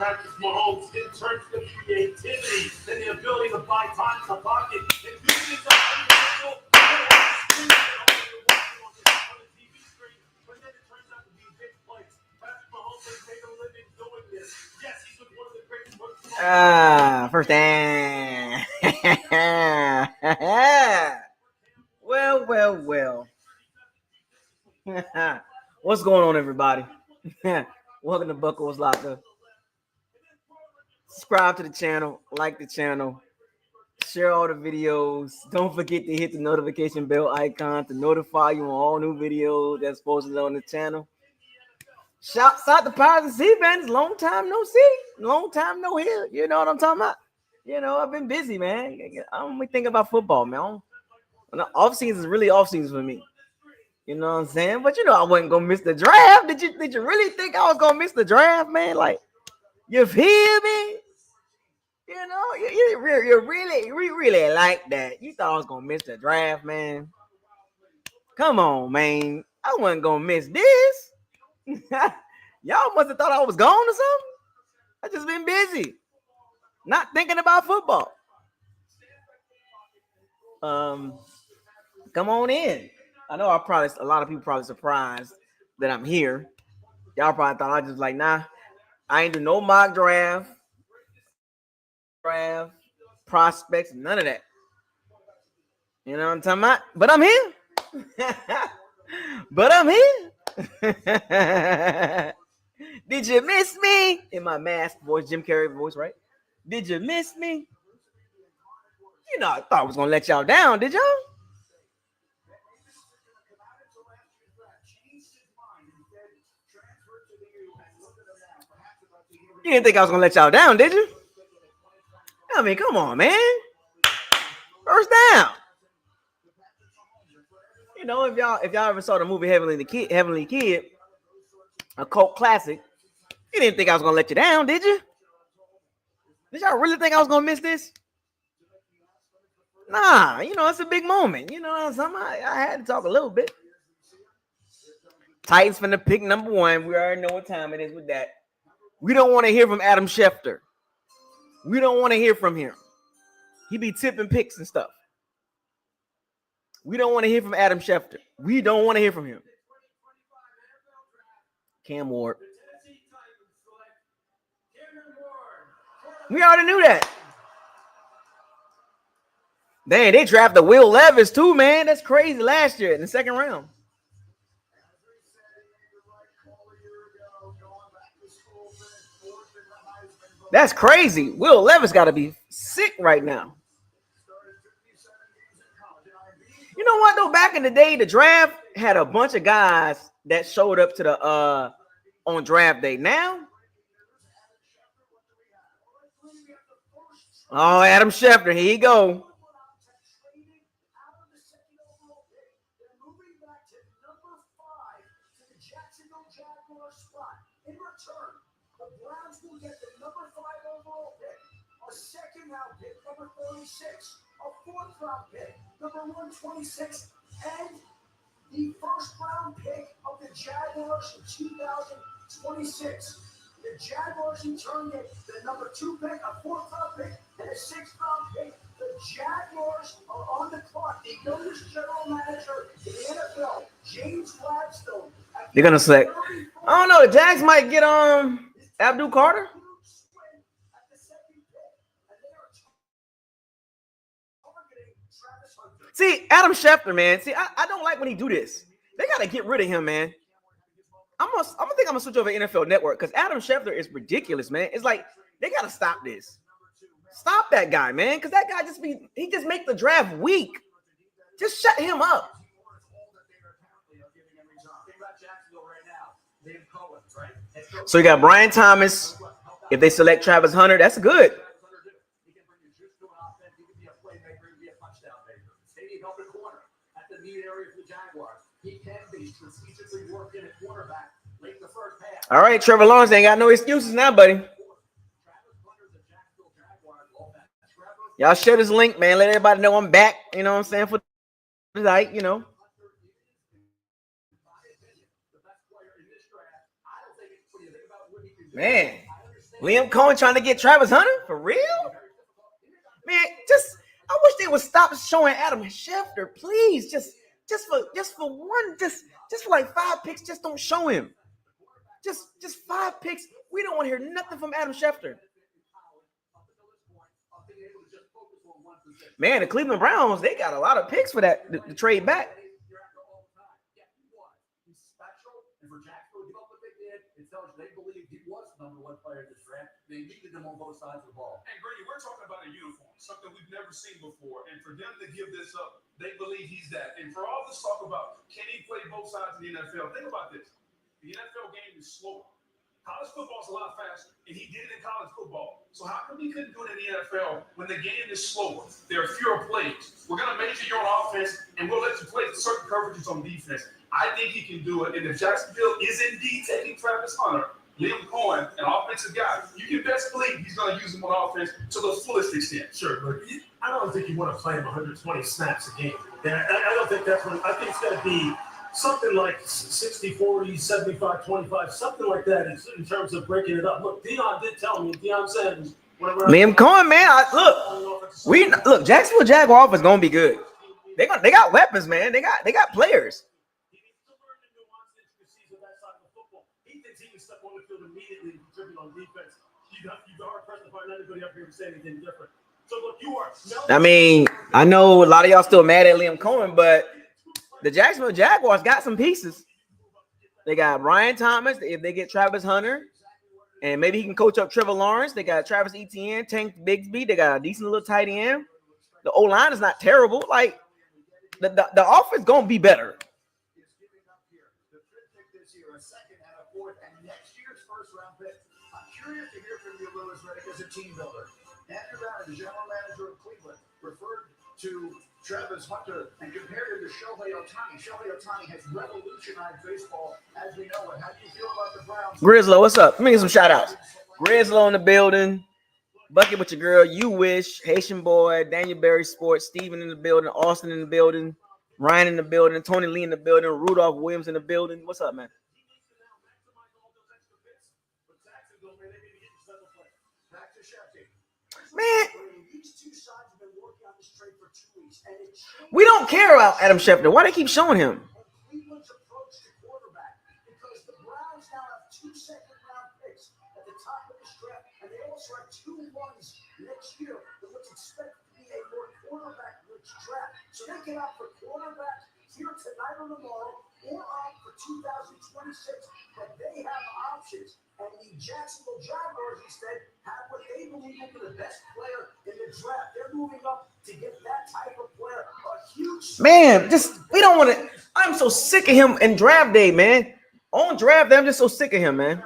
Patrick Mahomes in terms of creativity and the ability to buy time in the pocket and do things on the angle. On the TV screen, but then it turns out to be big plays. Patrick Mahomes has made a living doing this. Yes, he's one of the greatest. First down. Well. What's going on, everybody? Welcome to Buckles Locker. Subscribe to the channel, like the channel, share all the videos. Don't forget to hit the notification bell icon to notify you on all new videos that's posted on the channel. Shouts out to Pirates and Seabans. Long time no see. Long time no hear. You know what I'm talking about? You know, I've been busy, man. I don't really think about football, man. Off season is really off season for me. You know what I'm saying? But you know I wasn't gonna miss the draft. Did you really think I was gonna miss the draft, man? Like, you feel me? You know, you really like that. You thought I was gonna miss the draft, man. Come on, man. I wasn't gonna miss this. Y'all must have thought I was gone or something. I just been busy, not thinking about football. Come on in. I know a lot of people probably surprised that I'm here. Y'all probably thought I just like, nah, I ain't do no mock draft, prospects, none of that. You know what I'm talking about? But I'm here. Did you miss me? In my mask voice, Jim Carrey voice, right? Did you miss me? You know, I thought I was gonna let y'all down, did y'all? You didn't think I was gonna let y'all down, did you? I mean, come on, man. First down. You know, if y'all ever saw the movie Heavenly Kid, a cult classic, you didn't think I was gonna let you down, did you? Did y'all really think I was gonna miss this? Nah, you know, it's a big moment. You know, I had to talk a little bit. Titans finna pick number 1. We already know what time it is with that. We don't want to hear from Adam Schefter. We don't want to hear from him. He be tipping picks and stuff. We don't want to hear from Adam Schefter. We don't want to hear from him. Cam Ward. We already knew that. Dang, they drafted Will Levis too, man. That's crazy last year in the second round. That's crazy. Will Levis got to be sick right now. You know what, though? Back in the day, the draft had a bunch of guys that showed up to the on draft day. Now, oh, Adam Schefter, here you go. In return, the Browns will get the number 5 overall pick, a second round pick, number 36, a fourth round pick, number 126, and the first round pick of the Jaguars in 2026. The Jaguars in turn get the number 2 pick, a fourth round pick, and a 6th round pick. The Jaguars are on the clock. The youngest general manager in the NFL, James Gladstone. They're gonna select. I don't know. The Jags might get Abdul Carter. See, Adam Schefter, man. See, I don't like when he do this. They gotta get rid of him, man. I'm gonna switch over to NFL Network because Adam Schefter is ridiculous, man. It's like they gotta stop this. Stop that guy, man, because that guy he just make the draft weak. Just shut him up. So you got Brian Thomas. If they select Travis Hunter, that's good. All right, Trevor Lawrence ain't got no excuses now, buddy. Y'all share this link, man. Let everybody know I'm back. You know what I'm saying? For the night, you know. Man, Liam Cohen trying to get Travis Hunter? For real? Man, I wish they would stop showing Adam Schefter, please. Just for one, just for like 5 picks, just don't show him. Just 5 picks. We don't want to hear nothing from Adam Schefter. Man, the Cleveland Browns, they got a lot of picks for that to trade back. They believed he was the number 1 player in this draft. They needed him on both sides of the ball. And Grady, we're talking about a uniform, something we've never seen before. And for them to give this up, they believe he's that. And for all this talk about can he play both sides of the NFL, think about this. The NFL game is slower. College football is a lot faster, and he did it in college football. So how come he couldn't do it in the NFL when the game is slower? There are fewer plays. We're going to major you on offense, and we'll let you play certain coverages on defense. I think he can do it. And if Jacksonville is indeed taking Travis Hunter, Liam Cohen, an offensive guy, you can best believe he's going to use him on offense to the fullest extent. Sure, but I don't think you want to play him 120 snaps a game. And I don't think that's what I think it's going to be. Something like 60-40, 75-25, something like that in terms of breaking it up. Look, Deion did tell me, Deion said, Liam Cohen, man, look, Jacksonville Jaguars is gonna be good. They got weapons, man. They got players. He thinks he can step on the field immediately and contribute on defense. You hard pressed to find anybody up here to say anything different. So look, you are. I mean, I know a lot of y'all still mad at Liam Cohen, but the Jacksonville Jaguars got some pieces. They got Ryan Thomas. If they get Travis Hunter, and maybe he can coach up Trevor Lawrence. They got Travis Etienne, Tank Bigsby. They got a decent little tight end. The O-line is not terrible. Like, the offense going to be better. I'm curious to hear from you, Louis Riddick, as a team builder. Andrew Bauer, the general manager of Cleveland, referred to Travis Hunter and compared him to Shohei Ohtani. Shohei Ohtani has revolutionized baseball as we know it. How do you feel about the Browns? Grizzlo, what's up? Let me get some shout outs. Grizzlo in the building. Bucket with your girl. You Wish. Haitian Boy. Daniel Berry Sports. Steven in the building. Austin in the building. Ryan in the building. Tony Lee in the building. Rudolph Williams in the building. What's up, man? Man, we don't care about Adam Schefter. Why they keep showing him? Cleveland's approach to quarterback because the Browns now have 2 second-round picks at the top of this draft, and they also have 2 ones next year that what's expected to be a more quarterback-rich draft. So they can opt for quarterback here tonight or tomorrow, or opt for 2026. But they have options. And the Jacksonville Jaguars instead have what they believe will be the best player in the draft. They're moving up to get that type of player. A huge man, we don't want to. I'm so sick of him in draft day, man. On draft day, I'm just so sick of him, man.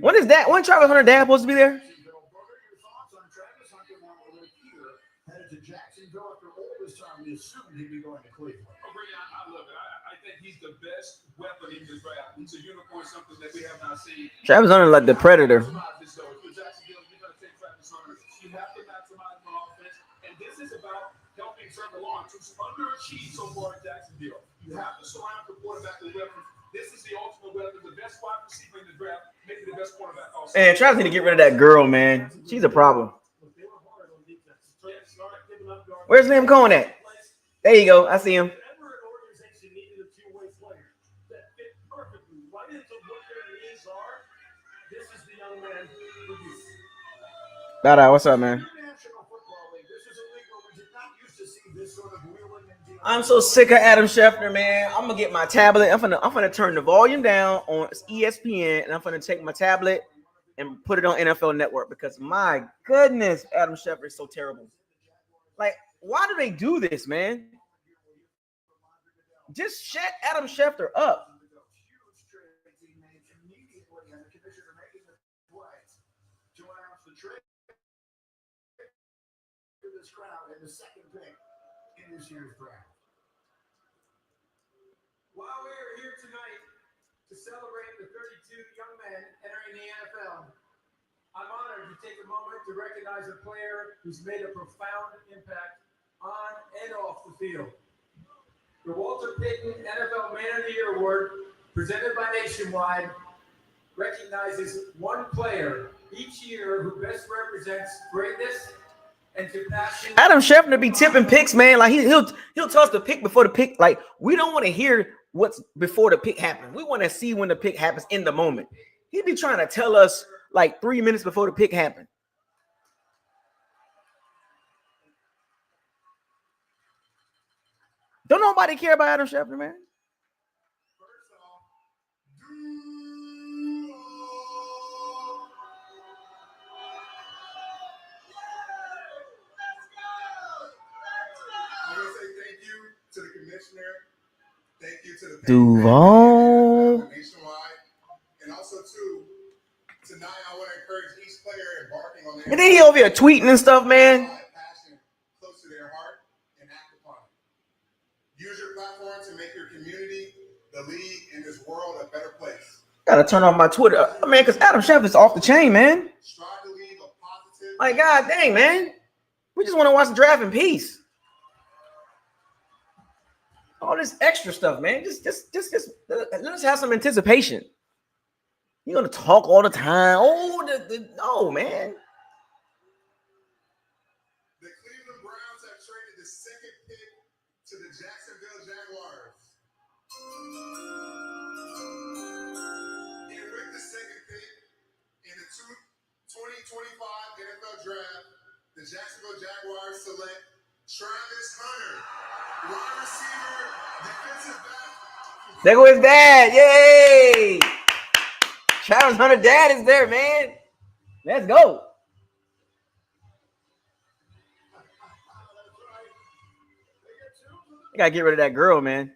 When is that? When Travis Hunter dad supposed to be there? He's the best weapon in this draft. He's a unicorn, something that we have not seen. Travis Hunter like the predator. You have to maximize on offense, and this is about helping Trevor Lawrence, who's underachieved so far in Jacksonville. You have to surround the quarterback with weapons. This is the ultimate weapon, the best wide receiver in the draft, maybe the best quarterback also. Man, Travis need to get rid of that girl, man. She's a problem. Where's Liam Cohen at? There you go. I see him. Dada, what's up, man? I'm so sick of Adam Schefter, man. I'm gonna get my tablet. I'm gonna turn the volume down on ESPN, and I'm gonna take my tablet and put it on NFL Network because my goodness, Adam Schefter is so terrible. Like, why do they do this, man? Just shut Adam Schefter up. This crowd and the second pick in this year's draft. While we are here tonight to celebrate the 32 young men entering the NFL, I'm honored to take a moment to recognize a player who's made a profound impact on and off the field. The Walter Payton NFL Man of the Year Award, presented by Nationwide, recognizes one player each year who best represents greatness and compassion. Adam Schefter be tipping picks, man. Like he'll tell us the pick before the pick. Like we don't want to hear what's before the pick happens. We want to see when the pick happens in the moment. He be trying to tell us like 3 minutes before the pick happened. Don't nobody care about Adam Schefter, man. To the commissioner, thank you to the Duval nationwide, and also tonight I want to encourage each player embarking on their and then he over here tweeting and stuff, man. Passion close to their heart and act upon it. Use your platform to make your community, the league, and this world a better place. Gotta turn off my Twitter, man, because Adam Schefter's off the chain, man. Strive to leave a positive. Like, god dang, man, we just want to watch the draft in peace. All this extra stuff, man. Just let us have some anticipation. You're gonna talk all the time. Oh, no, man. The Cleveland Browns have traded the second pick to the Jacksonville Jaguars. And with the second pick in the 2025 NFL Draft, the Jacksonville Jaguars select Travis Hunter, wide receiver, defensive back. There goes his dad. Yay! Travis Hunter dad is there, man. Let's go. I gotta get rid of that girl, man.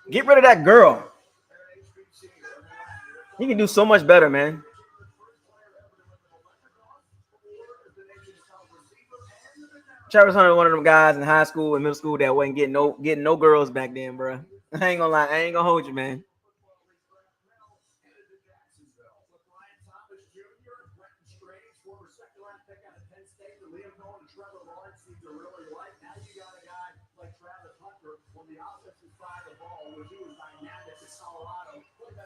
Get rid of that girl. He can do so much better, man. Travis Hunter, one of them guys in high school and middle school that wasn't getting no girls back then, bro. I ain't gonna lie, I ain't gonna hold you, man.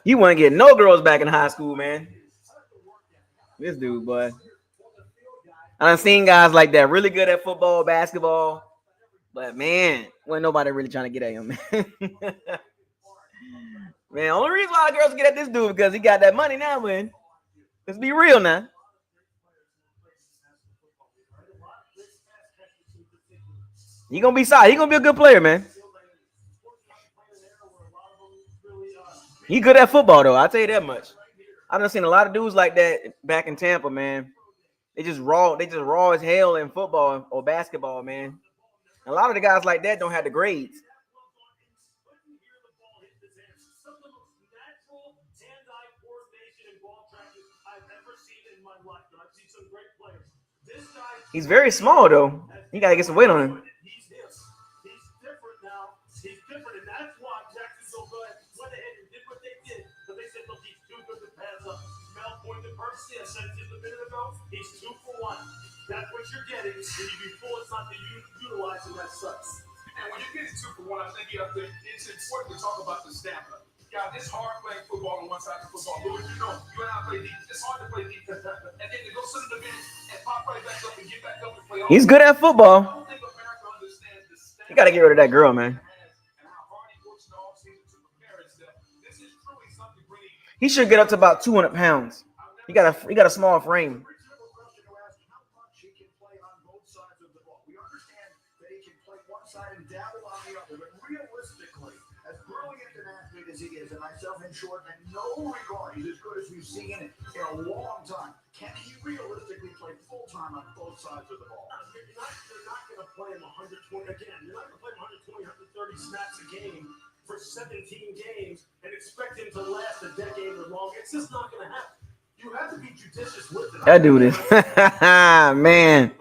You wouldn't get no girls back in high school, man. This dude, boy. I done seen guys like that, really good at football, basketball. But, man, wasn't nobody really trying to get at him, man. Man, only reason why girls get at this dude because he got that money now, man. Let's be real now. He gonna be solid. He gonna be a good player, man. He good at football, though. I'll tell you that much. I done seen a lot of dudes like that back in Tampa, man. They just raw as hell in football or basketball, man. A lot of the guys like that don't have the grades. He's very small, though. You gotta get some weight on him. He's different now. He's different, and that's why Jacksonville went ahead and did what they did. But they said, look, he's too good to pass up. Mel pointed Percy. I said it a minute ago. He's 2 for 1. That's what you're getting. And you be forced not to utilize him. That sucks. And when you're getting 2 for 1, I think it's important to talk about the stamina. God, it's hard playing football on one side of football. But you know, you and I play defense. It's hard to play defense. And then to go sit in the bench and pop right back up and get back up and play. He's good at football. You got to get rid of that girl, man. He should get up to about 200 pounds. He got a small frame. In short, and no regard. He's as good as we've seen in a long time. Can he realistically play full time on both sides of the ball? You're not going to play him 120 again. You're not going to play him 120, 130 snaps a game for 17 games and expect him to last a decade or longer. It's just not going to happen. You have to be judicious with it. That dude is, man.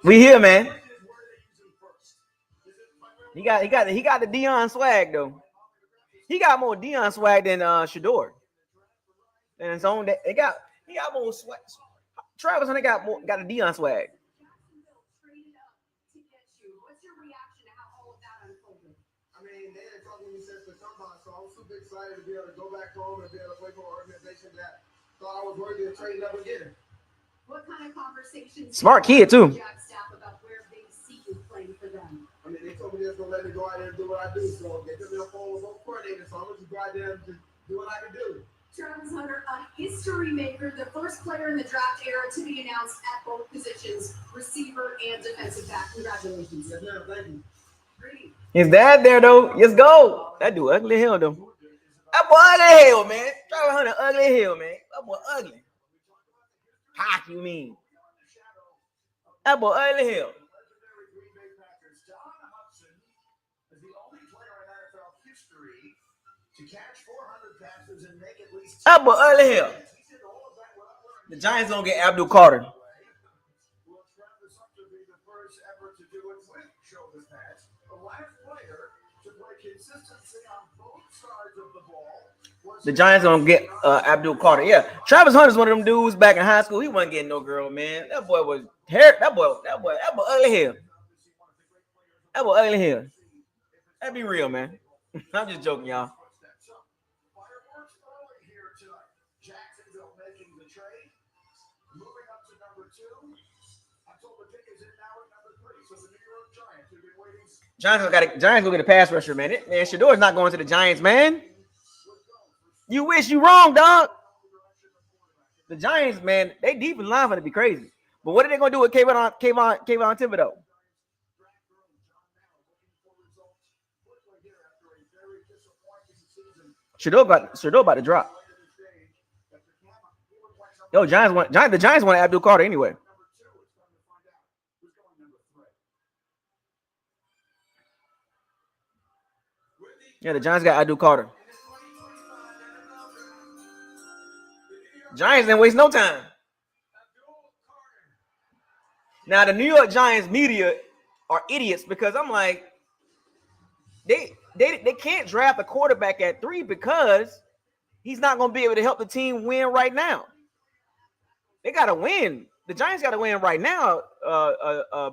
We here, man. He got the Deion swag though. He got more Deion swag than Shador. And it's on that he got more swag. Travis Hunter got a Deion swag. I mean, they didn't talk to me since the combine, so I'm super excited to be able to go back home and be able to play for an organization that thought I was worthy of trading up again. What kind of conversations? Smart kid too. Staff about where they see you playing for them. I mean, they told me they're gonna let me go out there and do what I do, so they took me on phone with both coordinators, so I'm gonna just go out there and just do what I can do. Travis Hunter, a history maker, the first player in the draft era to be announced at both positions, receiver and defensive back. Congratulations. Yes, ma'am. Thank you. Great. His dad there though. Let's go. That dude ugly hell though. That boy ugly hell, man. Travis Hunter ugly hell, man. That boy ugly. How you mean? That boy ugly hell. That boy ugly hell. The Giants don't get Abdul Carter. The Giants don't get Abdul Carter. Yeah, Travis Hunter's one of them dudes back in high school. He wasn't getting no girl, man. That boy was hair. That boy ugly hell. That boy ugly hell. That'd be real, man. I'm just joking, y'all. Giants go get a pass rusher, man. Man, Shador's not going to the Giants, man. You wish you wrong, dog. The Giants, man, they defensive line going to be crazy. But what are they going to do with Kayvon Thibodeau? Shador about to drop. Yo, the Giants want Abdul Carter anyway. Yeah, the Giants got Abdul Carter. Giants didn't waste no time. Now the New York Giants media are idiots because I'm like, they can't draft a quarterback at 3 because he's not going to be able to help the team win right now. They got to win. The Giants got to win right now.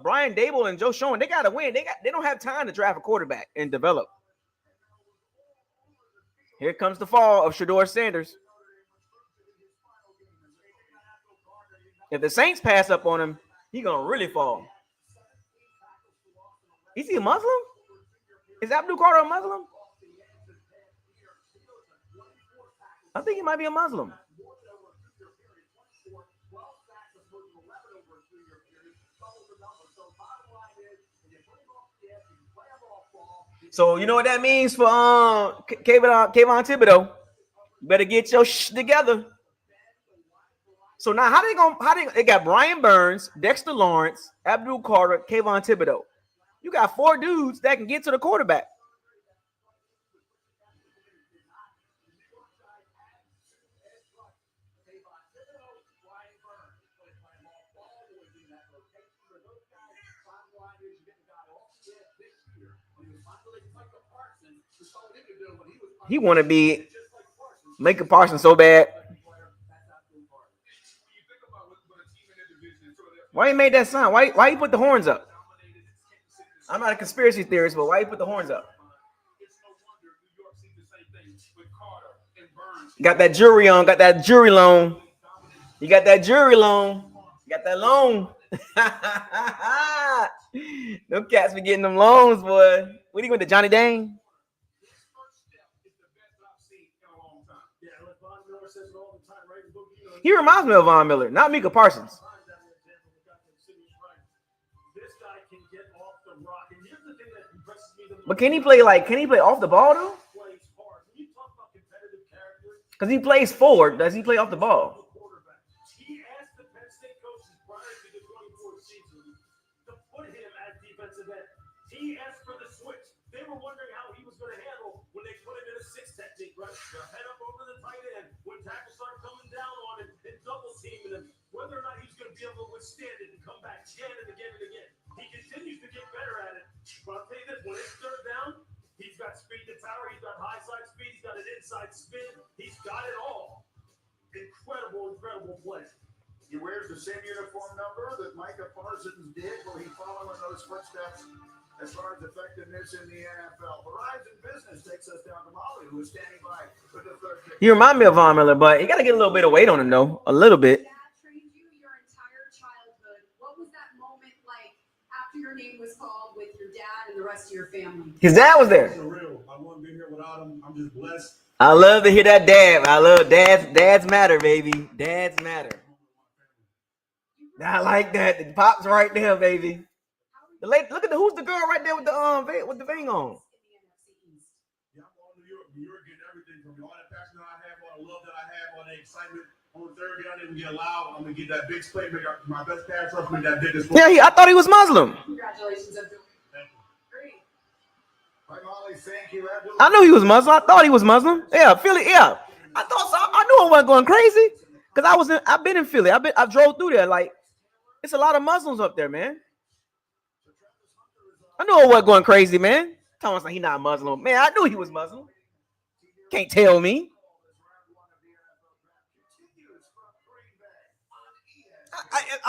Brian Dable and Joe Schoen, they got to win. They don't have time to draft a quarterback and develop. Here comes the fall of Shador Sanders. If the Saints pass up on him, he's going to really fall. Is he a Muslim? Is Abdul Carter a Muslim? I think he might be a Muslim. So you know what that means for Kayvon Thibodeau? You better get your together. So now they got Brian Burns, Dexter Lawrence, Abdul Carter, Kayvon Thibodeau. You got 4 dudes that can get to the quarterback. He want to be Micah Parsons so bad. Why he made that sign? Why he put the horns up? I'm not a conspiracy theorist, but why he put the horns up? Got that jury on. Got that jury loan. You got that jury loan. You got that loan. Them cats be getting them loans, boy. What are you going to Johnny Dang? He reminds me of Von Miller, not Micah Parsons. But can he play off the ball though? Because he plays forward. Does he play off the ball? He asked the Penn State coaches prior to the 24th season to put him at defensive end. He asked for the switch. They were wondering how he was going to handle when they put him in a 6 technique, right? Head up over the tight end. When tackles start coming down on him and double teaming him, whether or not he's going to be able to withstand it and come back again and again and again. He continues to get better at it. But I'll tell you this, when it's third down, he's got speed to power, he's got high side speed, he's got an inside spin, he's got it all. incredible place. He wears the same uniform number that Micah Parsons did. Will he follow in those footsteps as far as effectiveness in the NFL? Verizon Business takes us down to Molly, who is standing by for the third pick. You remind me of Von Miller, but he got to get a little bit of weight on him, though. A little bit. Dad trained you your entire childhood. What was that moment like after your name was called with your dad and the rest of your family? His dad was there. Surreal. I wouldn't be here without him. I'm just blessed. I love to hear that dad. I love dads. Dads matter, baby. Dads matter. I like that. The pop's right there, baby. The lady, look at who's the girl right there with the thing on. Yeah, I'm all New York. New York getting everything from me. All that passion that I have, all the love that I have, all the excitement. On Thursday, I didn't get loud. I'm gonna get that big playmaker. My best pass rush with that biggest. Yeah, I thought he was Muslim. Congratulations, Abdul. Great. Hi, Molly. Thank you, Abdul. I knew he was Muslim. I thought he was Muslim. Yeah, Philly. Yeah, I thought so. I knew I wasn't going crazy because I've been in Philly. I drove through there. Like, it's a lot of Muslims up there, man. I knew I wasn't going crazy, man. Thomas like he not Muslim. Man, I knew he was Muslim. Can't tell me.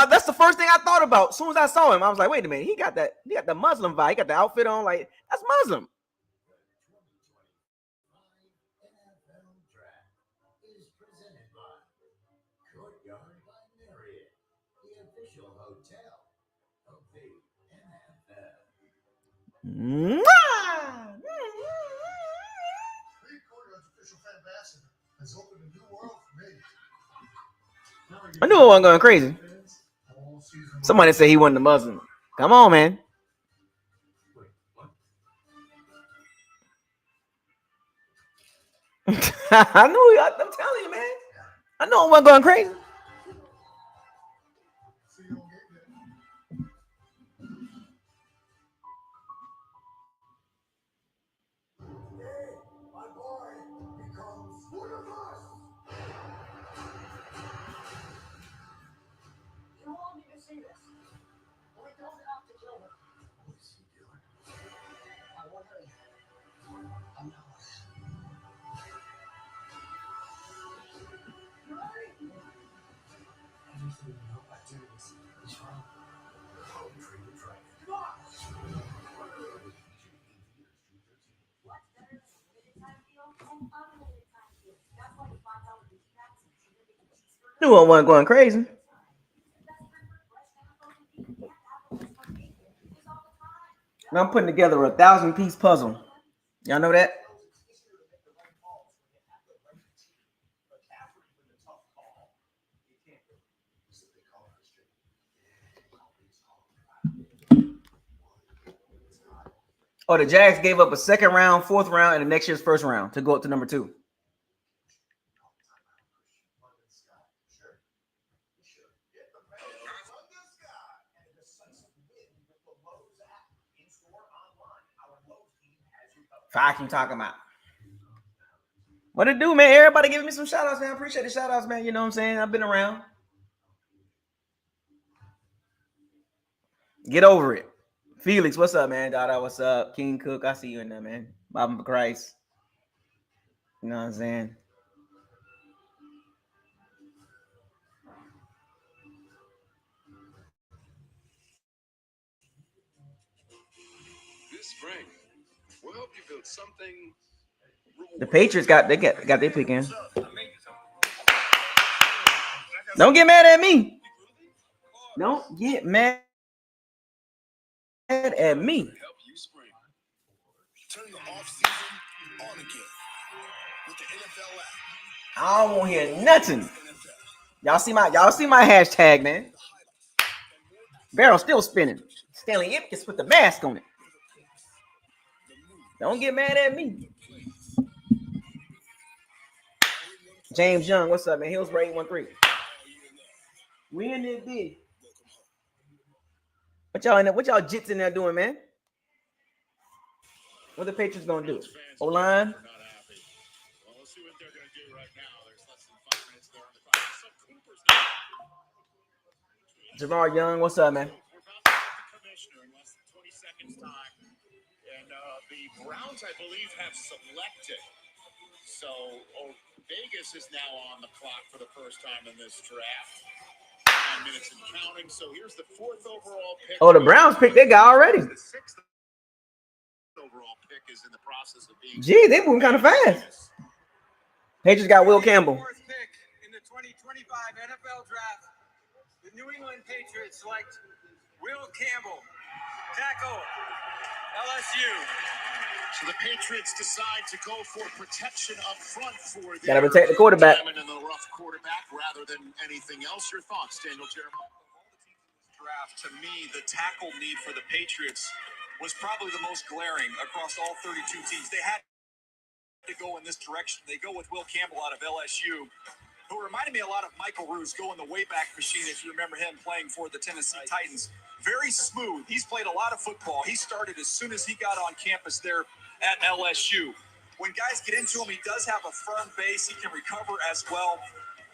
That's the first thing I thought about. As soon as I saw him, I was like, wait a minute. He got the Muslim vibe. He got the outfit on. Like, that's Muslim. Mwah! I knew I wasn't going crazy. Somebody said he wasn't a Muslim. Come on, man. I'm telling you, man. I know I wasn't going crazy. Knew I wasn't going crazy. Now I'm putting together a 1,000-piece puzzle. Y'all know that? Oh, the Jags gave up a second round, fourth round, and the next year's first round to go up to number 2. Fuck you talking about? What it do, man? Everybody giving me some shout outs, man. I appreciate the shout outs, man. You know what I'm saying? I've been around. Get over it. Felix, what's up, man? Dada, what's up? King Cook, I see you in there, man. Bobbing for Christ. You know what I'm saying? This spring, we'll help you build something. The Patriots got their pick in. Don't get mad at me. Don't get mad at me. Help you spring. Turn the off season on again with the NFL app. I don't want to hear nothing. Y'all see my hashtag, man. Barrel still spinning. Stanley Ipkiss with the mask on it. Don't get mad at me. James Young, what's up, man? Hillsborough 813. We in there, big. What y'all jits in there doing, man? What the Patriots gonna do? O-line? Javar Young, what's up, man? The Browns, I believe, have selected. So, Vegas is now on the clock for the first time in this draft. 9 minutes and counting. So here's the 4th overall pick. Oh, the Browns picked that guy already. The 6th overall pick is in the process of being. Gee, they moving kind of fast. Patriots got Will Campbell. 4th pick in the 2025 NFL Draft. The New England Patriots select Will Campbell, tackle, LSU. So the Patriots decide to go for protection up front for Got to protect the quarterback. diamond in the rough quarterback rather than anything else. Your thoughts, Daniel Jeremiah? Draft, to me, the tackle need for the Patriots was probably the most glaring across all 32 teams. They had to go in this direction. They go with Will Campbell out of LSU, who reminded me a lot of Michael Roos, going the Wayback Machine, if you remember him playing for the Tennessee Titans. Very smooth. He's played a lot of football. He started as soon as he got on campus there at LSU. When guys get into him, he does have a firm base. He can recover as well.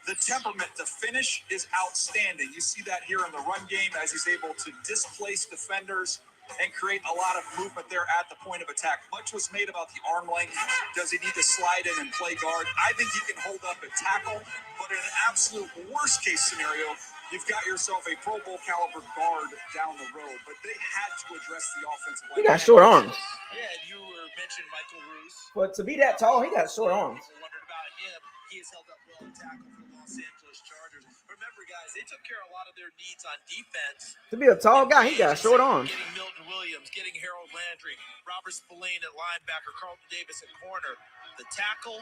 The temperament to finish is outstanding. You see that here in the run game as he's able to displace defenders and create a lot of movement there at the point of attack. Much was made about the arm length. Does he need to slide in and play guard? I think he can hold up and tackle, but in an absolute worst case scenario, you've got yourself a Pro Bowl caliber guard down the road. But they had to address the offensive line. He got short arms. Yeah, and you mentioned Michael Roos. But to be that tall, he got short arms. People wondered about him. He has held up well in tackle for the Los Angeles Chargers. Remember, guys, they took care of a lot of their needs on defense. To be a tall guy, he got short arms. Getting Milton Williams, getting Harold Landry, Robert Spillane at linebacker, Carlton Davis at corner. The tackle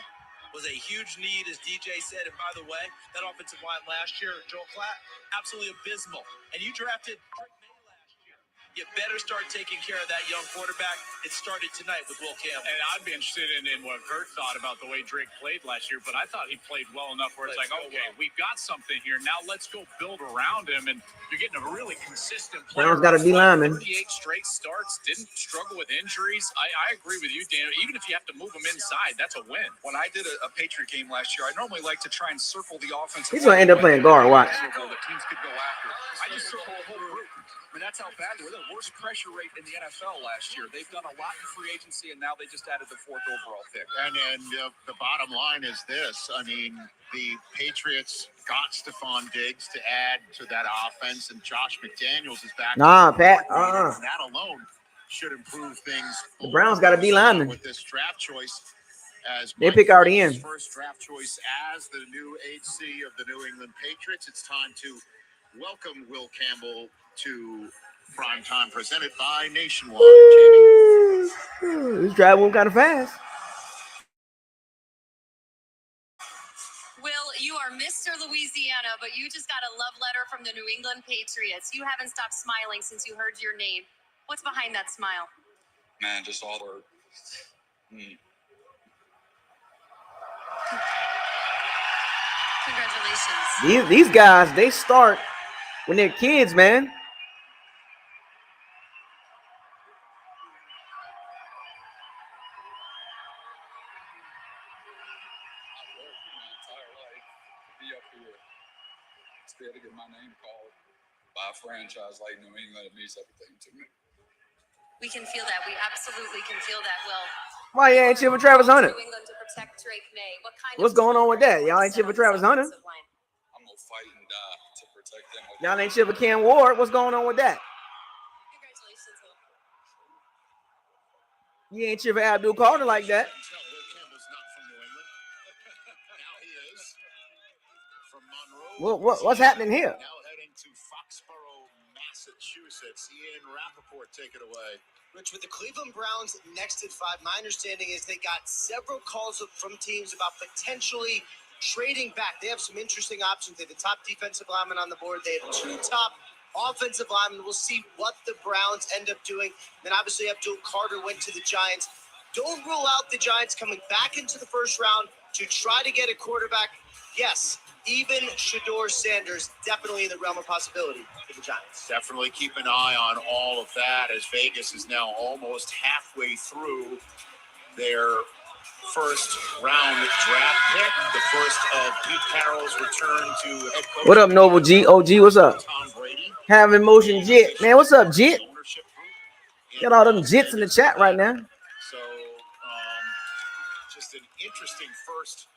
was a huge need, as DJ said. And by the way, that offensive line last year, Joel Klatt, absolutely abysmal. And you drafted Drake May last year. You better start taking care of that young quarterback. It started tonight with Will Campbell. And I'd be interested in what Kurt thought about the way Drake played last year, but I thought he played well enough where it's like, okay, we've got something here. Now let's go build around him. And you're getting a really consistent player. Browns got a D lineman. 38 straight starts, didn't struggle with injuries. I agree with you, Daniel. Even if you have to move him inside, that's a win. When I did a Patriot game last year, I normally like to try and circle the offensive. He's going to end up playing guard, watch. The teams could go after. I just circle a whole group. I mean, that's how bad they were. The worst pressure rate in the NFL last year. They've done a lot in free agency, and now they just added the 4th overall pick. And the bottom line is this. I mean, the Patriots got Stephon Diggs to add to that offense, and Josh McDaniels is back. Nah, Pat. And that alone should improve things. The Browns got a D lineman. With this draft choice. As They pick already in. First draft choice as the new HC of the New England Patriots. It's time to welcome Will Campbell to Primetime, presented by Nationwide. Jamie? This drive went kind of fast. Will, you are Mr. Louisiana, but you just got a love letter from the New England Patriots. You haven't stopped smiling since you heard your name. What's behind that smile? Man, just all the. Congratulations. These guys, they start when they're kids, man. Be able to get my name called by a franchise like New England, it means everything to me. We can feel that. We absolutely can feel that, Will. Why you ain't cheering for Travis Hunter? New England to protect Drake May. What kind What's going on with that? Y'all ain't cheering for Travis Hunter? I'm going to fight and die to protect them. Y'all ain't cheering for Cam Ward. What's going on with that? Congratulations, Will. You ain't cheering for Abdul Carter like that. What's happening here? Now heading to Foxborough, Massachusetts. Ian Rappaport, take it away. Rich, with the Cleveland Browns next at 5, my understanding is they got several calls from teams about potentially trading back. They have some interesting options. They have the top defensive lineman on the board. They have 2 top offensive linemen. We'll see what the Browns end up doing. Then obviously Abdul Carter went to the Giants. Don't rule out the Giants coming back into the first round to try to get a quarterback. Yes, even Shedeur Sanders, definitely in the realm of possibility for the Giants. Definitely keep an eye on all of that, as Vegas is now almost halfway through their first round draft pick. The first of Pete Carroll's return to head coach. What up, Noble G? OG, what's up? Tom Brady. Having motion Jit. Man, what's up, Jit? Got all them Jits in the chat right now. So, just an interesting first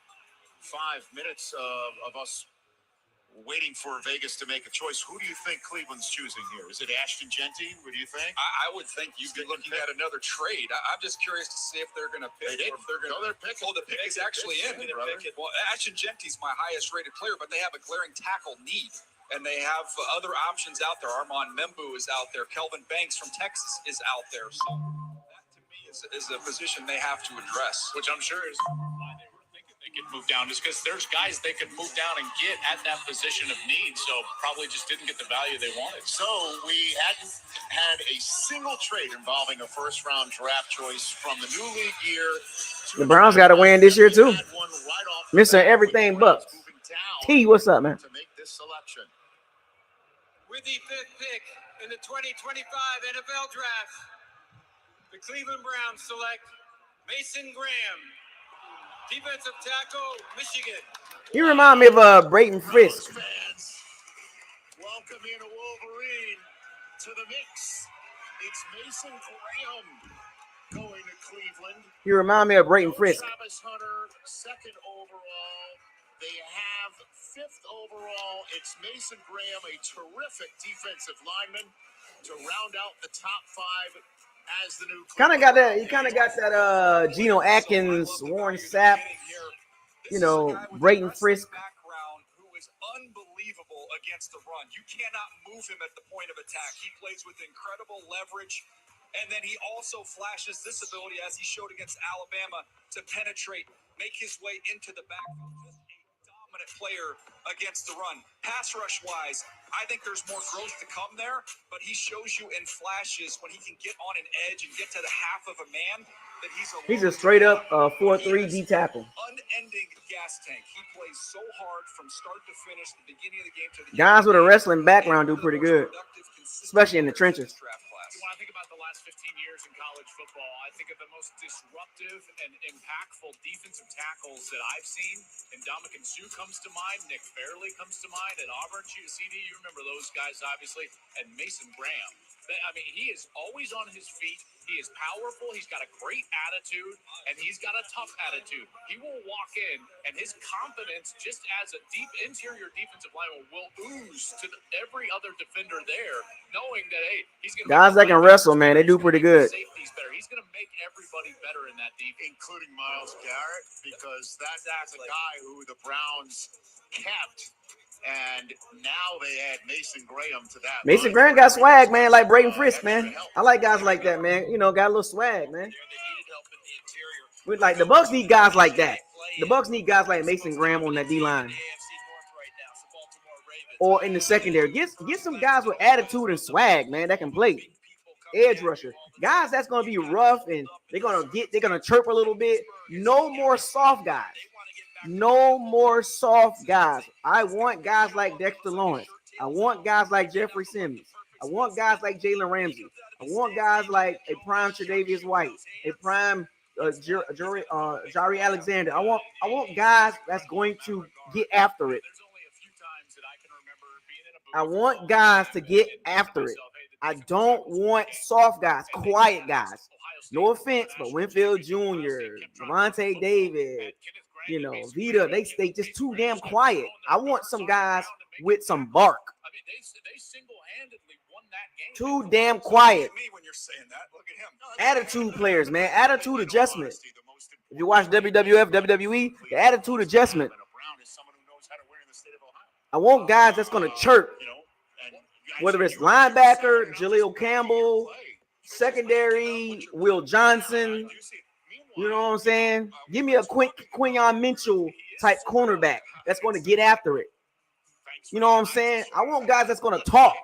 5 minutes of us waiting for Vegas to make a choice. Who do you think Cleveland's choosing here? Is it Ashton Genty? What do you think? I would think you'd be looking at another trade. I'm just curious to see if they're going to pick. Or if they're going to pick. Oh, the pick is actually in. Well, Ashton Genty's my highest rated player, but they have a glaring tackle need. And they have other options out there. Armand Membu is out there. Kelvin Banks from Texas is out there. So that, to me, is a position they have to address. Which I'm sure is why they were thinking they could move down, is because there's guys they could move down and get at that position of need. So probably just didn't get the value they wanted. So we hadn't had a single trade involving a first-round draft choice from the new league year. The Browns got to win this year too. Mr. Everything Bucs. T, what's up, man? To make this selection. With the 5th pick in the 2025 NFL Draft, the Cleveland Browns select Mason Graham, defensive tackle, Michigan. He remind me of Brayton Frisk. Fans, welcome in a Wolverine to the mix. It's Mason Graham going to Cleveland. He remind me of Brayton Frisk. Travis Hunter, 2nd overall. They have 5th overall. It's Mason Graham, a terrific defensive lineman, to round out the top 5 as the new. Kind of got that. He kind of got that. Geno Atkins, Warren Sapp. You know, Brayton Frisk. Background who is unbelievable against the run. You cannot move him at the point of attack. He plays with incredible leverage. And then he also flashes this ability, as he showed against Alabama, to penetrate, make his way into the backfield. Just a dominant player against the run. Pass rush wise, I think there's more growth to come there, but he shows you in flashes when he can get on an edge and get to the half of a man that he's a straight up 4-3 D tackle. Unending gas tank. He plays so hard from start to finish, the beginning of the game to the Guys with a wrestling background do pretty good, especially in the trenches. When I think about the last 15 years in college football, I think of the most disruptive and impactful defensive tackles that I've seen. And Ndamukong Suh comes to mind. Nick Fairley comes to mind. At Auburn, CD, you remember those guys, obviously. And Mason Graham. I mean, he is always on his feet. He is powerful. He's got a great attitude, and he's got a tough attitude. He will walk in, and his confidence, just as a deep interior defensive lineman, will ooze to every other defender there, knowing that, hey, he's going to guys that can wrestle, man, they do pretty good. Safety's better. He's going to make everybody better in that defense, including Myles Garrett, because that's a guy who the Browns kept. And now they add Mason Graham to that. Mason Graham got swag, man, like Brayton Frisk, man. I like guys like that, man. You know, got a little swag, man. With like the Bucs need guys like that. The Bucs need guys like Mason Graham on that D line, or in the secondary. Get some guys with attitude and swag, man, that can play. Edge rusher, guys that's gonna be rough and they're gonna chirp a little bit. No more soft guys. No more soft guys. I want guys like Dexter Lawrence. I want guys like Jeffrey Simmons. I want guys like Jalen Ramsey. I want guys like a prime Tre'Davious White, a prime Jari Alexander. I want guys that's going to get after it. I want guys to get after it. I don't want soft guys, quiet guys. No offense, but Winfield Jr., Devontae David, you know, Vita, they just too damn quiet. I want some guys with some bark. I mean, they single-handedly won that game. Too damn quiet. When you're saying that, look at him. Attitude players, man. Attitude adjustment. If you watch WWF, WWE, the attitude adjustment. I want guys that's going to chirp. Whether it's linebacker, Jaleel Campbell, secondary, Will Johnson. You know what I'm saying? Give me a Quinyon Mitchell type cornerback that's going to get after it. You know what I'm saying? I want guys that's going to talk.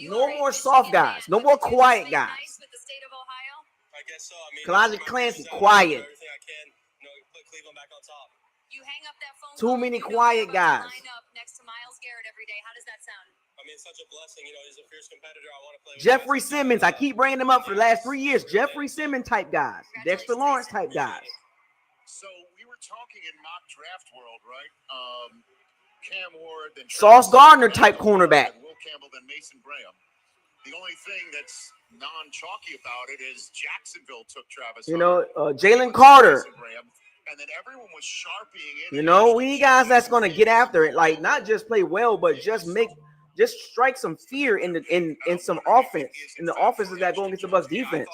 No more soft guys. No more quiet guys. Kalijah Clancy, quiet. Too many quiet guys. I mean, it's such a blessing. You know, he's a fierce competitor. I want to play with Jeffrey Simmons. I keep bringing him up for the last 3 years. Jeffrey Simmons type guys. Dexter Lawrence type guys. So we were talking in mock draft world, right? Cam Ward, then Sauce Gardner type cornerback. Will Campbell, then Mason Graham. The only thing that's non-chalky about it is Jacksonville took Travis. You know, Jalen Carter. and then everyone was sharpieing in. You know, we need guys that's gonna get after it, like not just play well, but just strike some fear in some offense. In the offenses that go against the Bucs defense.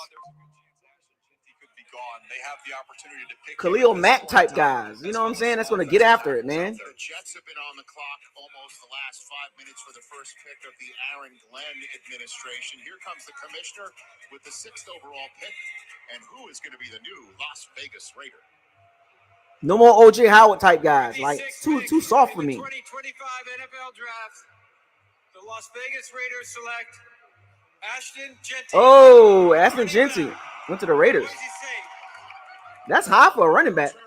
They have the opportunity to pick Khalil Mack type guys. You know what I'm saying? That's gonna get after it, man. The Jets have been on the clock almost the last 5 minutes for the first pick of the Aaron Glenn administration. Here comes the commissioner with the 6th overall pick, and who is going to be the new Las Vegas Raider? No more OJ Howard type guys. Like too soft for me. 2025 NFL Draft. The Las Vegas Raiders select Ashton Genty. Oh, Ashton Genty went to the Raiders. That's high for a running back.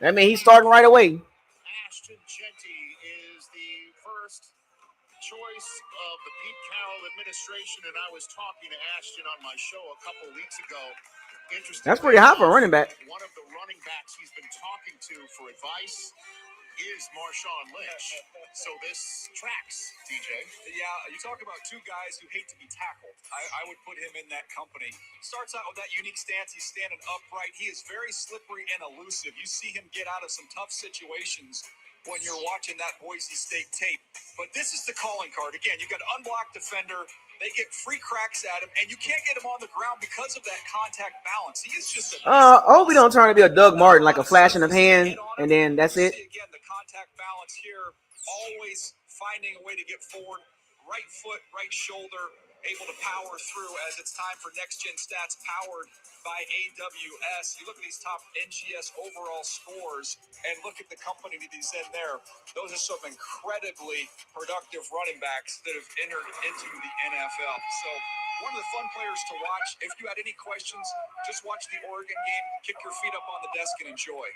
That means he's starting right away. Ashton Genty is the first choice of the Pete Carroll administration, and I was talking to Ashton on my show a couple weeks ago. That's pretty high for a running back. One of the running backs he's been talking to for advice is Marshawn Lynch. So this tracks, DJ. Yeah, you talk about two guys who hate to be tackled. I would put him in that company. Starts out with that unique stance. He's standing upright. He is very slippery and elusive. You see him get out of some tough situations when you're watching that Boise State tape. But this is the calling card. Again, you got an unblocked defender. They get free cracks at him, and you can't get him on the ground because of that contact balance. He is just I hope we don't turn to be a Doug Martin, like a flash in the hand, and then that's it. Again, the contact balance here, always finding a way to get forward. Right foot, right shoulder, able to power through as it's time for Next Gen Stats powered by AWS. You look at these top NGS overall scores and look at the company that he's in there. Those are some incredibly productive running backs that have entered into the NFL. So one of the fun players to watch. If you had any questions, just watch the Oregon game, kick your feet up on the desk and enjoy.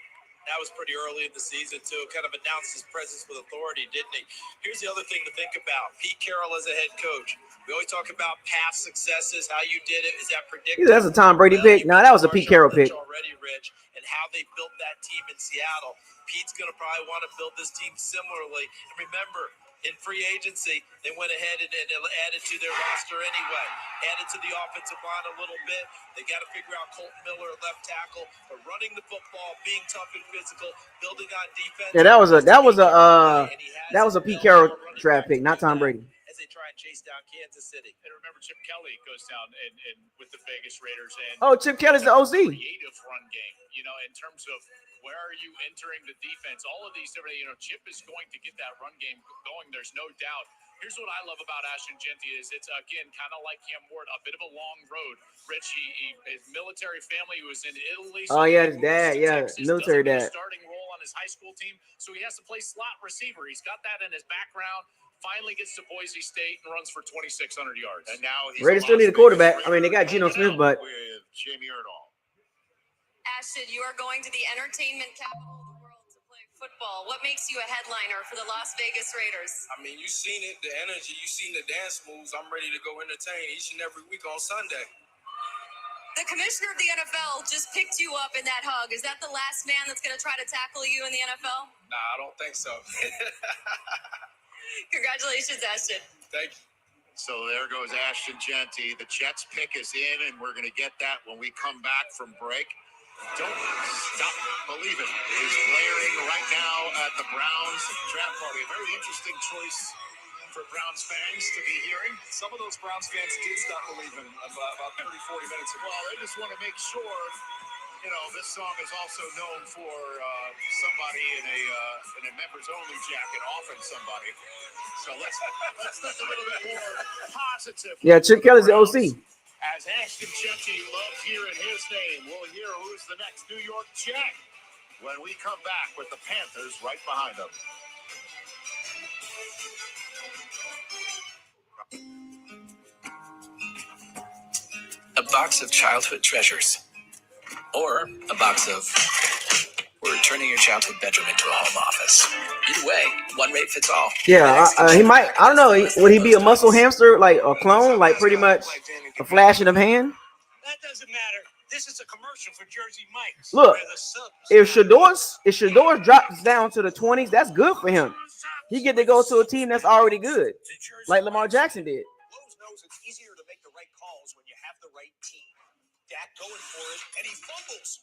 That was pretty early in the season, too. Kind of announced his presence with authority, didn't he? Here's the other thing to think about. Pete Carroll as a head coach. We always talk about past successes, how you did it. Is that predictable? That's a Tom Brady pick. No, that was a Pete Carroll pick. Already, Rich, and how they built that team in Seattle. Pete's going to probably want to build this team similarly. And remember, in free agency, they went ahead and added to their roster anyway. Added to the offensive line a little bit. They got to figure out Colton Miller at left tackle. But running the football, being tough and physical, building on defense. Yeah, that was a Pete Carroll draft pick, not Tom Brady. As they try and chase down Kansas City. And remember, Chip Kelly goes down and with the Vegas Raiders. And Chip Kelly's the OC. Creative run game, in terms of where are you entering the defense? All of these different, Chip is going to get that run game going. There's no doubt. Here's what I love about Ashton Genty is it's, again, kind of like Cam Ward, a bit of a long road. Rich, his military family was in Italy. So his dad, military dad. Starting role on his high school team, so he has to play slot receiver. He's got that in his background. Finally gets to Boise State and runs for 2,600 yards. And now Raiders still need a quarterback. I mean, they got Geno Smith, but with Jamie Erdahl. Ashton, you are going to the entertainment capital of the world to play football. What makes you a headliner for the Las Vegas Raiders? I mean, you've seen it, the energy, you've seen the dance moves. I'm ready to go entertain each and every week on Sunday. The commissioner of the NFL just picked you up in that hug. Is that the last man that's going to try to tackle you in the NFL? Nah, I don't think so. Congratulations, Ashton. Thank you. So there goes Ashton Genty. The Jets pick is in, and we're going to get that when we come back from break. Don't stop believing is glaring right now at the Browns draft party. A very interesting choice for Browns fans to be hearing. Some of those Browns fans did stop believing about 30, 40 minutes ago. Well, they just want to make sure, this song is also known for somebody in a members-only jacket offering somebody. So let's look a little bit more positive. yeah, Chip Kelly's the OC. As Ashton Genty loves hearing his name, we'll hear who's the next New York Jet when we come back with the Panthers right behind them. A box of childhood treasures, or a box of we're turning your childhood bedroom into a home office. Either way, one rate fits all. Yeah, he might. I don't know. Would he be a muscle hamster, like a clone, like pretty much a flash in of hand? That doesn't matter. This is a commercial for Jersey Mike's. Look, if Shador drops down to the 20s, that's good for him. He get to go to a team that's already good, like Lamar Jackson did. Lowe's knows it's easier to make the right calls when you have the right team. Dak going for it, and he fumbles.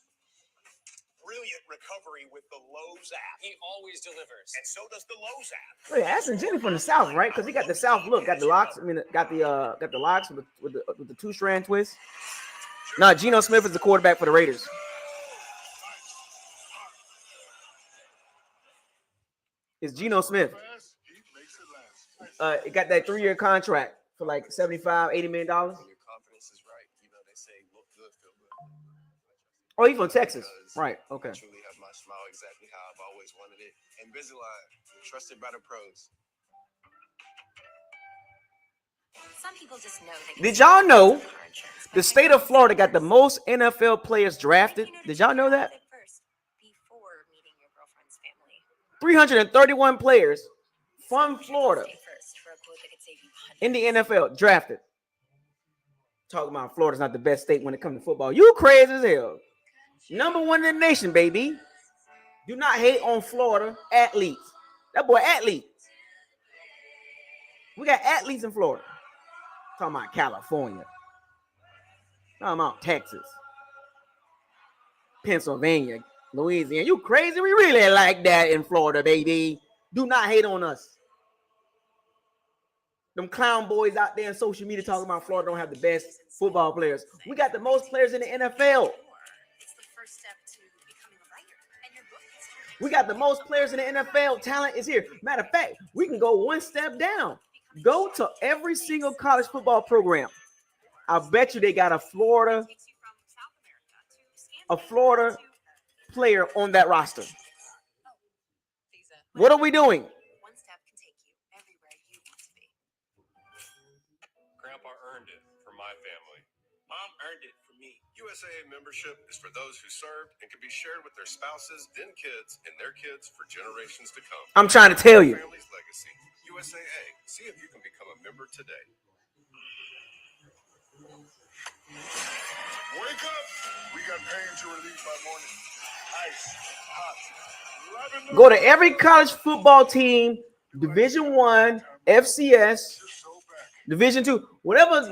brilliant recovery with the Lowe's app. He always delivers. And so does the Lowe's app. Wait, Ashton Jennings from the South, right? Because he got the South look, got the locks. I mean, got the locks with the 2-strand twist. No, Geno Smith is the quarterback for the Raiders. It's Geno Smith. It got that 3-year contract for like $75, $80 million. Your confidence is right. You know, they say look good, feel good. Oh, he's from Texas. Right. Okay. I truly have my smile exactly how I've always wanted it. Invisalign, trusted by the pros. Some people just know they Did y'all know the state of Florida got the most NFL players drafted? Did y'all know that? before meeting your girlfriend's family. 331 players from Florida First for a quote that could save you hundreds. in the NFL drafted. Talking about Florida's not the best state when it comes to football. You crazy as hell. Number 1 in the nation, baby. Do not hate on Florida athletes. That boy athlete. We got athletes in Florida. Talking about California. Talking about Texas. Pennsylvania. Louisiana. You crazy? We really like that in Florida, baby. Do not hate on us. Them clown boys out there in social media talking about Florida don't have the best football players. We got the most players in the NFL. It's the first step to becoming a writer, and your book is We got the most players in the NFL. Talent is here. Matter of fact, we can go one step down. Go to every single college football program. I bet you they got a Florida player on that roster. What are we doing? one step can take you everywhere you want to be. Grandpa earned it for my family. Mom earned it for me. USAA membership is for those who served and can be shared with their spouses, then kids, and their kids for generations to come. I'm trying to tell you. Family's legacy. USAA. See if you can become a member today. Wake up! We got pain to relieve by morning. Ice, hot, Go to every college football team, Division I, FCS, Division II, whatever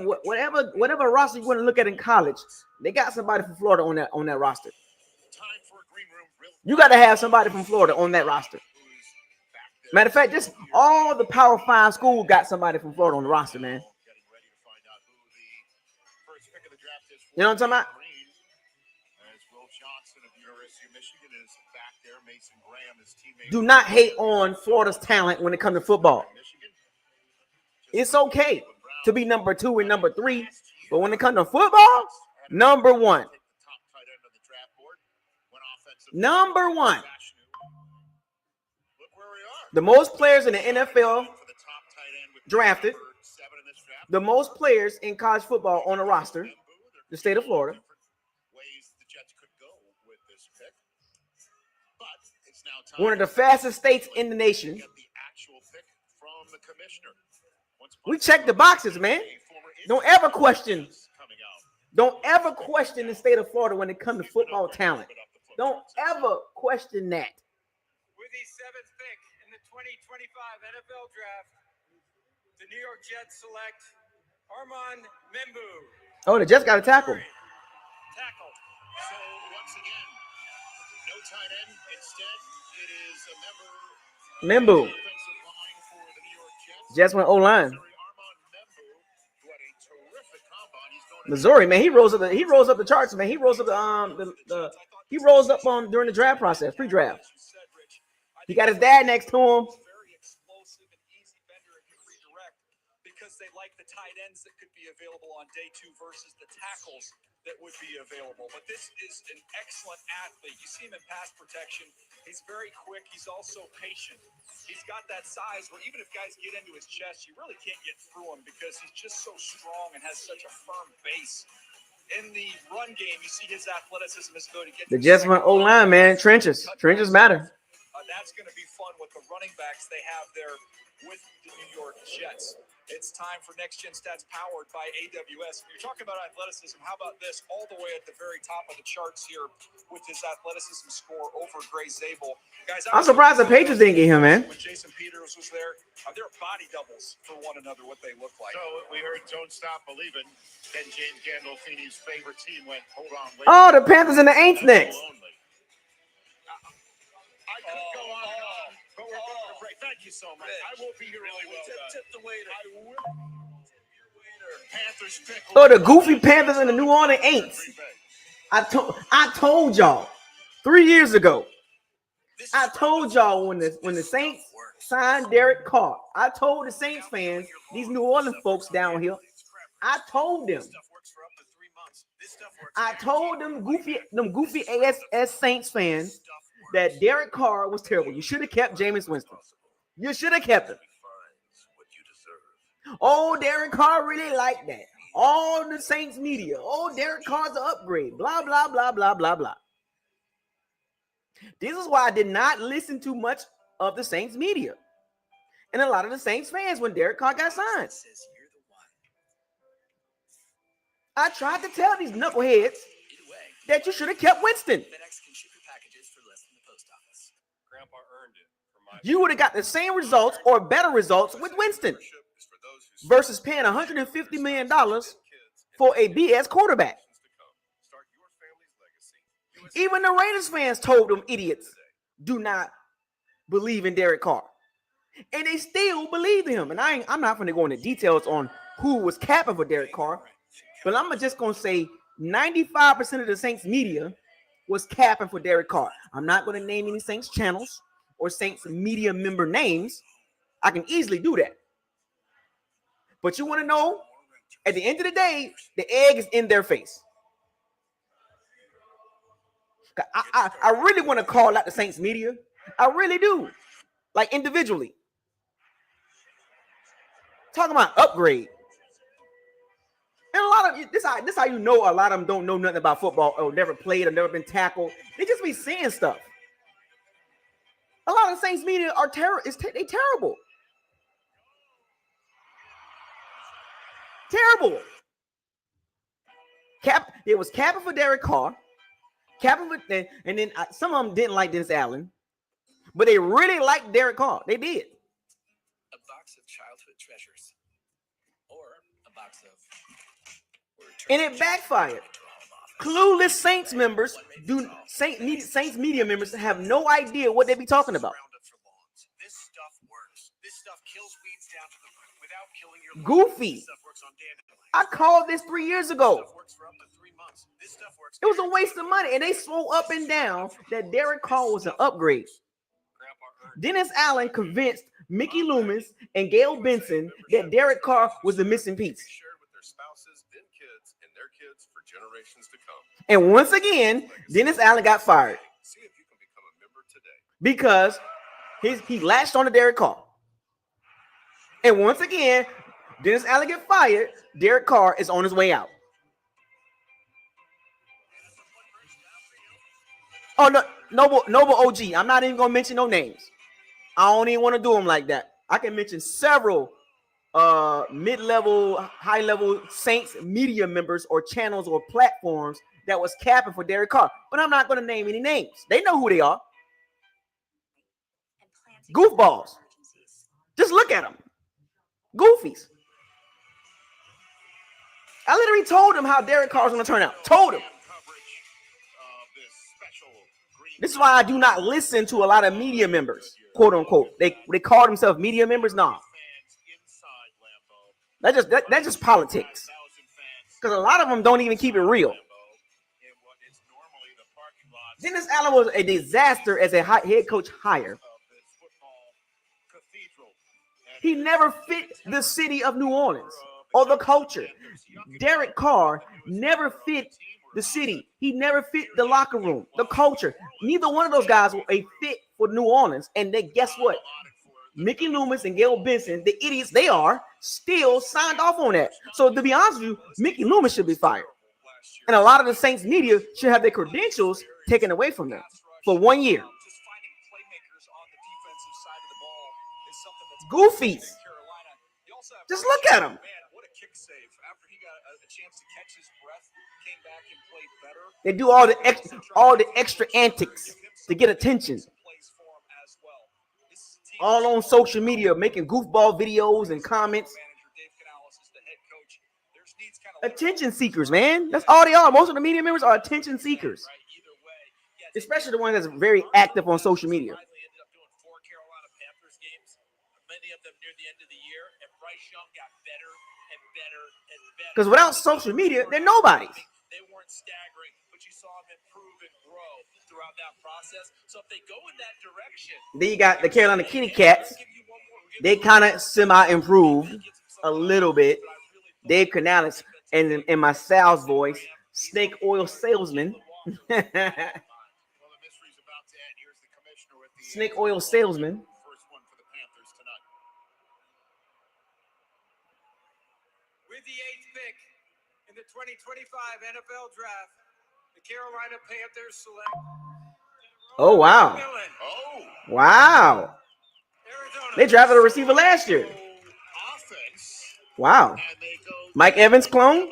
roster you want to look at in college, they got somebody from Florida on that roster. You got to have somebody from Florida on that roster. Matter of fact, just all the Power 5 schools got somebody from Florida on the roster, man. You know what I'm talking about? Do not hate on Florida's talent when it comes to football. It's okay to be number 2 and number 3, but when it comes to football, number 1. Number 1. The most players in the NFL drafted. The most players in college football on a roster. The state of Florida. One of the fastest states in the nation. We check the boxes, man. Don't ever question the state of Florida when it comes to football talent. Don't ever question that. With the 7th pick in the 2025 NFL Draft, the New York Jets select Armand Membu. Oh, they just got a tackle. So once again, no tight end. Instead, it is a member Membu. Jets went O-line. Missouri, man, he rose up the charts, man. He rose up during the draft process, pre-draft. He got his dad next to him. Because they like the tight ends that could be available on day 2 versus the tackles that would be available. But this is an excellent athlete. You see him in pass protection. He's very quick. He's also patient. He's got that size where even if guys get into his chest, you really can't get through him because he's just so strong and has such a firm base. In the run game, you see his athleticism, his ability to get The Jets went O-line, man. Trenches matter. That's going to be fun with the running backs they have there with the New York Jets. It's time for Next Gen Stats powered by AWS. When you're talking about athleticism, how about this? All the way at the very top of the charts here with his athleticism score over Gray Zabel. Guys, I'm surprised the Patriots didn't get him, man. When Jason Peters was there, they're body doubles for one another, what they look like. So we heard Don't Stop Believin'. Then James Gandolfini's favorite team went, hold on. Oh, the Panthers and the Aints next. you so much. I will be here really well. Tip the waiter. I will. Panthers pick. Oh, the goofy Panthers and the New Orleans Aints. I told y'all 3 years ago. I told y'all when the Saints signed Derek Carr. I told the Saints fans, these New Orleans folks down here. I told them. I told them goofy ASS Saints fans that Derek Carr was terrible. You should have kept Jameis Winston. You should have kept him. Oh, Derek Carr really liked that. All the Saints media. Oh, Derek Carr's an upgrade. Blah, blah, blah, blah, blah, blah. This is why I did not listen to much of the Saints media and a lot of the Saints fans when Derek Carr got signed. I tried to tell these knuckleheads that you should have kept Winston. Grandpa earned it. You would have got the same results or better results with Winston versus paying $150 million for a BS quarterback. Even the Raiders fans told them idiots do not believe in Derek Carr. And they still believe in him. And I'm not going to go into details on who was capping for Derek Carr. But I'm just going to say 95% of the Saints media was capping for Derek Carr. I'm not going to name any Saints channels or Saints media member names. I can easily do that. But you want to know, at the end of the day, the egg is in their face. I really want to call out the Saints media. I really do. Like individually. Talking about upgrade. And a lot of this how you know a lot of them don't know nothing about football or never played or never been tackled. They just be saying stuff. A lot of the Saints media are they terrible. Terrible. It was capping for Derek Carr. And then some of them didn't like Dennis Allen, but they really liked Derek Carr. They did. A box of childhood treasures, or a box of. And it backfired. Clueless Saints members Saints media members have no idea what they be talking about. This stuff works. This stuff kills weeds down to the root without killing your Goofy. I called this 3 years ago. It was a waste of money, and they swore up and down that Derek Carr was an upgrade. Dennis Allen convinced Mickey Loomis and Gail Benson that Derek Carr was the missing piece. And once again, Dennis Allen got fired because he latched on to Derek Carr. And once again, Dennis Allen get fired. Derek Carr is on his way out. Oh, no, Noble OG. I'm not even going to mention no names. I don't even want to do them like that. I can mention several mid-level, high-level Saints media members or channels or platforms that was capping for Derek Carr. But I'm not going to name any names. They know who they are. Goofballs. Just look at them. Goofies. I literally told them how Derek Carr was going to turn out. Told him. This is why I do not listen to a lot of media members, quote unquote. They call themselves media members. Nah. That's just politics. Because a lot of them don't even keep it real. Dennis Allen was a disaster as a head coach hire. He never fit the city of New Orleans or the culture. Derek Carr never fit the city. He never fit the locker room, the culture. Neither one of those guys were a fit for New Orleans. And then guess what? Mickey Loomis and Gail Benson, the idiots they are, still signed off on that. So to be honest with you, Mickey Loomis should be fired. And a lot of the Saints media should have their credentials taken away from them for 1 year. Goofies. Just look at them. They do all the extra antics to get attention. All on social media, making goofball videos and comments. Attention seekers, man. That's all they are. Most of the media members are attention seekers. Especially the ones that's very active on social media. Because without social media, they're nobodies. They weren't staggering, but you saw them improve and grow throughout that process. So if they go in that direction, Then you got the Carolina Kitty Cats. They kind of semi-improved a little bit. Dave Canales, and in my sales voice, snake oil salesman. Snake oil salesman. First one for the Panthers tonight. With the 8th pick in the 2025 NFL Draft, the Carolina Panthers select. Oh, wow. Oh, Wow. Arizona. They drafted a receiver last year. offense. Wow. And they go Mike Evans clone? Allen,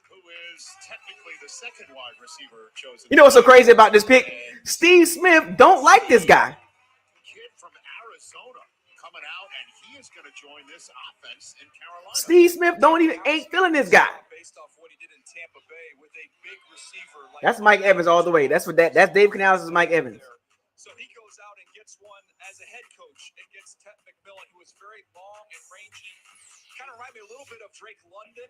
who is technically the second wide receiver chosen. You know what's so crazy about this pick? Steve Smith don't like this guy. Kid from Arizona coming out, and he is going to join this offense in Carolina. Steve Smith ain't feeling this guy. based off what he did in Tampa Bay with a big receiver like That's Mike Evans all the way. That's Dave Canales' Mike Evans. So he goes out and gets one as a head coach and gets Ted McMillan, who is very long and rangy. Kind of remind me a little bit of Drake London.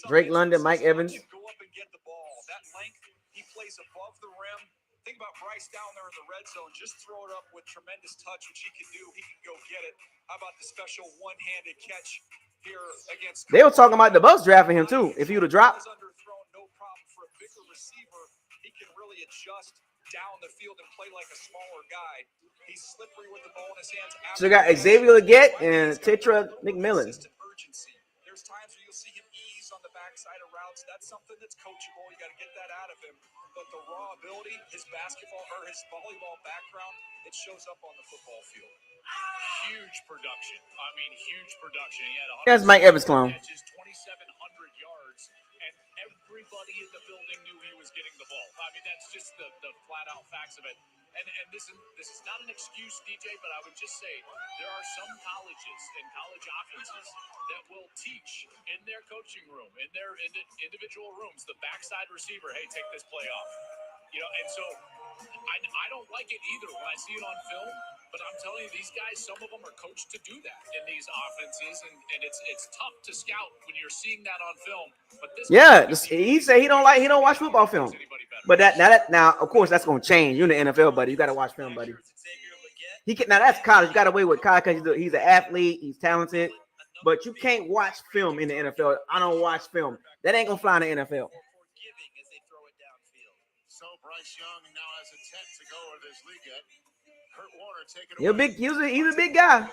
Drake London, Mike Evans. Go up and get the ball. That length, he plays above the rim. Think about Bryce down there in the red zone. Just throw it up with tremendous touch, which he can do. He can go get it. How about the special one-handed catch here against? They were talking about the Bucs drafting him too. If he would have dropped. Underthrown, no problem for a bigger receiver. He can really adjust down the field and play like a smaller guy. He's slippery with the ball in his hands. So they got Xavier Legette and Tetra McMillan. There's times where you'll see him ease on the backside of routes. That's something that's coachable. You got to get that out of him. But the raw ability, his basketball or his volleyball background, it shows up on the football field. Huge production. I mean, huge production. He had That's Mike Evans clone. catches, 2,700 yards, and everybody in the building knew he was getting the ball. I mean, that's just the flat-out facts of it. And this is not an excuse, DJ, but I would just say there are some colleges and college offenses that will teach in their coaching room, in their individual rooms, the backside receiver, hey, take this play off. You know, and so I don't like it either when I see it on film, but I'm telling you, these guys, some of them are coached to do that in these offenses, and it's tough to scout when you're seeing that on film. But this he said he don't watch football film. But now of course that's gonna change. You're in the NFL, buddy. You gotta watch film, buddy. Now that's college. You got away with college because he's an athlete, he's talented, but you can't watch film in the NFL. I don't watch film. That ain't gonna fly in the NFL. So Bryce Young now has a 10 to go in this league yet. Kurt Warner taking He's a big guy.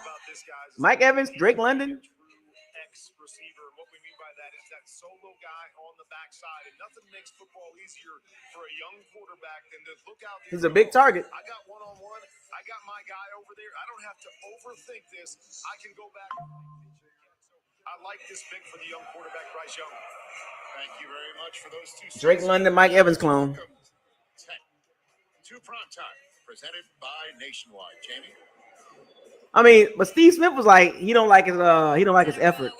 Mike Evans, Drake London. Receiver. What we mean by that is that solo guy on the backside, and nothing makes football easier for a young quarterback than to look out. He's a big target. I got one-on-one. I got my guy over there. I don't have to overthink this. I can go back. I like this pick for the young quarterback, Bryce Young. Thank you very much for those two. Drake London, Mike Evans clone. To primetime, presented by Nationwide. Jamie. I mean, but Steve Smith was like, he don't like his effort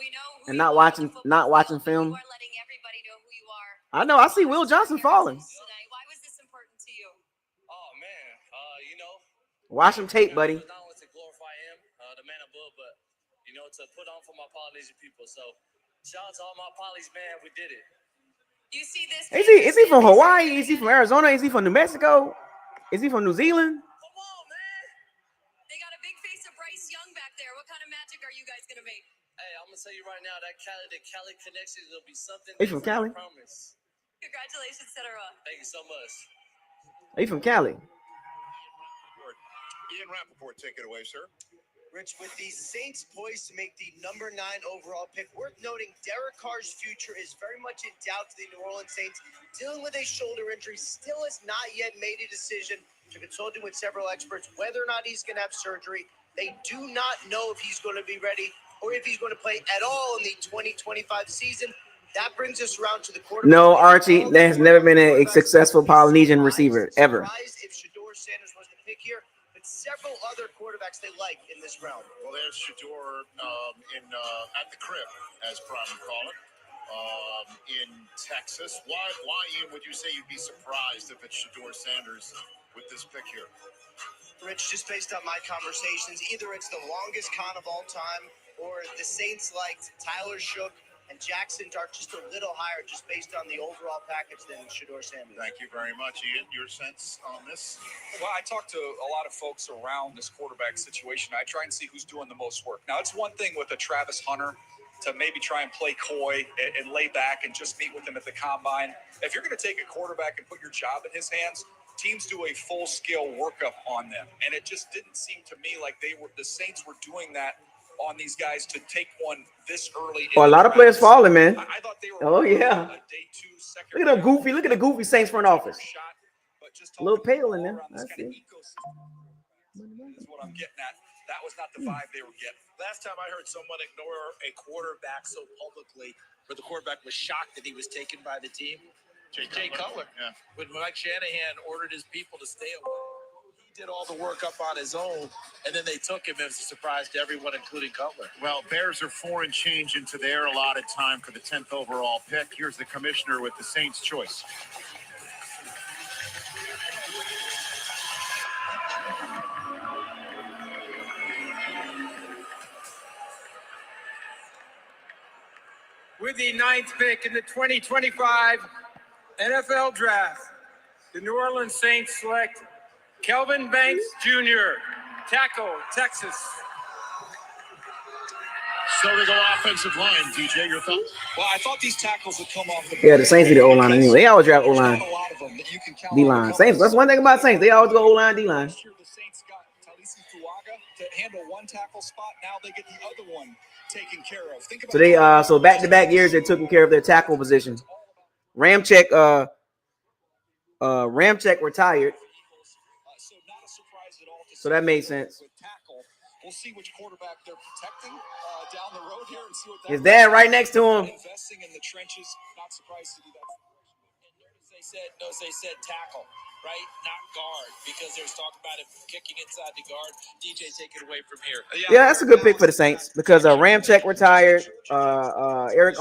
and not watching film. I know. I see Will Johnson falling. Why was this important to you? Oh man, Watch him tape, buddy. not only to glorify him, the man above, but to put on for my Polynesian people. So shout out to all my Polys, man. We did it. You see this? Is he from Hawaii? Is he from Arizona? Is he from New Mexico? Is he from New Zealand? Come on, man. They got a big face of Bryce Young back there. What kind of magic are you guys gonna make? Hey, I'm gonna tell you right now, the Cali connection will be something. He's from Cali. I promise. Congratulations, Cetera. Thank you so much. He's from Cali. Ian Rappaport, take it away, sir. Rich, with the Saints poised to make the number 9 overall pick, worth noting Derek Carr's future is very much in doubt to the New Orleans Saints. Dealing with a shoulder injury, still has not yet made a decision. They're consulting with several experts whether or not he's going to have surgery. They do not know if he's going to be ready or if he's going to play at all in the 2025 season. That brings us around to the quarterback. No, Archie, there has never been a successful Polynesian receiver ever. If Shedeur Sanders was the pick here, but several other quarterbacks they like in this round. Well, there's Shedeur at the crib, as Prime would call it, in Texas. Why, Ian, would you say you'd be surprised if it's Shedeur Sanders with this pick here? Rich, just based on my conversations, either it's the longest con of all time or the Saints liked Tyler Shook and Jackson Dart just a little higher just based on the overall package than Shedeur Sanders. Thank you very much, Ian. Your sense on this? Well, I talk to a lot of folks around this quarterback situation. I try and see who's doing the most work. Now, it's one thing with a Travis Hunter to maybe try and play coy and lay back and just meet with him at the combine. If you're going to take a quarterback and put your job in his hands, teams do a full-scale workup on them. And it just didn't seem to me like the Saints were doing that on these guys to take one this early. Oh, a lot of players falling, man. I thought they were yeah. Look at the goofy Saints front office. A little pale in there. I see. That's what I'm getting at. That was not the vibe they were getting. Last time I heard someone ignore a quarterback so publicly, where the quarterback was shocked that he was taken by the team, Jay Cutler. Yeah. When Mike Shanahan ordered his people to stay away, he did all the work up on his own, and then they took him as a surprise to everyone, including Cutler. Well, Bears are 4 and change into their allotted time for the 10th overall pick. Here's the commissioner with the Saints' choice. With the 9th pick in the 2025 NFL Draft, the New Orleans Saints select Kelvin Banks Jr., tackle, Texas. So to go offensive line, DJ, your thoughts? Well, I thought these tackles would come off the Yeah, the Saints need the O-line anyway. They always draft O-line. D-line. Saints, that's one thing about Saints. They always go O-line, D-line. Last year, the Saints got Talisi Fuaga to handle one tackle spot. Now they get the other one taken care of. Think about So they so back-to-back years they're taking care of their tackle position. Ramczyk retired. So not a surprise at all. So that made sense. We'll see which quarterback they're protecting down the road here and see what His dad right next to him. Investing in the trenches. Not surprised to do that. And notice they said tackle, right? Not guard, because there's talk about him kicking inside the guard. DJ, take it away from here. Yeah, that's a good pick for the Saints because Ramczyk retired. Tyrone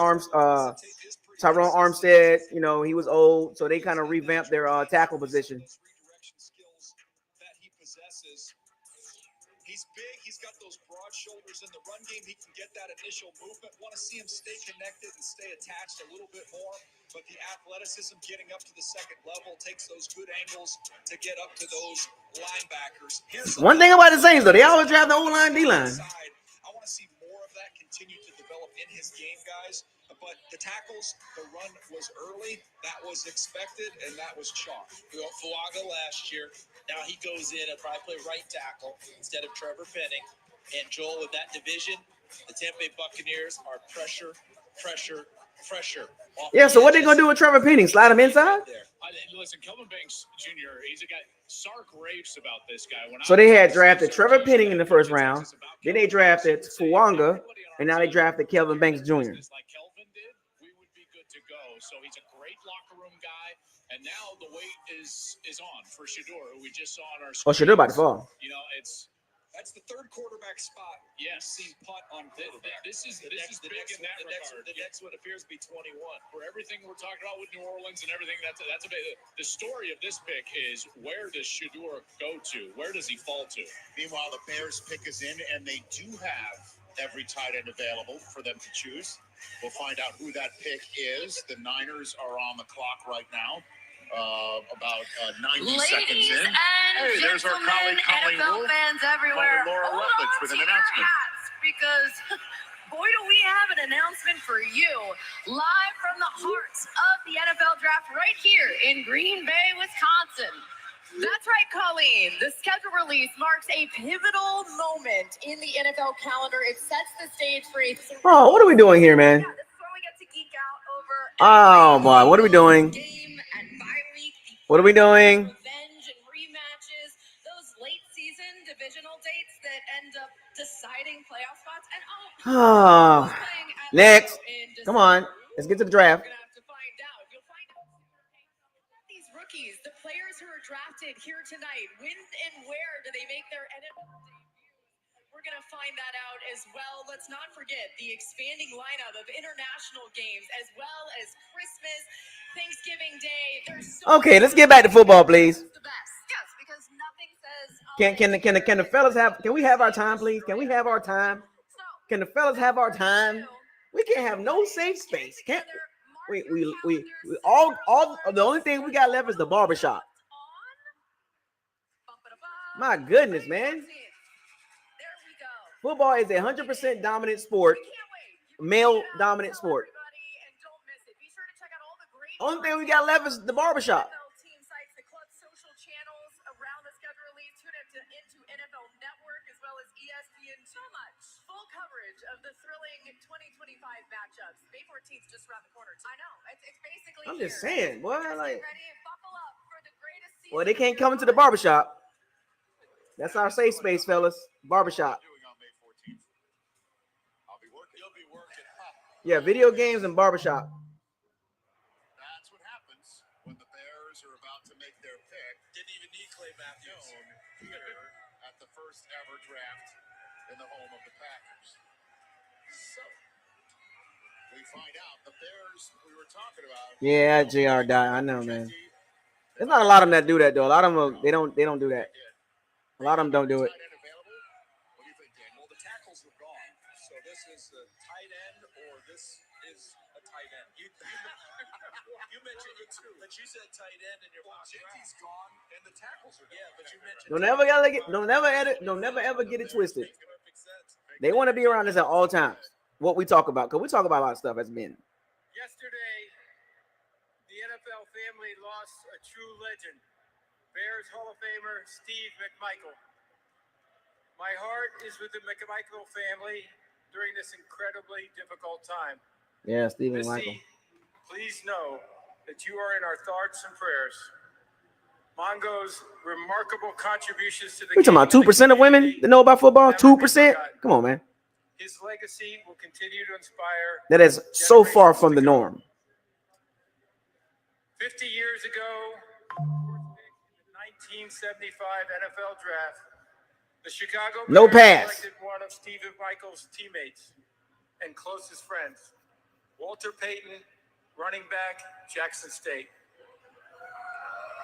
Armstead, he was old, so they kind of revamped their tackle position. He's big. He's got those broad shoulders in the run game. He can get that initial movement. Want to see him stay connected and stay attached a little bit more. But the athleticism getting up to the second level takes those good angles to get up to those linebackers. One thing about the Saints, though, they always draft the O-line, D-line. I want to see more of that continue to develop in his game, guys. But the tackles, the run was early. That was expected, and that was chalk. Fuaga last year. Now he goes in and probably play right tackle instead of Trevor Penning. And Joel, with that division, the Tampa Bay Buccaneers are pressure. Yeah, so what they gonna do with Trevor Penning? Slide him inside? Listen, Kelvin Banks Jr., he's a guy. Sark raves about this guy. So they had drafted Trevor Penning in the first round. Then they drafted Fuaga, and now they drafted Kelvin Banks Jr. Like Kelvin did, we would be good to go. So he's a great locker room guy. And now the weight is on for Shedeur, who we just saw on our screen. Oh, Shedeur about to fall. That's the third quarterback spot. Yes, see punt on this is big in that regard. The next one appears to be 21. For everything we're talking about with New Orleans and everything, that's a big. The story of this pick is where does Shedeur go to? Where does he fall to? Meanwhile, the Bears pick is in, and they do have every tight end available for them to choose. We'll find out who that pick is. The Niners are on the clock right now. About 90 seconds in. Hey, there's our colleague Colleen NFL Wolf. fans everywhere. Laura Rutledge with an announcement. Because boy, do we have an announcement for you live from the heart of the NFL draft right here in Green Bay, Wisconsin. That's right, Colleen. The schedule release marks a pivotal moment in the NFL calendar. It sets the stage for a. Oh, what are we doing here, man? Yeah, this is where we get to geek out over. Oh boy, what are we doing? What are we doing? Revenge and rematches, those late season divisional dates that end up deciding playoff spots. And Next. Come on. Let's get to the draft. You'll find out these rookies, the players who are drafted here tonight, when and where do they make their NFL debuts? We're going to find that out as well. Let's not forget the expanding lineup of international games as well as Christmas, Thanksgiving Day. Okay, let's get back to football, please. Yes, because nothing says. Can the fellas have? Can we have our time, please? Can we have our time? Can the fellas have our time? We can't have no safe space. Can't we all the only thing we got left is the barbershop. My goodness, man. Football is 100% dominant sport, male dominant sport. Only thing we got left is the barbershop. Full coverage of the thrilling 2025 matchups. May 14th just around the corner. I know. It's basically. I'm just saying, boy. Like, the well, they can't come into the barbershop. That's our safe space, fellas. Barbershop. Yeah, video games and barbershop. That's what happens when the Bears are about to make their pick. Didn't even need Clay Matthews. Here at the first ever draft in the home of the Packers. So we find out the Bears we were talking about. Yeah, JR died. I know, man. There's not a lot of them that do that though. A lot of them they don't do that. A lot of them don't do it. What do you think, Dan? Well, the tackles were gone. So this is a tight end or this is a tight end. You mentioned it too, but you said tight end and your Jetty's gone and the tackles are gone. Yeah, but you mentioned Don't never ever get it twisted. They want to be around us at all times. What we talk about, because we talk about a lot of stuff as men. Yesterday, the NFL family lost a true legend, Bears Hall of Famer Steve McMichael. My heart is with the McMichael family during this incredibly difficult time. Yeah, Steve McMichael. Please know that you are in our thoughts and prayers. Mongo's remarkable contributions to the We talking about 2% of women that know about football? 2%? Come on, man. His legacy will continue to inspire. That is so far from the norm. 50 years ago, in the 1975 NFL draft, the Chicago No Bears pass. selected one of Steve McMichael's teammates and closest friends, Walter Payton, running back, Jackson State.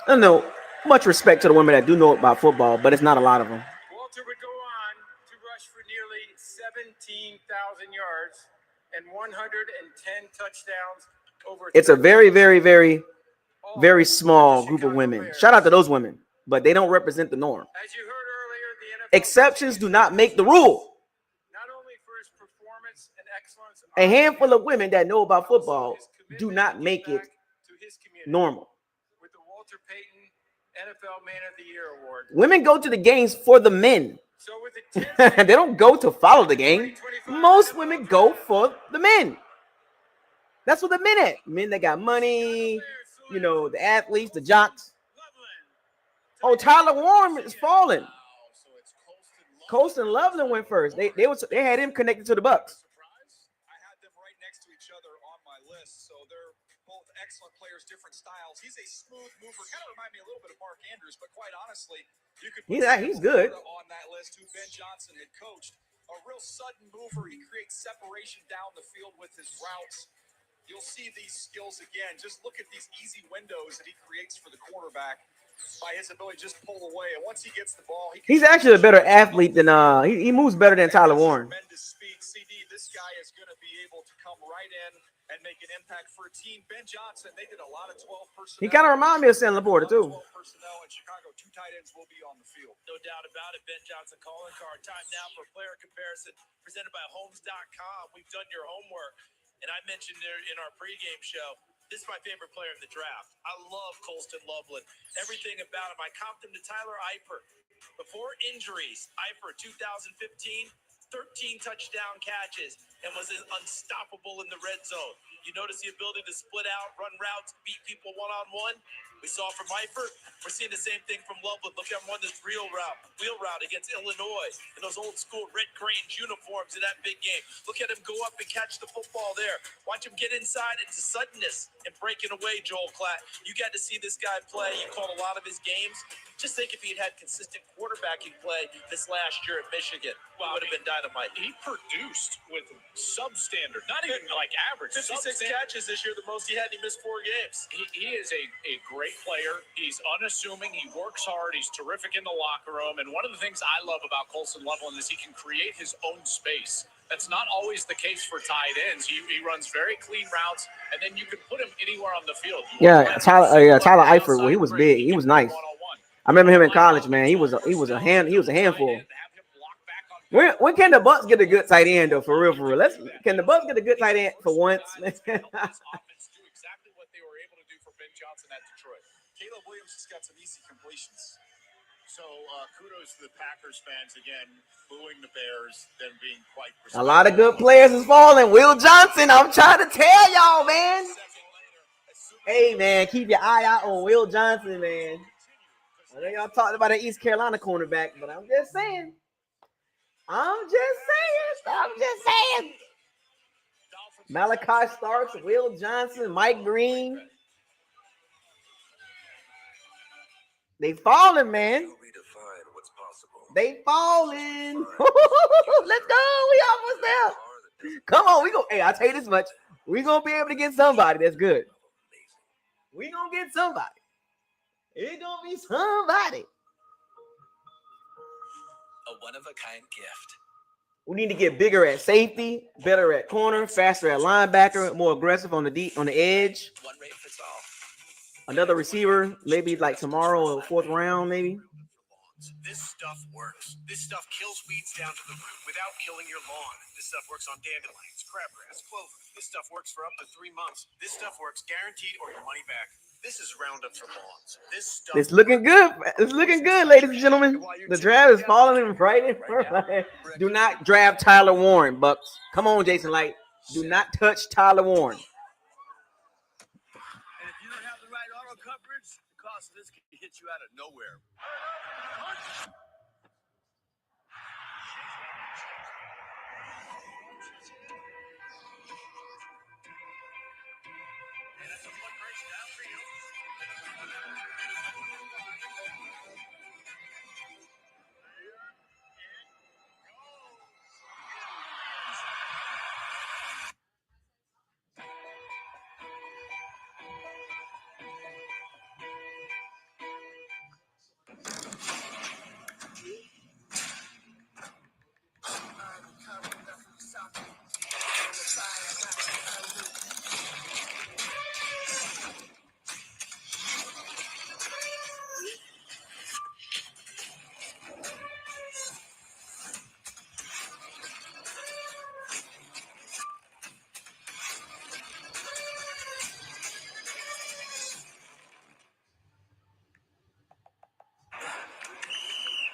I don't know. Much respect to the women that do know about football, but it's not a lot of them. Walter would go on to rush for nearly 17,000 yards and 110 touchdowns over. It's a very, very, very, very small group of women. Shout out to those women, but they don't represent the norm. As you heard earlier, the NFL Exceptions do not make the rule. not only for his performance and excellence, A handful of women that know about football do not make it to his community normal. with the Walter Payton NFL Man of the Year award. Women go to the games for the men. So with the They don't go to follow the game. Most women go for the men. That's what the men at. Men that got money, you know, the athletes, the jocks. Oh, Tyler Warren is falling. Colston Loveland went first. They had him connected to the Bucs. I had them right next to each other on my list, so they're both excellent players, different styles. He's a smooth mover, kind of remind me a little bit of Mark Andrews, but quite honestly, you could put He's good. on that list who Ben Johnson had coached. A real sudden mover. He creates separation down the field with his routes. You'll see these skills again. Just look at these easy windows that he creates for the quarterback by his ability to just pull away. And once he gets the ball, He's actually a better athlete than he moves better than Tyler Warren. Tremendous speed. CD, this guy is going to be able to come right in and make an impact for a team. Ben Johnson, they did a lot of 12 personnel. He kind of reminds me of Sam Laporta too. 12 personnel in Chicago. 2 tight ends will be on the field. No doubt about it. Ben Johnson calling card. Time now for player comparison presented by Homes.com. We've done your homework. And I mentioned there in our pregame show, this is my favorite player in the draft. I love Colston Loveland. Everything about him. I comped him to Tyler Eifert. Before injuries, Eifert, 2015, 13 touchdown catches and was unstoppable in the red zone. You notice the ability to split out, run routes, beat people one-on-one. We saw from Eifert. We're seeing the same thing from Loveland. Look at him run this wheel route against Illinois in those old school red Grange uniforms in that big game. Look at him go up and catch the football there. Watch him get inside into suddenness and breaking away, Joel Klatt. You got to see this guy play. You called a lot of his games. Just think if he had consistent quarterbacking play this last year at Michigan, it would have been dynamite. He produced with substandard, not even like average. 56 catches this year, the most he had. He missed 4 games. He is a great player. He's unassuming. He works hard. He's terrific in the locker room. And one of the things I love about Colston Loveland is he can create his own space That's not always the case for tight ends. He runs very clean routes, and then you can put him anywhere on the field. Tyler Eifert. Well, he was big. He was nice. I remember him in college, man. He was a handful. When can the Bucs get a good tight end though? For real. Can the Bucs get a good tight end for once? Do exactly what they were able to do for Ben Johnson at Detroit. Caleb Williams has got some easy completions. So kudos to the Packers fans again, booing the Bears, then being quite A lot of good players is falling. Will Johnson, I'm trying to tell y'all, man. Hey, man, keep your eye out on Will Johnson, man. I know y'all talked about an East Carolina cornerback, but I'm just saying. Malachi Starks, Will Johnson, Mike Green. They falling, man. They falling. Let's go. We almost there. Come on, we go. Hey, I'll tell you this much. We're going to be able to get somebody that's good. We're going to get somebody. It's going to be somebody. A one-of-a-kind gift. We need to get bigger at safety, better at corner, faster at linebacker, more aggressive on the edge. One rate fits all. Another receiver, maybe like tomorrow or 4th round, maybe. This stuff works. This stuff kills weeds down to the root without killing your lawn. This stuff works on dandelions, crabgrass, clover. This stuff works for up to 3 months. This stuff works guaranteed or your money back. This is Roundup for lawns. This stuff. It's looking good. It's looking good, ladies and gentlemen. The draft is falling right in front. Do not draft Tyler Warren, Bucs. Come on, Jason Light. Do not touch Tyler Warren. And if you don't have the right auto coverage, the cost of this can hit you out of nowhere.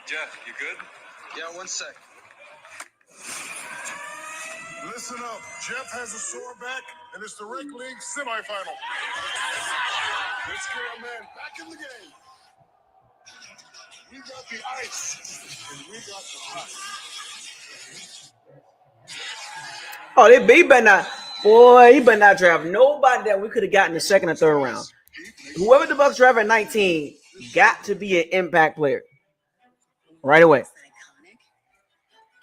Jeff, you good? Yeah, 1 sec. Listen up. Jeff has a sore back, and it's the Rec League semifinal. Let's get our man back in the game. We got the ice, and we got the hot. Oh, he better not. Boy, he better not draft nobody that we could have gotten the 2nd or 3rd round. Whoever the Bucs draft at 19 got to be an impact player right away.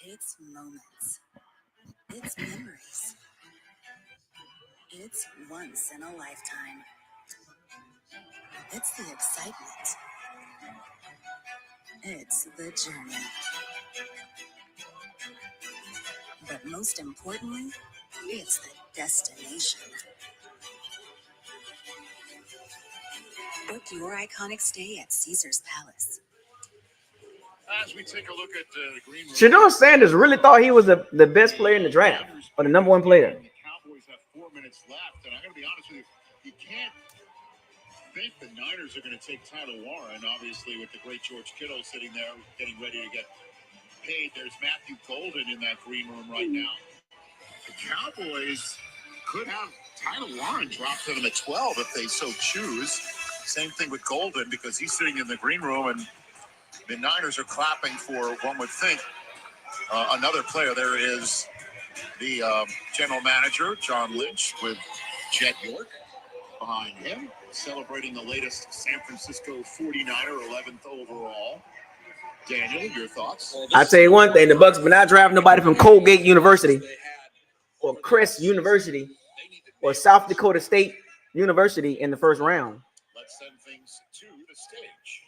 It's moments. It's memories. It's once in a lifetime. It's the excitement. It's the journey. But most importantly, it's the destination. Book your iconic stay at Caesar's Palace. As we take a look at the green room. Shador Sanders really thought he was the best player in the draft, or the number 1 player. The Cowboys have 4 minutes left, and I'm going to be honest with you, you can't think the Niners are going to take Tyler Warren, obviously, with the great George Kittle sitting there getting ready to get paid. There's Matthew Golden in that green room right now. The Cowboys could have Tyler Warren drop to them at 12 if they so choose. Same thing with Golden, because he's sitting in the green room, and the Niners are clapping for, one would think, another player. There is the general manager, John Lynch, with Jet York behind him, celebrating the latest San Francisco 49er, 11th overall. Daniel, your thoughts? I'll tell you one thing. The Bucs will not draft nobody from Colgate University or Crest University or South Dakota State University in the 1st round. Let's send things to the stage.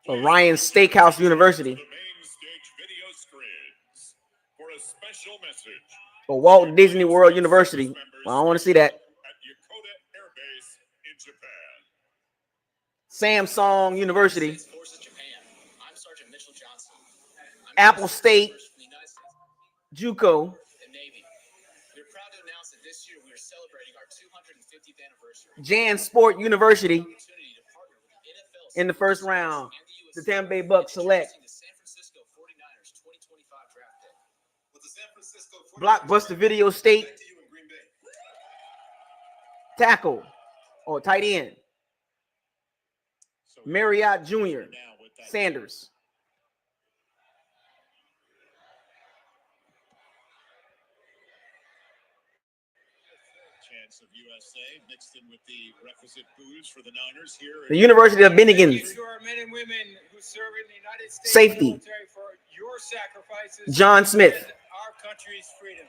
Or Ryan Steakhouse University. The main stage a special message. Or Walt Disney World University. Well, I don't want to see that. At Yokota Air Base in Japan. Samsung University. Forces Japan. I'm Sergeant Mitchell Johnson. Apple State. JUCO. The Navy. We're proud to announce that this year we are celebrating our 250th anniversary. Jan Sport University in the first round. The Tampa Bay Bucs select The San Francisco 49ers 2025 draft pick. With the San Francisco 49ers Blockbuster Video State back to you in Green Bay. tackle or tight end. Marriott Jr. Sanders. Chance of USA mixed in with the requisite booze for the Niners here. The University of Bennigan's. To our men and women who serve in the United States Safety. military for your sacrifices. John Smith. and our country's freedom.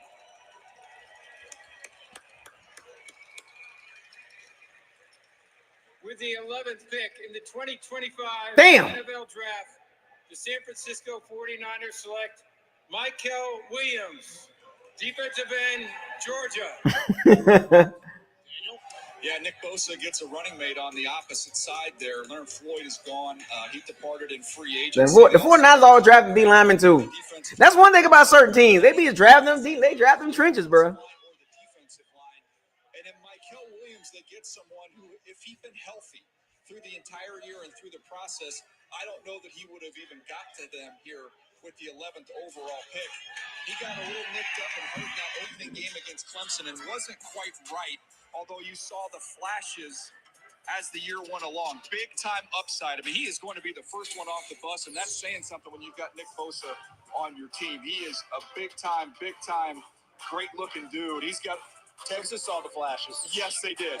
With the 11th pick in the 2025 Damn. NFL Draft, the San Francisco 49ers select Michael Williams, defensive end, Georgia. Yeah, Nick Bosa gets a running mate on the opposite side there. Leonard Floyd is gone. He departed in free agency. The 49ers all drafting D linemen too. That's one thing about certain teams. They be drafting them. They draft them trenches, bro. And in Michael Williams, they get someone who, if he'd been healthy through the entire year and through the process, I don't know that he would have even got to them here with the 11th overall pick. He got a little nicked up and hurt in that opening game against Clemson and wasn't quite right, although you saw the flashes as the year went along. Big time upside. I mean, he is going to be the first one off the bus, and that's saying something when you've got Nick Bosa on your team. He is a big time, great-looking dude. He's got Texas saw the flashes. Yes, they did.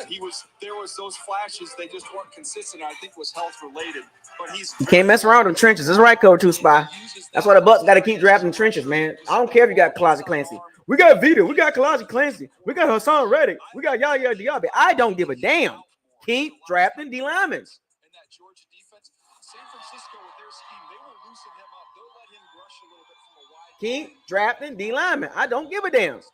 There was those flashes. They just weren't consistent. I think was health related. But you can't mess around with them trenches. That's right, Coach Two Spy. That's why the Bucs got to keep drafting trenches, man. I don't care if you got Closet Clancy. We got Vita. We got Closet Clancy. We got Hassan Reddick. We got Yaya Diaby. I don't give a damn. Keep drafting D linemen. in that Georgia defense, San Francisco with their scheme, they will loosen him up. They'll let him rush a little bit from a wide. Keep drafting D linemen. I don't give a damn.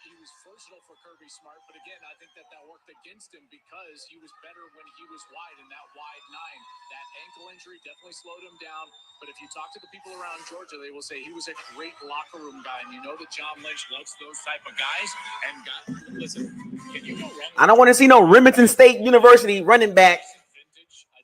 He was versatile for Kirby Smart, but again, I think that worked against him because he was better when he was wide in that wide nine. That ankle injury definitely slowed him down, but if you talk to the people around Georgia, they will say he was a great locker room guy, and you know that John Lynch loves those type of guys. And listen, can you go wrong? I don't want to see no Remington State University running back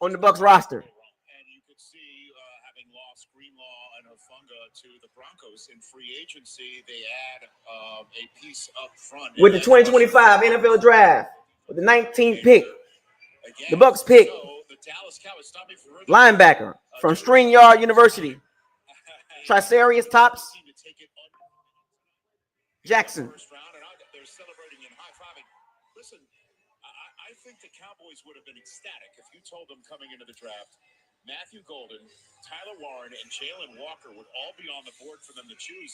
on the Bucs roster. And you could see having lost Greenlaw and Ofunga to the Broncos in free agency, they add a piece up front. With the 2025 NFL Draft, with the 19th pick, the Bucs pick linebacker from Stringyard University, Tricerius Tops Jackson. They're celebrating and high-fiving. Listen, I think the Cowboys would have been ecstatic if you told them coming into the draft, Matthew Golden, Tyler Warren, and Jalen Walker would all be on the board for them to choose,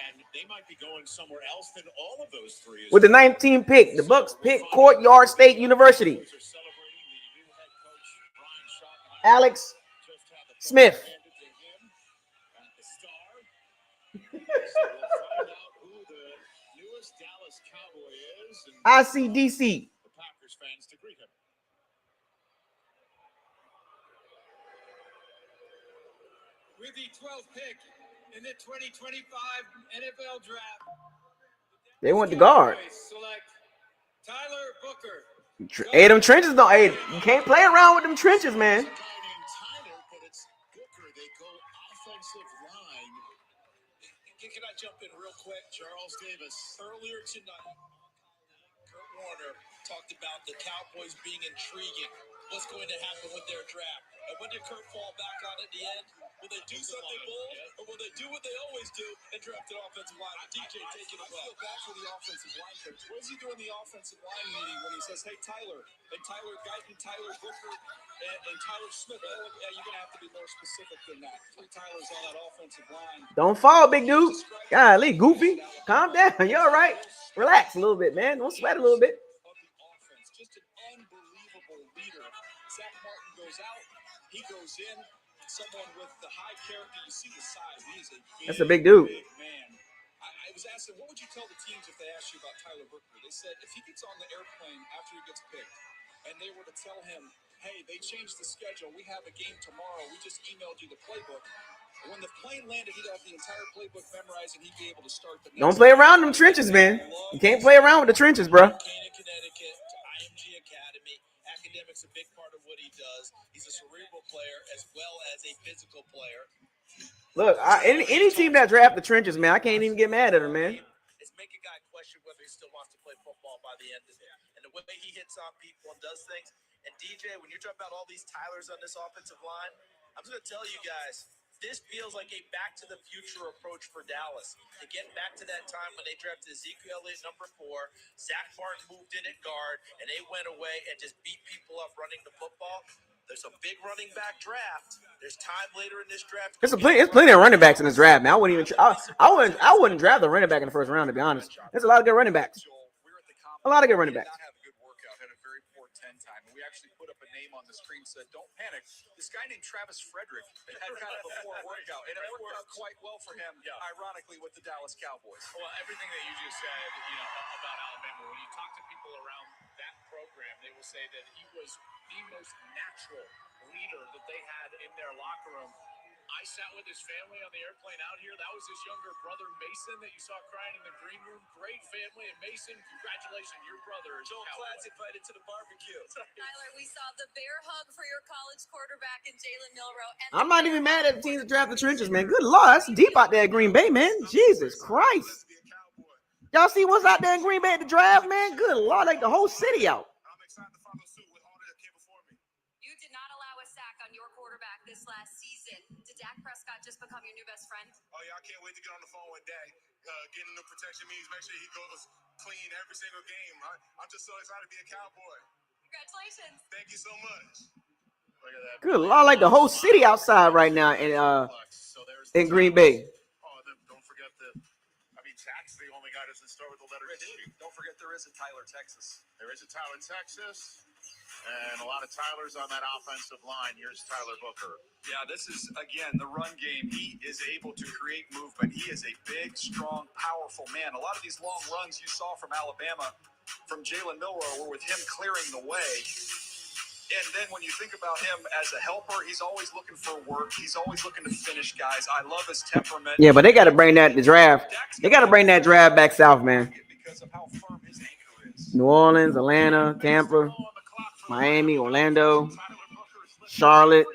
and they might be going somewhere else than all of those three. With the 19th pick, the Bucs pick Courtyard State University, Alex Smith. ICDC. With the 12th pick in the 2025 NFL Draft, They want the guard. select Tyler Booker. Hey, them trenches don't. Hey, you can't play around with them trenches, man. Can I jump in real quick? Charles Davis. Earlier tonight, Kurt Warner talked about the Cowboys being intriguing. What's going to happen with their draft? And when did Kurt fall back on at the end? Will they do something bold, or will they do what they always do and draft an offensive line? DJ taking it. I feel bad for the offensive line coach. What does he do in the offensive line meeting when he says, "Hey, Tyler, and Tyler Guyton, Tyler Booker, and Tyler Smith"? You're going to have to be more specific than that. 3 Tylers on that offensive line. Don't fall, big dude. Golly, Goofy. Calm down. You all right? Relax a little bit, man. Don't sweat a little bit. Just an unbelievable leader. Zach Martin goes out. He goes in. someone with the high character. You see the size. He's a That's a big dude. Big man. I was asking, what would you tell the teams if they asked you about Tyler Booker? They said if he gets on the airplane after he gets picked, and they were to tell him, hey, they changed the schedule. We have a game tomorrow. We just emailed you the playbook. And when the plane landed, he'd have the entire playbook memorized, and he'd be able to start the next. Don't play around them trenches, man. You can't play around with the trenches, bro. Connecticut to IMG Academy. Academics a big part of what he does. He's a cerebral player as well as a physical player. Look, any team that draft the trenches, man, I can't even get mad at them, man. It's make a guy question whether he still wants to play football by the end of it. And the way he hits on people and does things. And DJ, when you're talking about all these Tylers on this offensive line, I'm just going to tell you guys, this feels like a back-to-the-future approach for Dallas. To get back to that time when they drafted Ezekiel Elliott number 4, Zach Martin moved in at guard, and they went away and just beat people up running the football. There's a big running back draft. There's time later in this draft. There's plenty of running backs in this draft, man. I wouldn't draft the running back in the first round, to be honest. There's a lot of good running backs. A lot of good running backs. Have a good workout. Had a very poor 10 time. And we actually put up a name on the screen said, "Don't panic." This guy named Travis Frederick had kind of a poor workout, and it worked out quite well for him. Ironically, with the Dallas Cowboys. Well, everything that you just said, about Alabama, when you talk to people around that program, they will say that he was the most natural leader that they had in their locker room. I sat with his family on the airplane out here. That was his younger brother, Mason, that you saw crying in the green room. Great family. And Mason, congratulations, your brother is Joel Klatt's invited to the barbecue. Tyler, we saw the bear hug for your college quarterback in Jalen Milroe. I'm not even mad at the teams that draft the trenches, man. Good Lord, that's deep out there at Green Bay, man. Jesus Christ. Y'all see what's out there in Green Bay at the draft, man? Good Lord, like the whole city out. I'm excited to follow suit with all that came before me. You did not allow a sack on your quarterback this last season. Did Dak Prescott just become your new best friend? Oh, yeah, I can't wait to get on the phone with Dak. Getting the protection means make sure he goes clean every single game. I'm just so excited to be a Cowboy. Congratulations. Thank you so much. Look at that. Good Lord, like the whole city outside right now in Green Bay. Oh, and then don't forget Zach's the only guy that doesn't start with the letter T. Don't forget there is a Tyler, Texas. There is a Tyler, Texas. And a lot of Tylers on that offensive line. Here's Tyler Booker. Yeah, this is, again, the run game. He is able to create movement. He is a big, strong, powerful man. A lot of these long runs you saw from Alabama, from Jalen Milroe, were with him clearing the way. And then when you think about him as a helper, he's always looking for work. He's always looking to finish guys. I love his temperament. Yeah, but they got to bring that the draft. They got to bring that draft back south, man. Because of how firm his anchor is. New Orleans, Atlanta, Tampa, Miami, Orlando, Charlotte,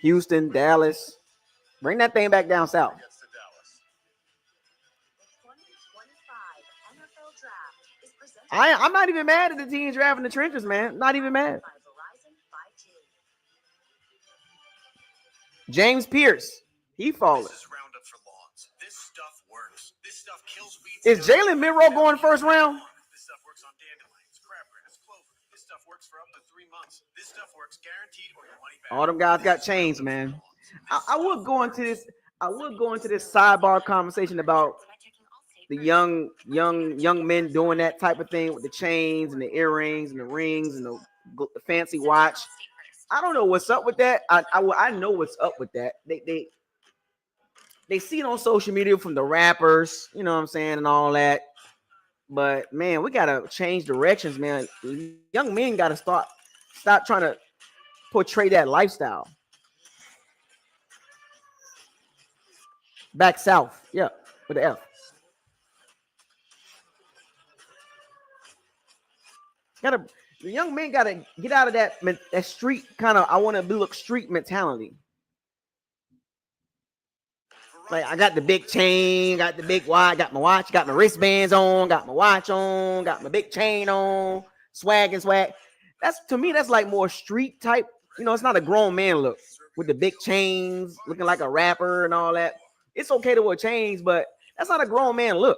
Houston, Dallas. Bring that thing back down south. I'm not even mad at the teams drafting the trenches, man. Not even mad. James Pierce, he falling. This is Roundup for lawns. This stuff works. This stuff kills weeds. Is Jalen Milroe going first round? This stuff works on dandelions, crabgrass, clover. This stuff works for up to 3 months. This stuff works guaranteed or your money back. All them guys got chains, man. I would go into this. I would go into this sidebar conversation about the young men doing that type of thing with the chains and the earrings and the rings and the fancy watch. I don't know what's up with that. I know what's up with that. They see it on social media from the rappers, you know what I'm saying, and all that. But man, we gotta change directions, man. Young men gotta stop trying to portray that lifestyle. Back south, yeah, with the F. The young men gotta get out of that street kind of. I want to look street mentality. Like I got the big chain, got the big watch, got my watch, got my wristbands on, got my watch on, got my big chain on, swag. That's to me, that's like more street type. You know, it's not a grown man look with the big chains, looking like a rapper and all that. It's okay to wear chains, but that's not a grown man look.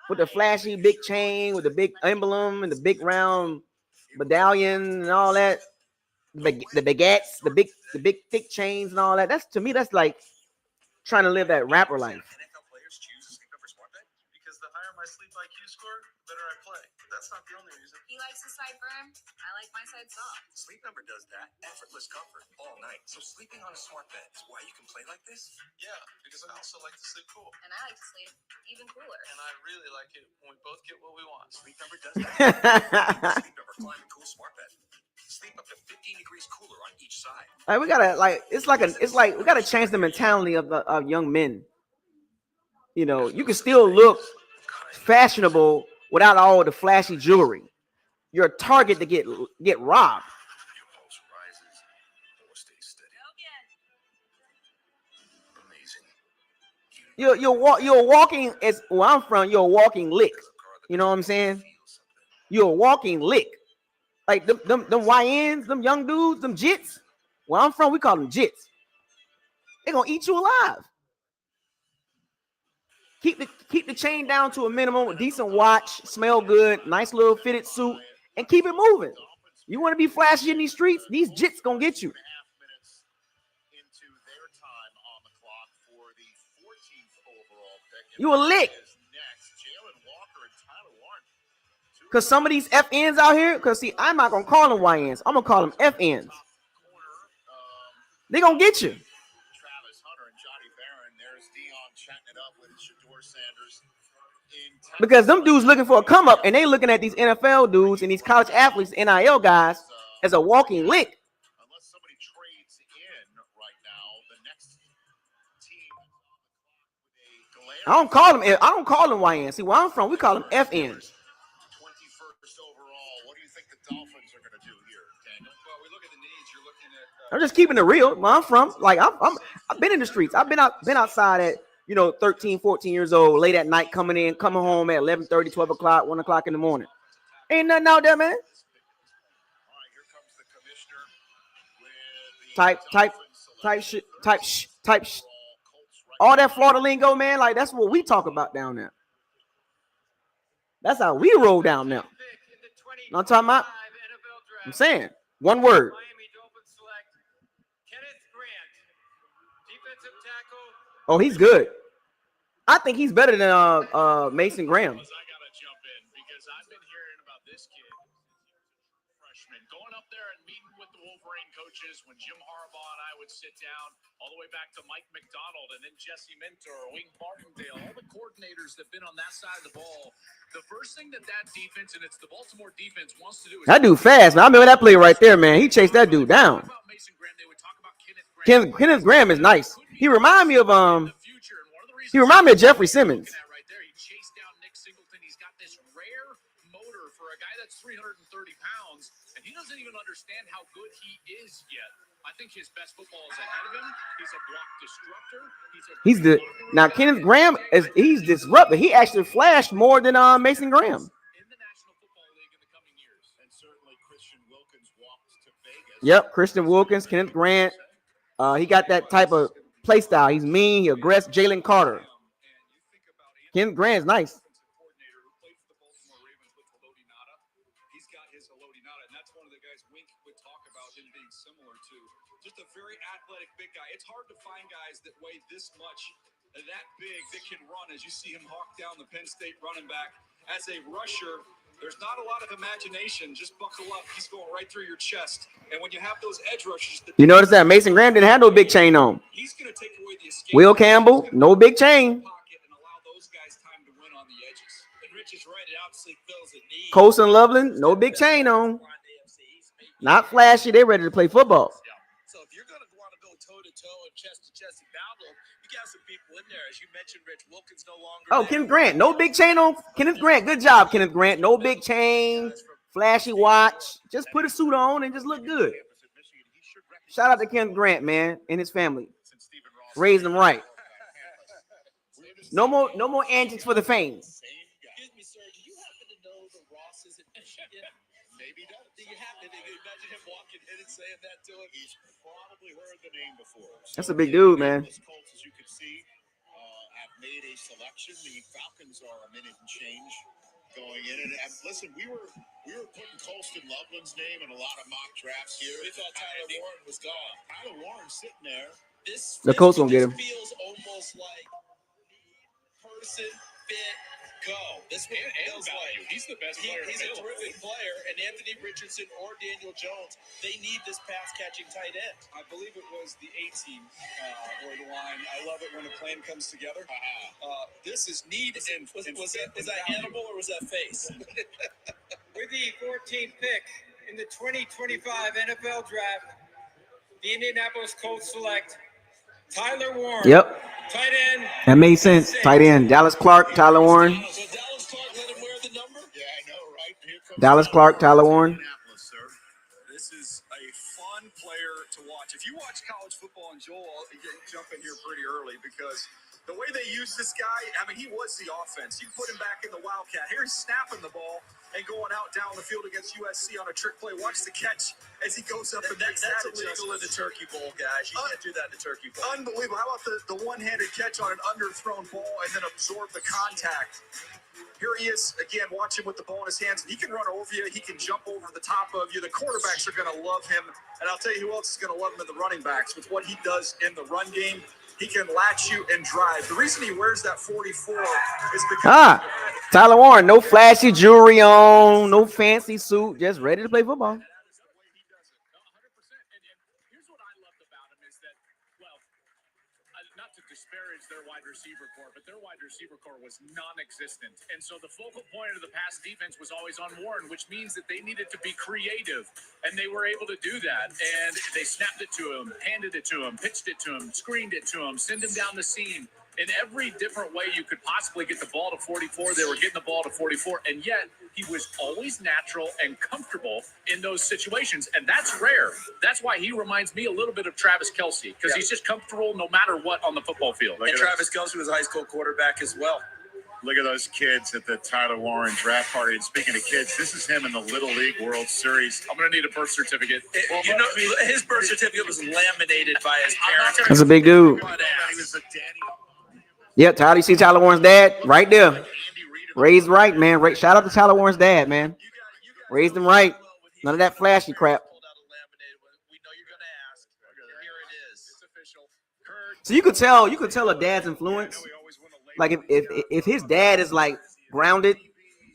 With the flashy big chain, with the big emblem and the big round medallion and all that, the baguettes, the big thick chains and all that. That's to me, that's like trying to live that rapper life. NFL players choose to sleep over SmartBet because the higher my sleep IQ score, the better I play. But that's not the only reason. He likes his side firm. I like my side soft. Sleep Number does that. Effortless comfort all night. So sleeping on a smart bed is why you can play like this? Yeah, because I also like to sleep cool. And I like to sleep even cooler. And I really like it when we both get what we want. Sleep Number does that. Sleep Number Climate Cool Smart Bed. Sleep up to 15 degrees cooler on each side. Like we gotta it's like we gotta change the mentality of young men. You know, you can still look fashionable without all the flashy jewelry. You're a target to get robbed. Your pulse rises or stays steady. Amazing. You're walking as where I'm from. You're a walking lick. You know what I'm saying? You're a walking lick. Like them YNs, them young dudes, them jits. Where I'm from, we call them jits. They're gonna eat you alive. Keep the chain down to a minimum, a decent watch, smell good, nice little fitted suit, and keep it moving. You want to be flashy in these streets? These jits gonna get you. You a lick. Cause some of these FNs out here, cause see, I'm not gonna call them YNs. I'm gonna call them FNs. They gonna get you. Because them dudes looking for a come up, and they looking at these NFL dudes and these college athletes, NIL guys, as a walking lick. Unless somebody trades in right now, the next team I don't call them YNs. See, where I'm from, we call them FNs. 21st overall. What do you think the Dolphins are going to do here, Daniel? Well, we look at the needs. You're looking at. I'm just keeping it real. Where I'm from, like I've been in the streets. I've been outside at 13, 14 years old, late at night, coming home at 11:30, 12 o'clock, 1 o'clock in the morning. Ain't nothing out there, man. All right, here comes the commissioner with Type shit. All that Florida lingo, man. Like that's what we talk about down there. That's how we roll down there. I'm talking about. I'm saying one word. Oh, he's good. I think he's better than Mason Graham. I gotta jump in because I've been hearing about this kid, freshman, going up there and meeting with the Wolverine coaches when Jim Harbaugh and I would sit down, all the way back to Mike McDonald and then Jesse Minter, Wink Martindale, all the coordinators that've been on that side of the ball. The first thing that defense, and it's the Baltimore defense, wants to do is that dude fast, man. I remember that play right there, man. He chased that dude down. Kenneth Graham is nice. He remind me of Jeffrey Simmons. He chased down Nick Singleton. He's got this rare motor for a guy that's 330 pounds, and he doesn't even understand how good he is yet. I think his best football is ahead of him. He's a block disruptor. Now Kenneth Graham he's disruptive. He actually flashed more than Mason Graham. In the National Football League in the coming years. and certainly Christian Wilkins walked to Vegas. Yep, Christian Wilkins, Kenneth Grant. He got that type of play style. He's mean. He aggressive. Jalen Carter. Kenneth Grant's nice. Coordinator who played for the Baltimore Ravens with Haloti-Ngata. He's got his Haloti-Ngata, and that's one of the guys Wink would talk about him being similar to. Just a very athletic big guy. It's hard to find guys that weigh this much, that big, that can run. As you see him hawk down the Penn State running back. As a rusher, there's not a lot of imagination. Just buckle up. He's going right through your chest. And when you have those edge rushers, You notice that Mason Graham didn't have no big chain on. he's going to take away the escape. Will Campbell, no big chain. Pocket and allow those guys time to win on the edges. And Rich is right. It obviously fills a need. Colson Loveland, no big chain on. Not flashy. They ready to play football. So if you're going to want to go toe-to-toe and chest-to-chest and battle, you got some people in there. As you mentioned, Rich, Wilkins no longer Oh, there. Kenneth Grant, no big chain on. Kenneth Grant, good job, Kenneth Grant. No big chain, flashy watch. Just put a suit on and just look good. Shout out to Kenneth Grant, man, and his family. Raised them right. No more antics for the fame. Excuse me, sir. Do you happen to know the Rosses in Michigan? Maybe does. Do you happen to imagine him walking in and saying that to him? He's probably heard the name before. That's a big dude, man. The Colts, as you can see, have made a selection. The Falcons are a minute and change going in. And listen, we were putting Colston Loveland's name in a lot of mock drafts here. We thought Tyler Warren was gone. Tyler Warren's sitting there. The Colts won't get him. Feels almost like person fit go. This one and value. He's the best player. He's a terrific player, and Anthony Richardson or Daniel Jones, they need this pass-catching tight end. I believe it was the A team or the line. I love it when a plan comes together. This is need and was that Hannibal or was that face? With the 14th pick in the 2025 NFL Draft, the Indianapolis Colts select Tyler Warren. Yep. Tight end. That made sense. Tight end. Dallas Clark, Tyler Warren. So Dallas Clark let him wear the number? Yeah, I know, right? Here comes Dallas Clark, Tyler Warren. This is a fun player to watch. If you watch college football, and Joel, you jump in here pretty early because the way they use this guy, I mean, he was the offense. You put him back in the Wildcat. Here he's snapping the ball and going out down the field against USC on a trick play. Watch the catch as he goes up and makes that illegal in the Turkey Bowl, guys. You can't do that in the Turkey Bowl. Unbelievable. How about the one-handed catch on an underthrown ball and then absorb the contact? Here he is, again, watch him with the ball in his hands. He can run over you. He can jump over the top of you. The quarterbacks are going to love him. And I'll tell you who else is going to love him in the running backs with what he does in the run game. He can latch you and drive. The reason he wears that 44 is because Tyler Warren, no flashy jewelry on, no fancy suit, just ready to play football. Here's what I loved about him is that, well, not to disparage their wide receiver core, but their wide receiver core was non-existent. And so the focal point of the pass defense was always on Warren, which means that they needed to be creative. And they were able to do that. And they snapped it to him, handed it to him, pitched it to him, screened it to him, sent him down the seam. In every different way you could possibly get the ball to 44, they were getting the ball to 44. And yet he was always natural and comfortable in those situations. And that's rare. That's why he reminds me a little bit of Travis Kelce, because he's just comfortable no matter what on the football field. And Travis Kelce was a high school quarterback as well. Look at those kids at the Tyler Warren draft party. And speaking of kids, this is him in the Little League World Series. I'm going to need a birth certificate. You know, his birth certificate was laminated by his parents. That's a big dude. He was a Danny. Yep, Tyler, you see Tyler Warren's dad right there. Raised right, man. Shout out to Tyler Warren's dad, man. Raised him right. None of that flashy crap. So you could tell a dad's influence. Like if his dad is like grounded,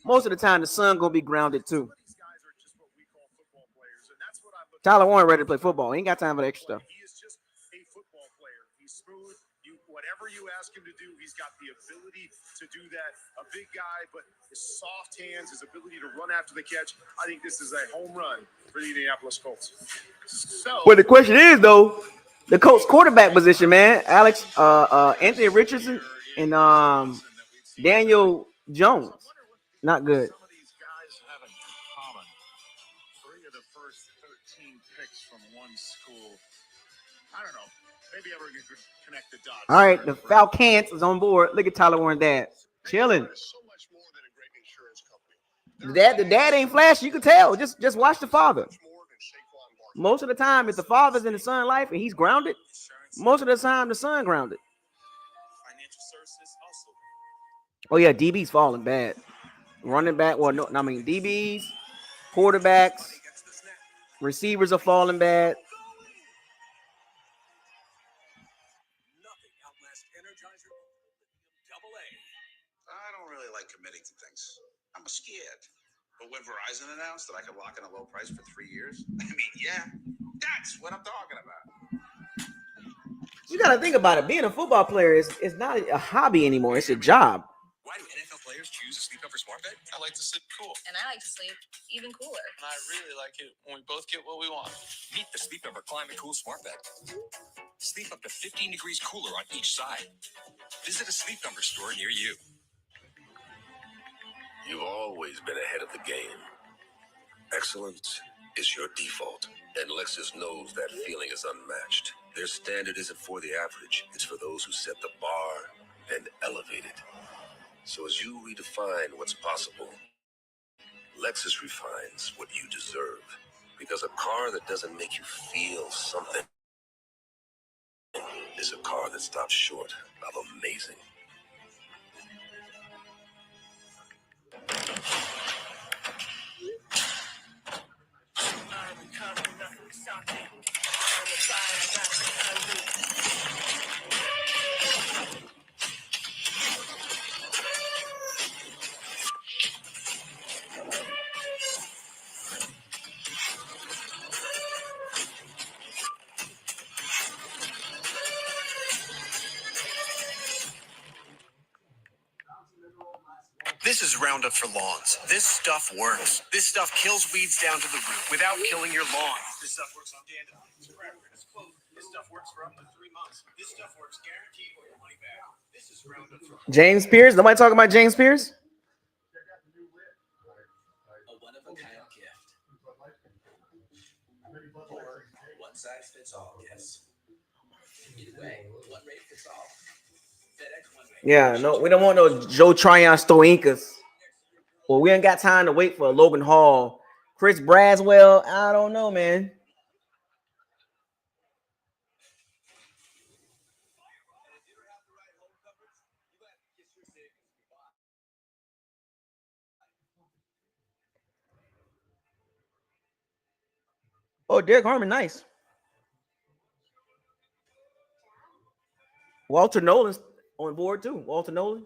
most of the time the son gonna be grounded too. Tyler Warren ready to play football. He ain't got time for the extra stuff. He is just a football player. He's smooth. Whatever you ask him to do, he's got the ability to do that. A big guy, but his soft hands, his ability to run after the catch. I think this is a home run for the Indianapolis Colts. So, Well, the question is though, the Colts quarterback position, man. Anthony Richardson and Daniel Jones, not good. Some of these guys have in common 3 of the first 13 picks from one school. I don't know. Maybe ever you could connect the dots. All right, the Falcons is on board. Look at Tyler Warren's dad, chilling. The dad ain't flashy. You can tell. Just watch the father. Most of the time, if the father's in the son life and he's grounded, most of the time the son grounded. Oh yeah, DB's falling bad. Running back, well, no, I mean DBs, quarterbacks, receivers are falling bad. I don't really like committing to things. I'm scared. But when Verizon announced that I could lock in a low price for 3 years, I mean, yeah, that's what I'm talking about. You gotta think about it. Being a football player is not a hobby anymore. It's a job. Why do NFL players choose to sleep over smart bed? I like to sleep cool. And I like to sleep even cooler. And I really like it when we both get what we want. Meet the Sleep Number Climate Cool Smart Bed. Sleep up to 15 degrees cooler on each side. Visit a Sleep Number store near you. You've always been ahead of the game. Excellence is your default, and Lexus knows that feeling is unmatched. Their standard isn't for the average, it's for those who set the bar and elevate it. So as you redefine what's possible, Lexus refines what you deserve. Because a car that doesn't make you feel something is a car that stops short of amazing. This is Roundup for lawns. This stuff works. This stuff kills weeds down to the root without killing your lawn. This stuff works on dandelions, crackers, clover. This stuff works for up to 3 months. This stuff works guaranteed for your money back. This is Roundup for James Pierce. Nobody talking about James Pierce? A one-of-a-kind gift. Or one-size-fits-all gifts. Either way, one rate fits all. FedEx One Rate. Yeah, no, we don't want no Joe Tryon Stoincas. Well, we ain't got time to wait for Logan Hall. Chris Braswell, I don't know, man. Oh, Derek Harmon, nice. Walter Nolan's on board too. Walter Nolan.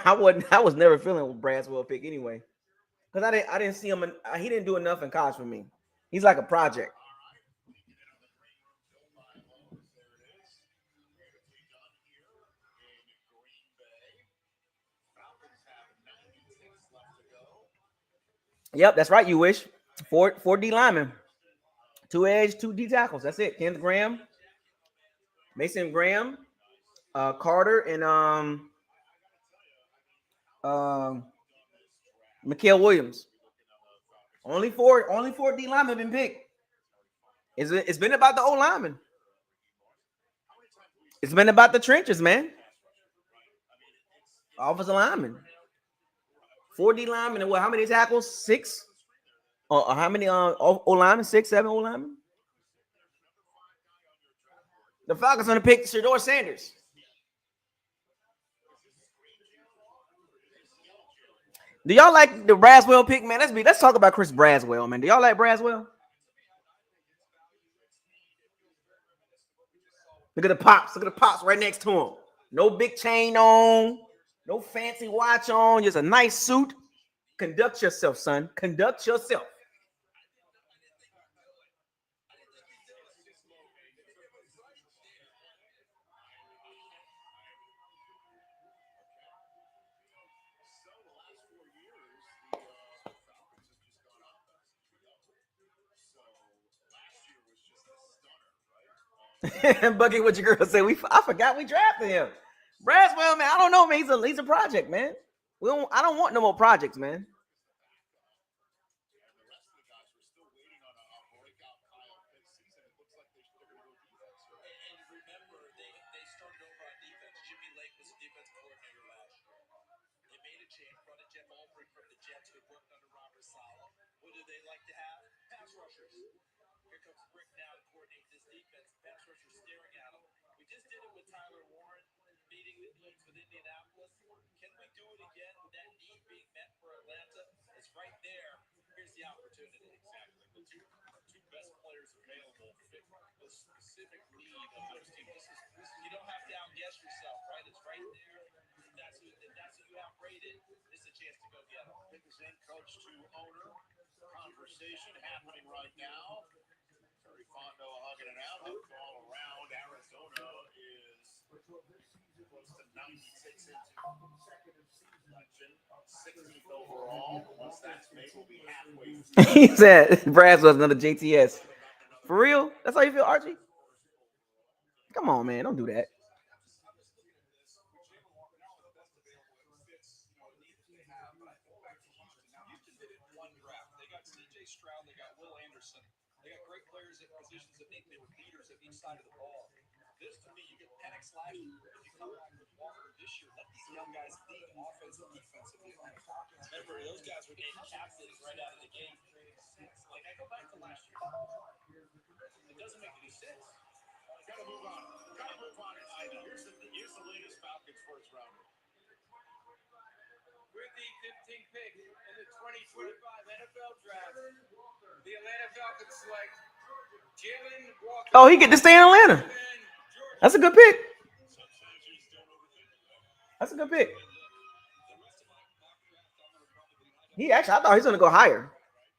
I was never feeling with Braswell pick anyway, because I didn't see him. He didn't do enough in college for me. He's like a project. Yep, that's right. You wish four D linemen, 2 edge, 2 D tackles. That's it. Kenneth Graham, Mason Graham, Carter, and Mikael Williams. Only four D linemen been picked. It's been about the O linemen. It's been about the trenches, man. Offensive linemen. 4 D linemen and what? How many tackles? 6. How many O linemen? 6, 7 O linemen. The Falcons gonna pick Shedeur Sanders. Do y'all like the Braswell pick, man? Let's talk about Chris Braswell, man. Do y'all like Braswell? Look at the pops. Look at the pops right next to him. No big chain on. No fancy watch on. Just a nice suit. Conduct yourself, son. Conduct yourself. Bucky, what your girl say? I forgot we drafted him. Braswell, man. I don't know, man. He's a project, man. I don't want no more projects, man. Coach to owner conversation happening right now. Terry Fondo hugging it out. All around Arizona is close to 96 into 16th overall. Once that's made, we'll be halfway. He said Braswell's another JTS. For real? That's how you feel, Archie? Come on, man. Don't do that. Side of the ball. This to me, you get Penix last year. If you come back with Walker this year, let these young guys think offensive, defensively. Remember, those guys were named captains right out of the game. Like, I go back to last year. It doesn't make any sense. Gotta move on. I know. Here's the latest Falcons first rounder. With the 15th pick in the 2025 NFL Draft, the Atlanta Falcons select Jalen Walker. Oh, he get to stay in Atlanta. That's a good pick. That's a good pick. He actually, I thought he was gonna go higher.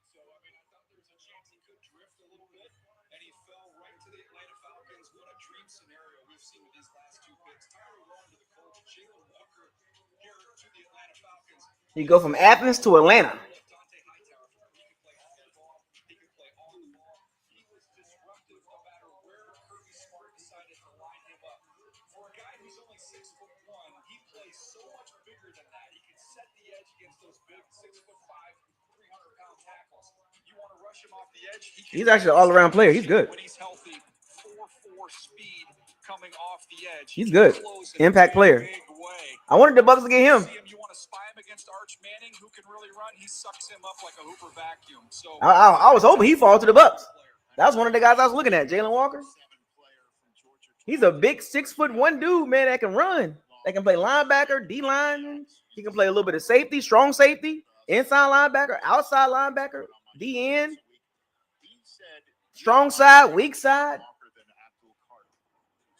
So I mean, I thought there was a chance he could drift a little bit, and he fell right to the Atlanta Falcons. What a dream scenario we've seen with these last two picks. Tyler Warren to the Colts, Jalen Walker here to the Atlanta Falcons. He go from Athens to Atlanta. For a guy who's only 6'1", he plays so much bigger than that. He can set the edge against those big 6'5", 300-pound tackles. You want to rush him off the edge? He's actually an all-around player. He's good. When he's healthy, 4.4 speed coming off the edge. He's good. Impact player. I wanted the Bucs to get him. You want to spy him against Arch Manning, who can really run? He sucks him up like a Hooper vacuum. So I was hoping he fall to the Bucs. That was one of the guys I was looking at, Jalen Walker. He's a big 6'1" dude, man, that can run. That can play linebacker, D-line. He can play a little bit of safety, strong safety, inside linebacker, outside linebacker, D-end, strong side, weak side.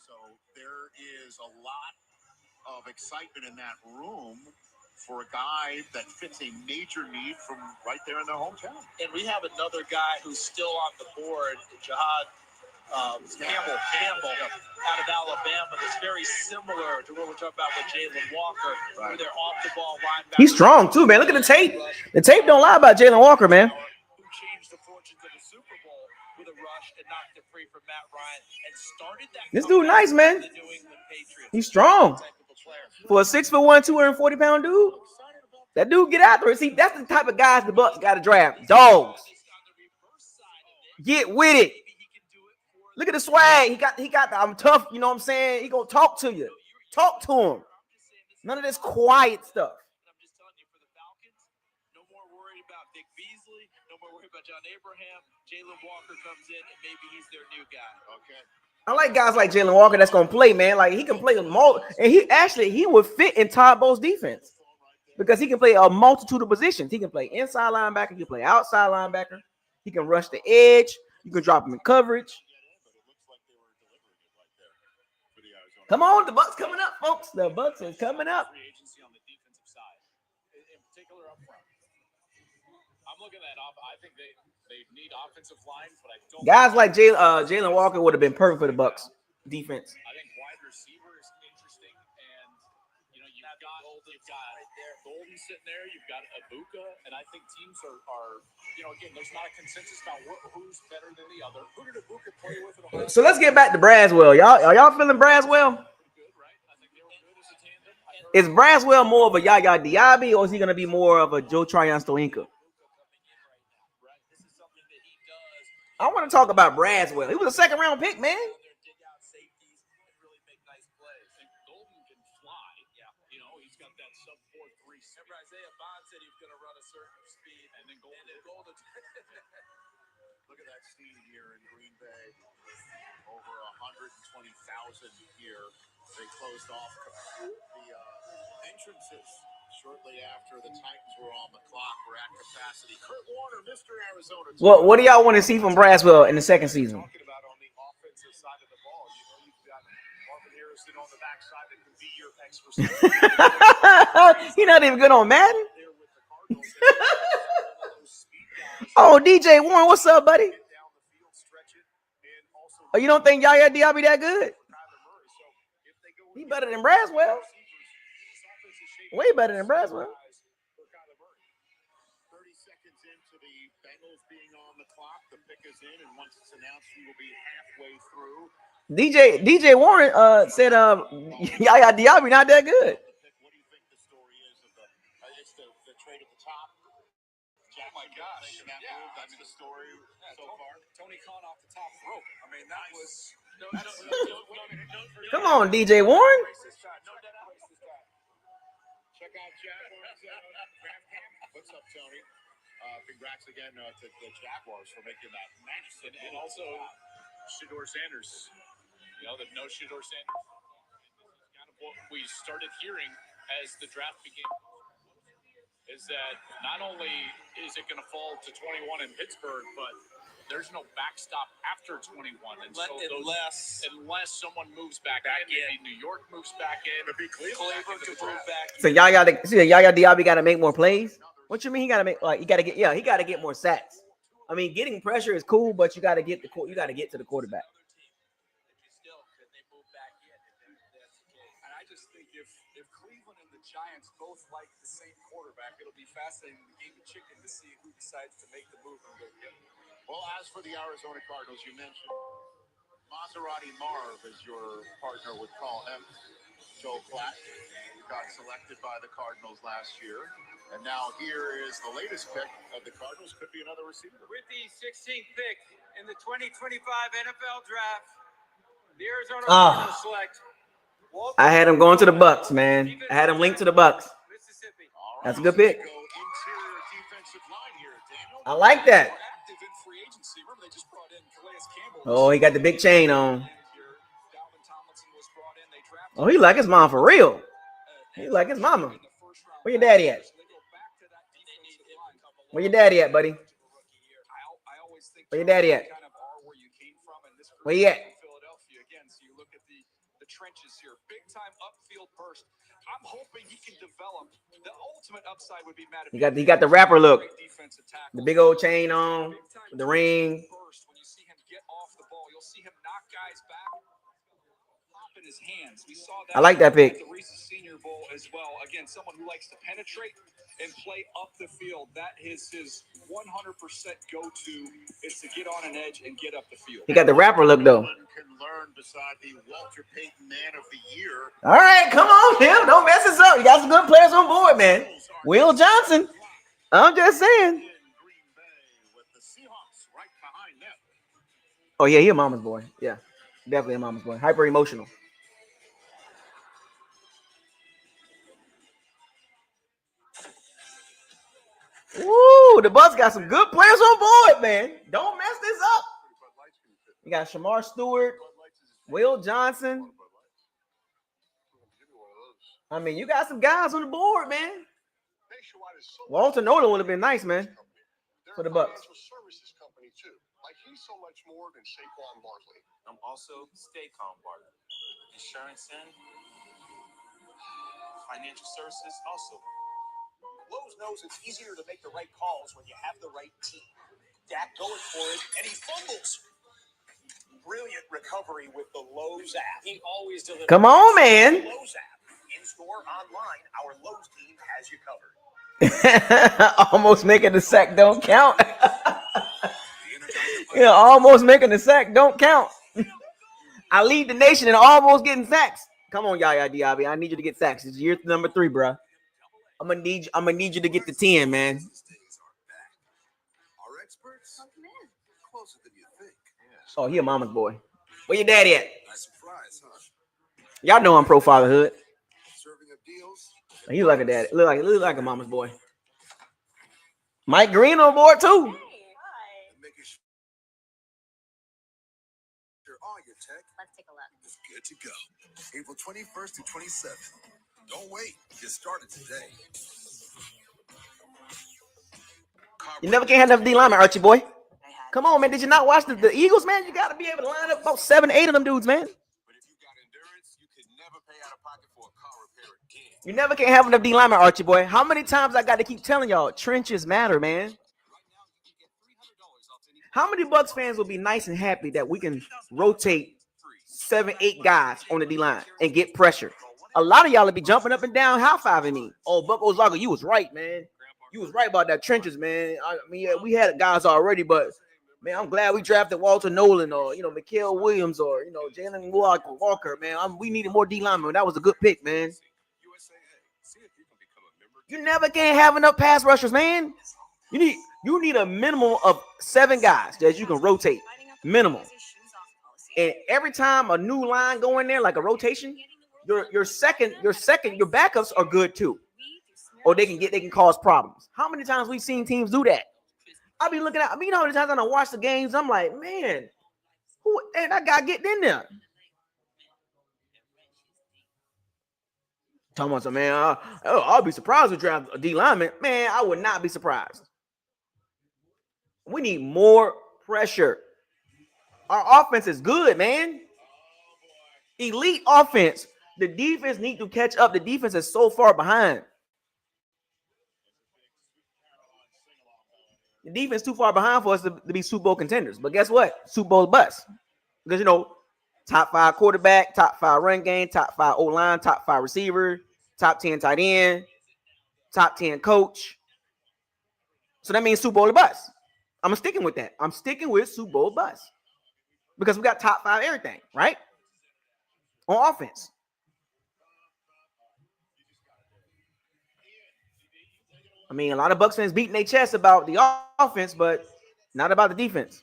So there is a lot of excitement in that room for a guy that fits a major need from right there in their hometown. And we have another guy who's still on the board, Jahad Campbell out of Alabama, that's very similar to what we're talking about with Jalen Walker, where they're off the ball linebacker. He's strong too, man. Look at the tape. The tape don't lie about Jalen Walker, man. Who changed the fortunes of the Super Bowl with a rush and knocked it free from Matt Ryan and started that. This dude nice, man. The New England Patriots. He's strong. For a 6'1", 240-pound dude, that dude get after it. See, that's the type of guys the Bucs got to draft. Dogs. Get with it. Look at the swag. He got the, I'm tough, you know what I'm saying? He gonna talk to you. Talk to him. None of this quiet stuff. I'm just telling you, for the Falcons, no more worried about Vic Beasley, no more worried about John Abraham. Jalen Walker comes in, and maybe he's their new guy. Okay. I like guys like Jalen Walker that's gonna play, man. Like he can play and he would fit in Todd Bowles' defense because he can play a multitude of positions. He can play inside linebacker, he can play outside linebacker, he can rush the edge, you can drop him in coverage. Come on, the Bucs coming up, folks. The Bucs is coming up. Free agency on the defensive side, in particular up front. I'm looking at I think they need offensive line, but I don't. Guys like Jalen Walker would have been perfect for the Bucs defense. I think wide receiver is interesting, and you know you've got Golden sitting there, you've got Ibuka, and I think teams are you know, again, there's not a consensus about who's better than the other. Who did Ibuka play with? So let's get back to Braswell. Y'all feeling Braswell? Is Braswell more of a Yaya Diaby, or is he going to be more of a Joe Tryon-Stoinka? I want to talk about Braswell. He was a second-round pick, man. Look at that scene here in Green Bay. Over 120,000 here. They closed off the entrances shortly after the Titans were on the clock. We're at capacity. Kurt Warner, Mr. Arizona. What do y'all want to see from Braswell in the second season? Talking about on the offensive side of the ball, you know, you've got Marvin Harrison on the backside that can be your X receiver. He's not even good on Madden. Oh, DJ Warren, what's up, buddy? Oh, you don't think Yaya Diaby that good? He better than Braswell. Way better than Braswell. 30 seconds into the Bengals being on the clock, the pick is in, and once it's announced, we will be halfway through. DJ Warren said Yaya Diaby not that good. What do you think the story is of it's the trade at the top? Oh my gosh. Yeah, that's the story so far. Tony Khan off the top rope. I mean, that was Come on, DJ Warren. Check out Jaguars. What's up, Tony? Congrats again to the Jaguars for making that match. And also Shedeur Sanders. You know, the no Shedeur Sanders. Kind of what we started hearing as the draft began is that not only is it going to fall to 21 in Pittsburgh, but there's no backstop after 21. And unless someone moves back in. Maybe New York moves back in. Maybe Cleveland to move back. So Yaya Diaby got to make more plays. What you mean he got to make he got to get more sacks. I mean, getting pressure is cool, but you got to get to the quarterback. And I just think if Cleveland and the Giants both like the same quarterback, it'll be fascinating in the game of chicken to see who decides to make the move and go get him. Well, as for the Arizona Cardinals, you mentioned Maserati Marv is your partner with Call M. Joe Platt got selected by the Cardinals last year. And now here is the latest pick of the Cardinals. Could be another receiver. With the 16th pick in the 2025 NFL Draft, the Arizona Cardinals select. I had him going to the Bucs, man. I had him linked to the Bucs. That's a good pick. I like that. Oh, he got the big chain on. Oh, he like his mom for real. He like his mama. Where your daddy at? Where your daddy at, buddy? Where your daddy at? Where you at? Trenches here, big time upfield burst. I'm hoping he can develop. The ultimate upside would be Matt. He got the rapper look. The big old chain on, the ring. When you see him get off the ball, you'll see him knock guys back. In his hands. We saw that I like that pick. At the Reese's Senior Bowl as well. Again, someone who likes to penetrate and play up the field. That is his 100% go-to is to get on an edge and get up the field. He got the rapper look though. Can learn beside the Walter Payton Man of the Year. All right, come on, Tim. Don't mess this up. You got some good players on board, man. Will Johnson. I'm just saying. Oh yeah, he a mama's boy. Yeah, definitely a mama's boy. Hyper emotional. Ooh, the Bucs got some good players on board, man. Don't mess this up. You got Shamar Stewart, Will Johnson. I mean, you got some guys on the board, man. Walter Nolan would have been nice, man, for the Bucs. I'm also Stay Calm Barter. Insurance and financial services also. Lowe's knows it's easier to make the right calls when you have the right team. Dak going for it, and he fumbles. Brilliant recovery with the Lowe's app. He always delivers. Come on, man. Lowe's app. In-store, online, our Lowe's team has you covered. Almost making the sack don't count. Yeah, almost making the sack don't count. I lead the nation in almost getting sacks. Come on, Yaya Diaby. I need you to get sacks. It's year number 3, bro. I'm gonna need you to get the 10, man. Our experts closer than you think. Oh, he a mama's boy. Where your daddy at? Nice surprise, huh? Y'all know I'm pro fatherhood. Serving up deals. He look like a daddy. Look like a mama's boy. Mike Green on board too. Making sure all your tech. Let's take a look. Is good to go. April 21st to 27th. Don't wait. Get started today. You never can have enough D lineman, Archie boy. Come on, man. Did you not watch the Eagles, man? You got to be able to line up about 7, 8 of them dudes, man. But if you got endurance, you could never pay out of pocket for a car repair again. You never can have enough D lineman, Archie boy. How many times I got to keep telling y'all, trenches matter, man. How many Bucs fans will be nice and happy that we can rotate 7, 8 guys on the D line and get pressure? A lot of y'all will be jumping up and down, high-fiving me. Oh, Buck Ozlaga, you was right, man. You was right about that trenches, man. I mean, yeah, we had guys already, but man, I'm glad we drafted Walter Nolan or Mikael Williams or Jalen Walker, man. We needed more D linemen. That was a good pick, man. You never can have enough pass rushers, man. You need a minimum of 7 guys that you can rotate, minimum. And every time a new line go in there, like a rotation, your backups are good too, or they can cause problems. How many times we've seen teams do that? I be looking at. How many times I watch the games? I'm like, man, who and that guy getting in there? Talking about some man. I'll be surprised to draft a D lineman. Man, I would not be surprised. We need more pressure. Our offense is good, man. Elite offense. The defense need to catch up. The defense is so far behind. The defense too far behind for us to be Super Bowl contenders. But guess what? Super Bowl bust. Because, top 5 quarterback, top 5 run game, top 5 O-line, top 5 receiver, top 10 tight end, top 10 coach. So that means Super Bowl bust. I'm sticking with that. I'm sticking with Super Bowl bust. Because we got top 5 everything, right? On offense. I mean, a lot of Bucs fans beating their chest about the offense, but not about the defense.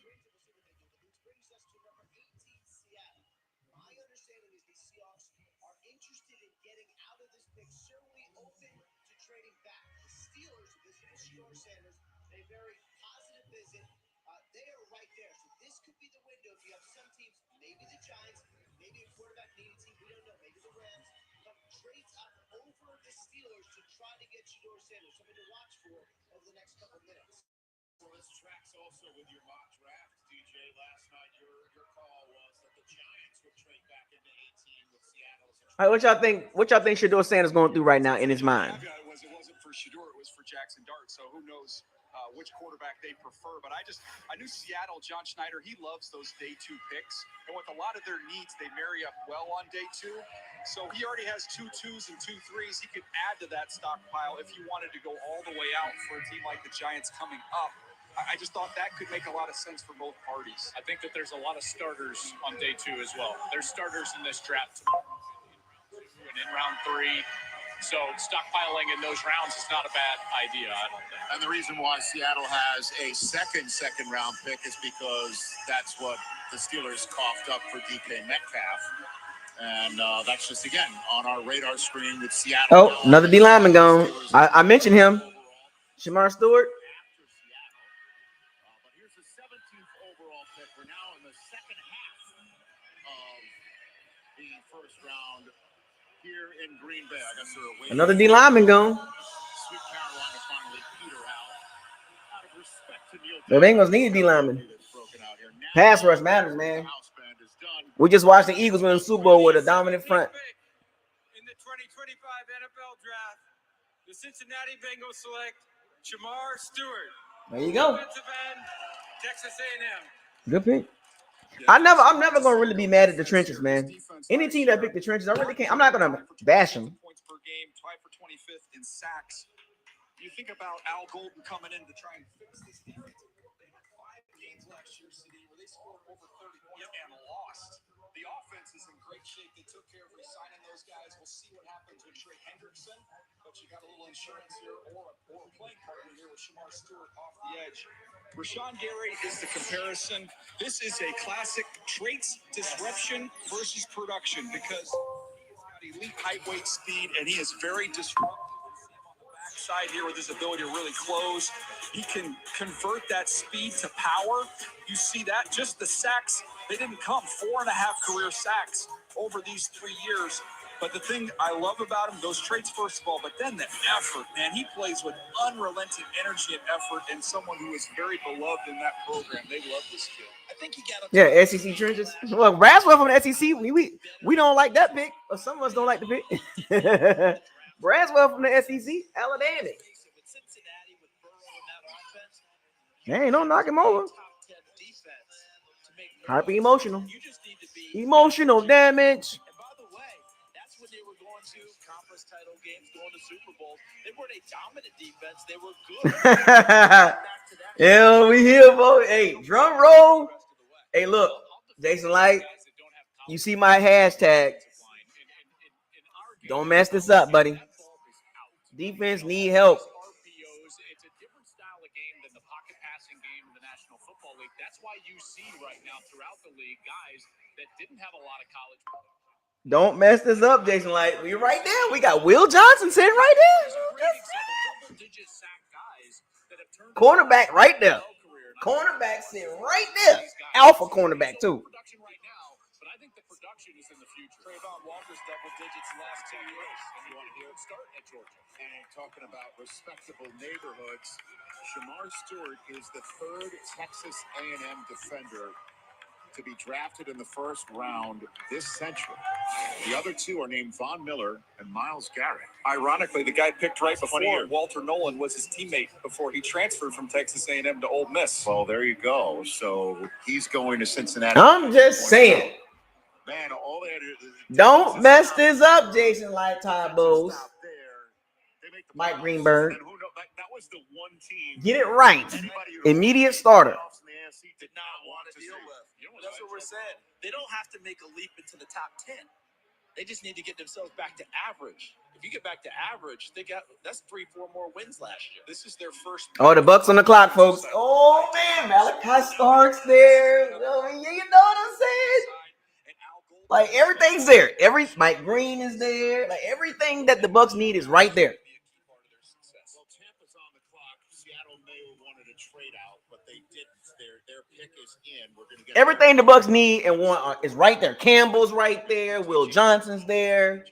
Also with your mock draft, DJ, last night your call was that the Giants would trade back into 18 with Seattle. All right, what y'all think? What y'all think Shedeur Sanders going through right now in his mind? It wasn't for Shedeur, it was for Jackson Dart. So who knows which quarterback they prefer? But I knew Seattle, John Schneider, he loves those day 2 picks, and with a lot of their needs, they marry up well on day 2. So he already has 2 2s and 2 3s. He could add to that stockpile if he wanted to go all the way out for a team like the Giants coming up. I just thought that could make a lot of sense for both parties. I think that there's a lot of starters on day 2 as well. There's starters in this draft and in round 3. So stockpiling in those rounds is not a bad idea, I don't think. And the reason why Seattle has a second round pick is because that's what the Steelers coughed up for DK Metcalf. And that's just, again, on our radar screen with Seattle. Oh, another D lineman gone. I mentioned him. Shamar Stewart. Overall pick. We're now in the second half of the first round here in Green Bay. I guess they're away. Another D lineman gone. Sweet Carolina finally peter out. Out of respect to Neil. The Bengals need a D lineman. Pass rush matters, man. We just watched the Eagles win the Super Bowl with a dominant front. In the 2025 NFL Draft, the Cincinnati Bengals select Shamar Stewart. There you go. Defensive end, Texas A&M. Good pick. I'm never gonna really be mad at the trenches, man. Any team that picked the trenches, I really can't. I'm not gonna bash them. Points per game, tied for 25th in sacks. You think about Al Golden coming in to try and fix this defense. They had 5 games last year, City, where they scored over 30 points and lost. The offense is in great shape. They took care of re-signing those guys. We'll see what happens with Trey Hendrickson, but you got a little insurance here or a playing partner here with Shamar Stewart off the edge. Rashawn Gary is the comparison. This is a classic traits, disruption versus production because he's got elite height, weight, speed, and he is very disruptive. Side here with his ability to really close. He can convert that speed to power. You see that? Just the sacks, they didn't come. 4.5 career sacks over these 3 years. But the thing I love about him, those traits first of all, but then the effort, man. He plays with unrelenting energy and effort, and someone who is very beloved in that program. They love this kid. I think he got Yeah, SEC trenches. Well, Braswell from the SEC, we don't like that pick, or some of us don't like the pick. Braswell from the SEC, Alabama. Hey, don't knock him over. Hyper emotional. Emotional damage. And by the way, that's when they were going to conference title games, going to Super Bowl. They weren't a dominant defense. They were good. Yeah, we here, boy. Hey, drum roll. Hey, look, Jason Light, you see my hashtag. Don't mess this up, buddy. Defense need help. It's a different style of game than the pocket passing game in the National Football League. That's why you see right now throughout the league guys that didn't have a lot of college. Don't mess this up, Jason Light. We're right there. We got Will Johnson sitting right there. Cornerback right there. Cornerback sitting right there. Alpha cornerback, too. But I think the production is in the future. Trayvon Walker's double digits last 2 years. And you want to hear it start at Georgia. And talking about respectable neighborhoods, Shamar Stewart is the 3rd Texas A&M defender to be drafted in the first round this century. The other two are named Von Miller and Myles Garrett. Ironically, the guy picked right before Walter Nolan was his teammate before he transferred from Texas A&M to Ole Miss. Well, there you go. So he's going to Cincinnati. I'm just saying. Man, all they had to Don't mess this up, Jason Light, Todd Bowles, Mike Greenberg. That was the one team. Get it right. Immediate starter. Did not want to deal with. That's what we're saying. They don't have to make a leap into the top 10. They just need to get themselves back to average. If you get back to average, that's 3-4 more wins last year. This is their first. Oh, the Bucs on the clock, folks. Oh man, Malachi Stark's there. Oh, you know what I'm saying? Like everything's there. Mike Green is there. Like everything that the Bucs need is right there. Well, Tampa's on the clock. Seattle may have wanted to trade out, but they didn't. Their pick is in. We're going to get Everything the Bucs need and want is right there. Campbell's right there. Will Johnson's there.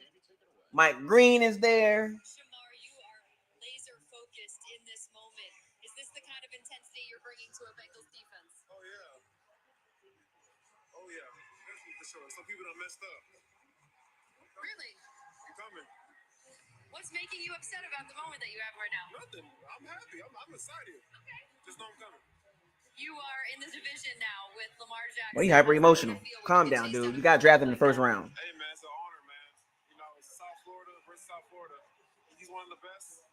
Mike Green is there. Shamar, you are laser focused in this moment. Is this the kind of intensity you're bringing to a Bengals defense? Oh, yeah. For sure. Some people done messed up. Really? You coming? What's making you upset about the moment that you have right now? Nothing. I'm happy. I'm excited. Okay. Just know I'm coming. You are in the division now with Lamar Jackson. Well, you hyper emotional. Calm down, dude. You got drafted in the first round. Hey, man, it's an honor, man. You know, it's South Florida versus South Florida. He's one of the best.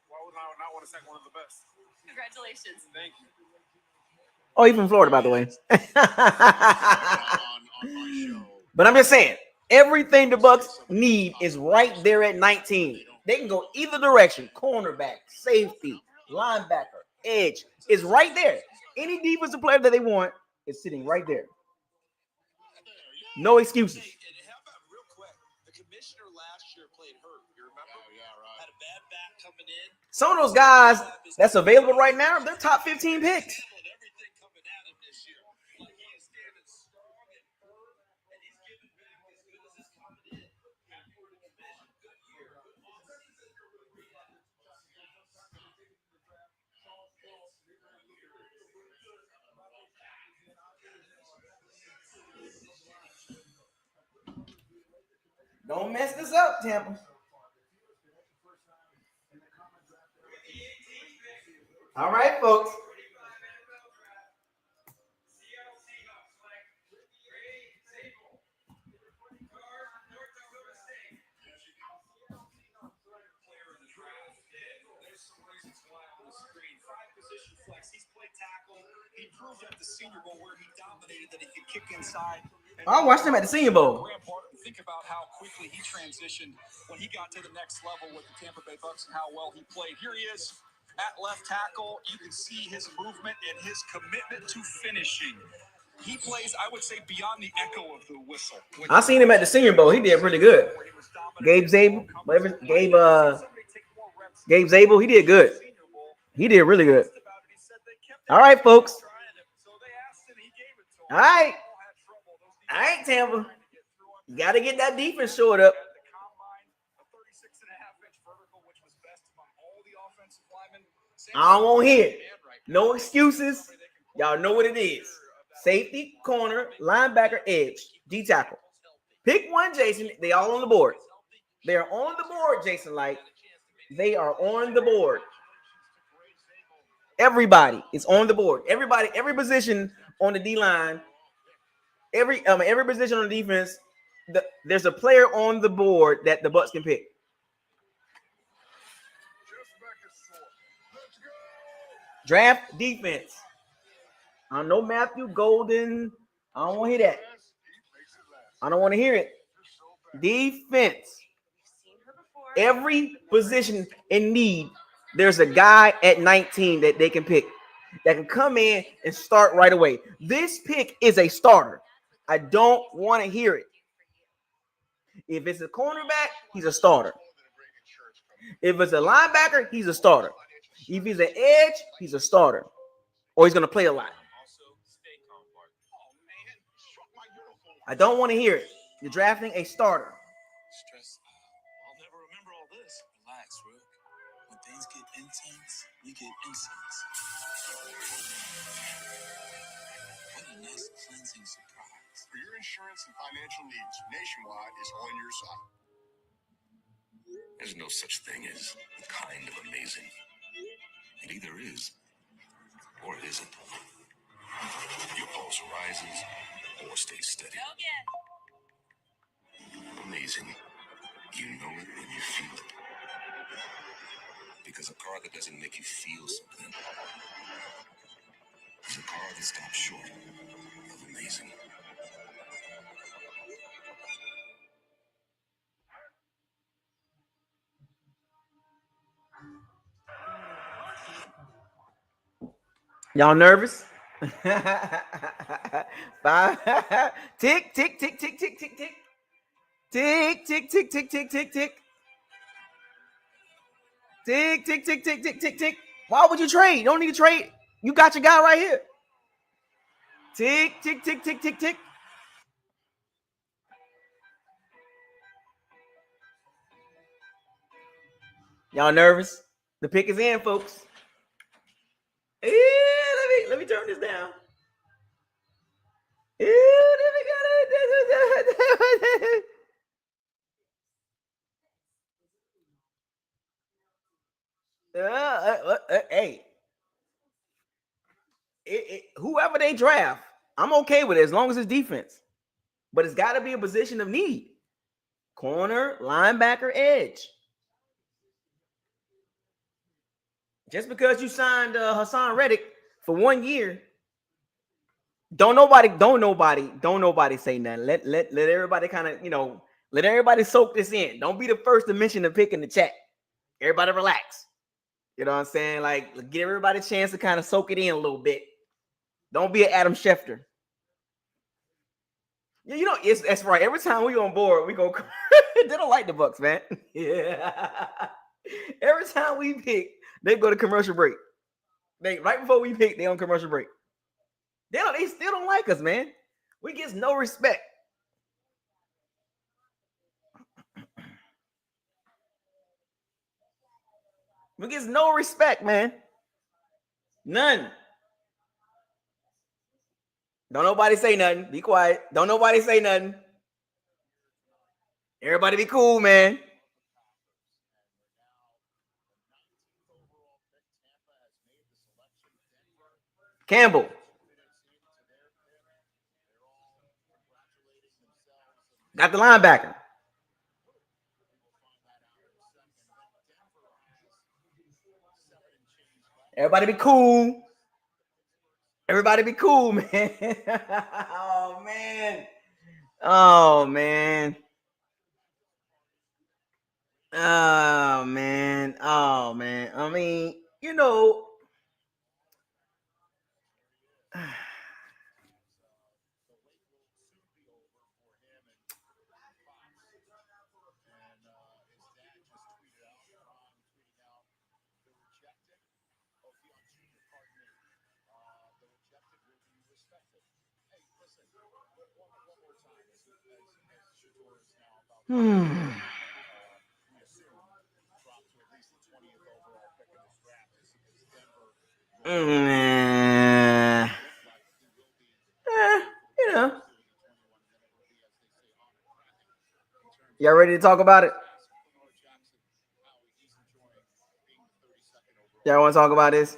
Why would I not want to say one of the best? Congratulations. Thank you. Oh, he's from Florida, by the way. But I'm just saying, everything the Bucs need is right there at 19. They can go either direction. Cornerback, safety, linebacker, edge. It's right there. Any defensive player that they want is sitting right there. No excuses. How about real quick? The commissioner last year played hurt. You remember? Yeah, right. Had a bad back coming in. Some of those guys that's available right now, they're top 15 picks. Everything coming at him this year. Like he is standing strong and firm, and he's giving back as good as he's coming in. Good year. Don't mess this up, Tampa. All right, folks. He's played tackle. He proved at the Senior Bowl where he dominated that he could kick inside. I watched him at the Senior Bowl. Think about how quickly he transitioned when he got to the next level with the Tampa Bay Bucs and how well he played. Here he is at left tackle. You can see his movement and his commitment to finishing. He plays, I would say, beyond the echo of the whistle. I seen him at the Senior Bowl. He did pretty good. Gabe Zabel, Gabe Zabel, he did good. He did really good. All right, folks. All right, Tampa. You got to get that defense shored up. I don't want to hear it. No excuses. Y'all know what it is. Safety, corner, linebacker, edge, D tackle. Pick one, Jason. They all on the board. They are on the board, Jason Light. They are on the board. Everybody is on the board. Everybody, every position on the D line, every position on the defense. There's a player on the board that the Bucs can pick. Draft defense. I don't know Matthew Golden. I don't want to hear that. I don't want to hear it. Defense. Every position in need, there's a guy at 19 that they can pick that can come in and start right away. This pick is a starter. I don't want to hear it. If it's a cornerback, he's a starter. If it's a linebacker, he's a starter. If he's an edge, he's a starter. Or he's going to play a lot. I don't want to hear it. You're drafting a starter. Stress. I'll never remember all this. Relax, Rook. When things get intense, we get incense. What a nice cleansing surprise. insurance and financial needs, Nationwide is on your side. There's no such thing as kind of amazing. It either is or it isn't. Your pulse rises or stays steady. Amazing. You know it when you feel it. Because a car that doesn't make you feel something is a car that stops short of amazing. Y'all nervous? Five. Tick, tick, tick, tick, tick, tick, tick. Tick, tick, tick, tick, tick, tick, tick. Tick, tick, tick, tick, tick, tick, tick. Why would you trade? You don't need to trade. You got your guy right here. Tick, tick, tick, tick, tick, tick. Y'all nervous? The pick is in, folks. Yeah, let me turn this down. Yeah, hey, whoever they draft, I'm okay with it as long as it's defense. But it's got to be a position of need. Corner, linebacker, edge. Just because you signed Hassan Reddick for 1 year, don't nobody say nothing. Let everybody kind of, let everybody soak this in. Don't be the first to mention the pick in the chat. Everybody relax. You know what I'm saying? Like, give everybody a chance to kind of soak it in a little bit. Don't be an Adam Schefter. Yeah, that's right. Every time we on board, we go. They don't like the Bucs, man. Yeah. Every time we pick, they go to commercial break. Right before we pick, they on commercial break. They still don't like us, man. We get no respect. We get no respect, man. None. Don't nobody say nothing. Be quiet. Don't nobody say nothing. Everybody be cool, man. Campbell. Got the linebacker. Everybody be cool. Everybody be cool, man. Oh, man. Oh, man. Oh, man. Oh, man. I mean, Y'all ready to talk about it? Y'all want to talk about this?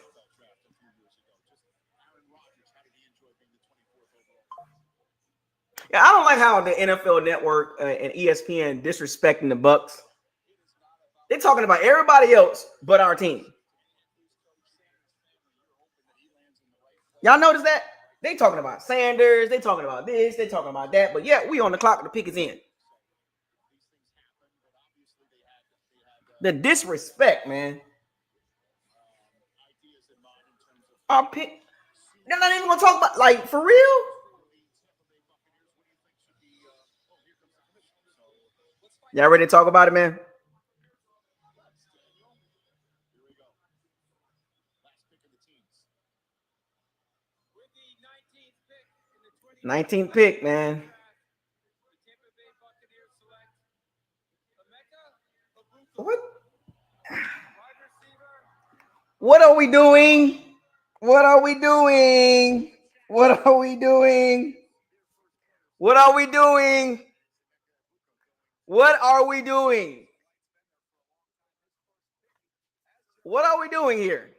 Yeah, I don't like how the NFL Network and ESPN disrespecting the Bucs. They're talking about everybody else but our team. Y'all notice that? They talking about Sanders. They talking about this. They talking about that. But yeah, we on the clock. The pick is in. The disrespect, man. Our pick. They're not even gonna talk about, like, for real. Y'all ready to talk about it, man? With the 19th pick, man. What are we doing? What are we doing? What are we doing? What are we doing? What are we doing? What are we doing here?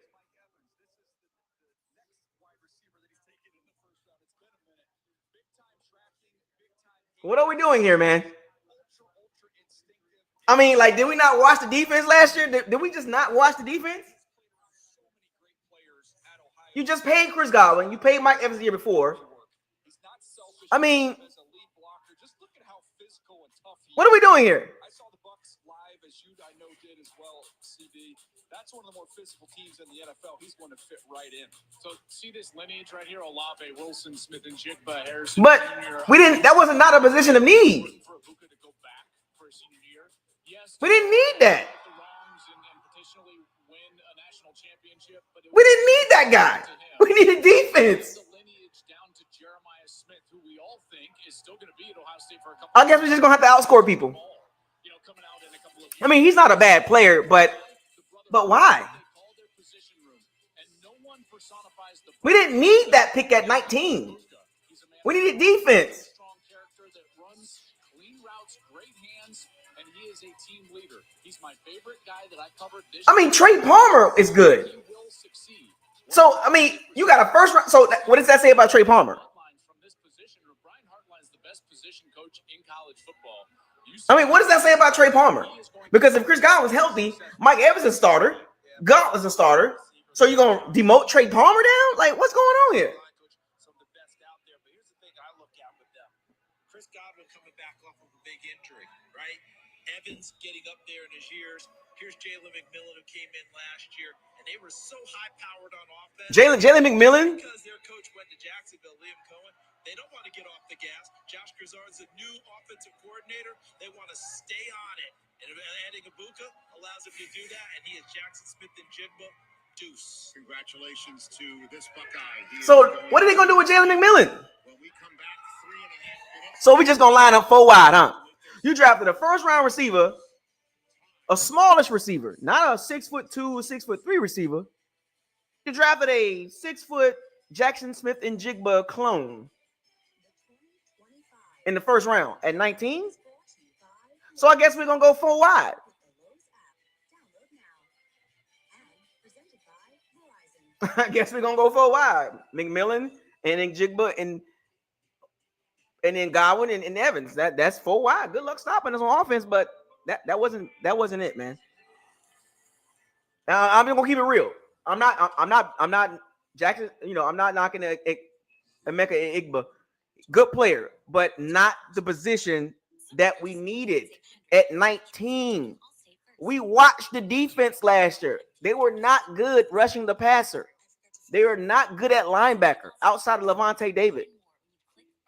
What are we doing here, man? I mean, like, did we not watch the defense last year? Did we just not watch the defense? You just paid Chris Godwin. You paid Mike Evans the year before. I mean, what are we doing here? I saw the Bucs live, as you I know did as well, CD. That's one of the more physical teams in the NFL. He's going to fit right in. So see this lineage right here: Olave, Wilson, Smith and Jigba, Harrison. But Jr. we didn't. That wasn't not a position of need. We didn't need that. We didn't need that guy. We needed defense. I guess we're just gonna have to outscore people. I mean, he's not a bad player, but why? We didn't need that pick at 19. We needed defense. I mean, Trey Palmer is good. So, I mean, you got a first round. So, what does that say about Trey Palmer? I mean, what does that say about Trey Palmer? Because if Chris Godwin was healthy, Mike Evans is a starter. Gaunt was a starter. So you're going to demote Trey Palmer down? Like, what's going on here? Chris Godwin coming back off of a big injury, right? Evans getting up there in his years. Here's Jalen McMillan, who came in last year, and they were so high-powered on offense. Jalen McMillan? Because their coach went to Jacksonville, Liam Cohen. They don't want to get off the gas. Josh Grisard's a new offensive coordinator. They want to stay on it. And adding Ibuka allows him to do that, and he is Jackson Smith and Jigba. Deuce. Congratulations to this Buckeye. So what are they going to do with Jalen McMillan? So we just going to line up 4 wide, huh? You drafted a first-round receiver, a smallish receiver, not a 6'2", 6'3" receiver. You drafted a 6-foot Jackson Smith and Jigba clone in the first round at 19. So I guess we're going to go 4 wide. I guess we're going to go 4 wide. McMillan and then Jigba and then Godwin and Evans. That's 4 wide. Good luck stopping us on offense, but that wasn't it, man. I'm just gonna keep it real. I'm not Jackson. You know, I'm not knocking Emeka Igba. Good player, but not the position that we needed at 19. We watched the defense last year. They were not good rushing the passer. They are not good at linebacker outside of Levante David.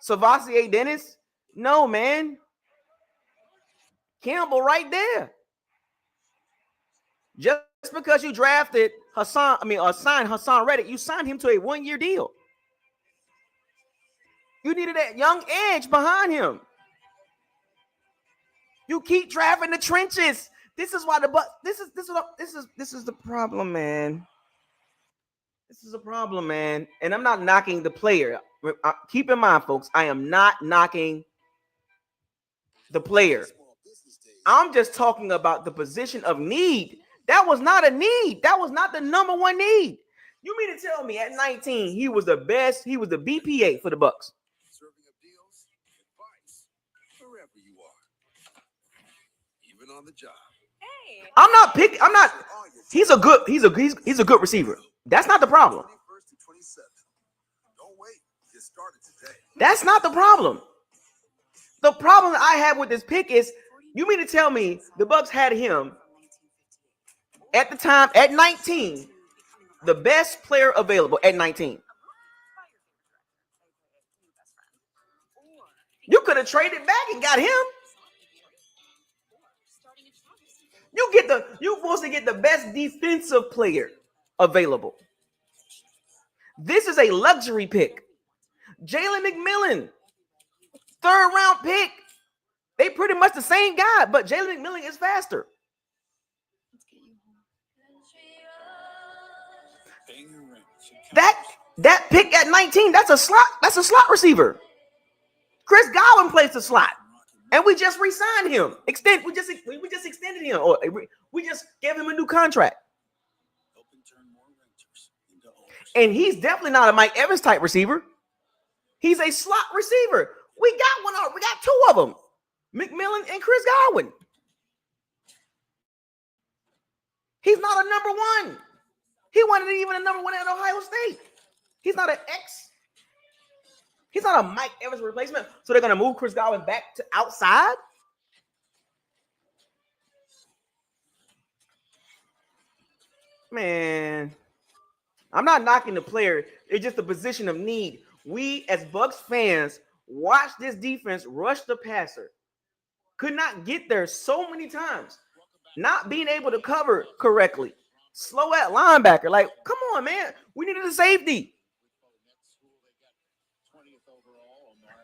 Savasier Dennis? No, man. Campbell right there. Just because you drafted signed Hassan Reddick, you signed him to a 1-year deal. You needed that young edge behind him. You keep drafting the trenches. This is why this is the problem, man. This is a problem, man. And I'm not knocking the player. Keep in mind, folks, I am not knocking the player. I'm just talking about the position of need. That was not a need. That was not the number 1 need. You mean to tell me at 19 he was the best? He was the BPA for the Bucs. Serving up deals, advice, wherever you are, even on the job. Hey, I'm not. He's a good receiver. That's not the problem. Don't wait. Get started today. That's not the problem. The problem that I have with this pick is, you mean to tell me the Bucs had him at the time at 19, the best player available at 19? You could have traded back and got him. You're supposed to get the best defensive player available. This is a luxury pick. Jalen McMillan, 3rd round pick. They pretty much the same guy, but Jalen McMillan is faster. That pick at 19, that's a slot receiver. Chris Godwin plays the slot, and we just re-signed him. We just extended him, or we just gave him a new contract. And he's definitely not a Mike Evans type receiver. He's a slot receiver. We got one. We got two of them, McMillan and Chris Godwin. He's not a number one. He wasn't even a number one at Ohio State. He's not an X. He's not a Mike Evans replacement. So they're going to move Chris Godwin back to outside? Man, I'm not knocking the player. It's just a position of need. We, as Bucs fans, watched this defense rush the passer. Could not get there so many times. Not being able to cover correctly. Slow at linebacker. Like, come on, man. We needed a safety.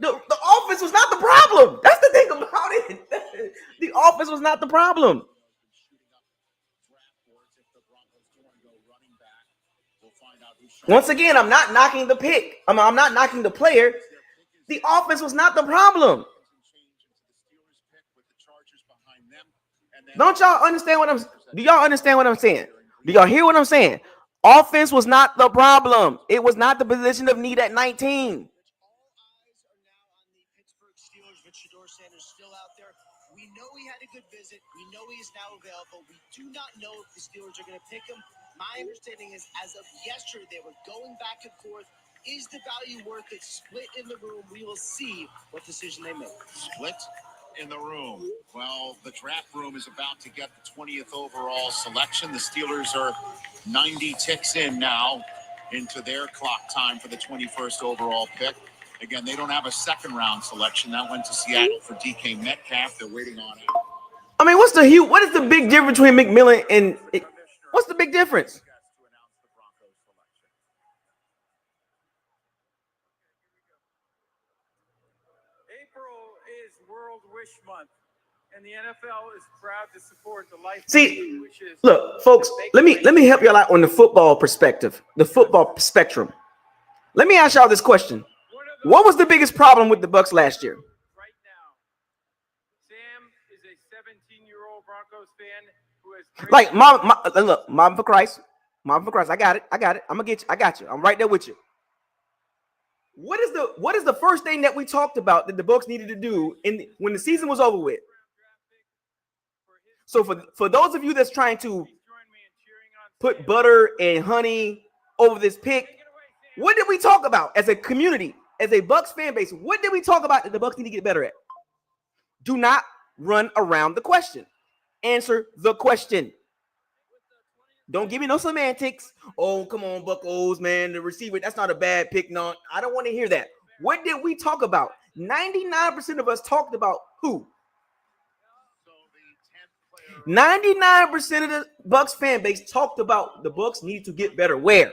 The offense was not the problem. That's the thing about it. The offense was not the problem. Once again, I'm not knocking the pick. I'm not knocking the player. The offense was not the problem. Don't y'all understand what I'm? Do y'all understand what I'm saying? Do y'all hear what I'm saying? Offense was not the problem. It was not the position of need at 19. We know he had a good visit. We know he is now available. We do not know if the Steelers are going to pick him. My understanding is, as of yesterday, they were going back and forth. Is the value worth it? Split in the room. We will see what decision they make. Split in the room. Well, the draft room is about to get the 20th overall selection. The Steelers are 90 ticks in now into their clock time for the 21st overall pick. Again, they don't have a second round selection. That went to Seattle for DK Metcalf. They're waiting on it. I mean, what is the big difference between McMillan and what's the big difference? April is World Wish Month, and the NFL is proud to support the life. See, look, folks, let me help y'all out on the football perspective, the football spectrum. Let me ask y'all this question. What was the biggest problem with the Bucs last year? Right now, Sam is a 17-year-old Broncos fan who has Like, mom for Christ. I got it. I'm gonna get you. I got you. I'm right there with you. What is the first thing that we talked about that the Bucs needed to do when the season was over with? So for those of you that's trying to put butter and honey over this pick, what did we talk about as a community? As a Bucs fan base, what did we talk about that the Bucs need to get better at? Do not run around the question. Answer the question. Don't give me no semantics. Oh, come on, Buccos, man. The receiver, that's not a bad pick. No, I don't want to hear that. What did we talk about? 99% of us talked about who? 99% of the Bucs fan base talked about the Bucs need to get better. Where?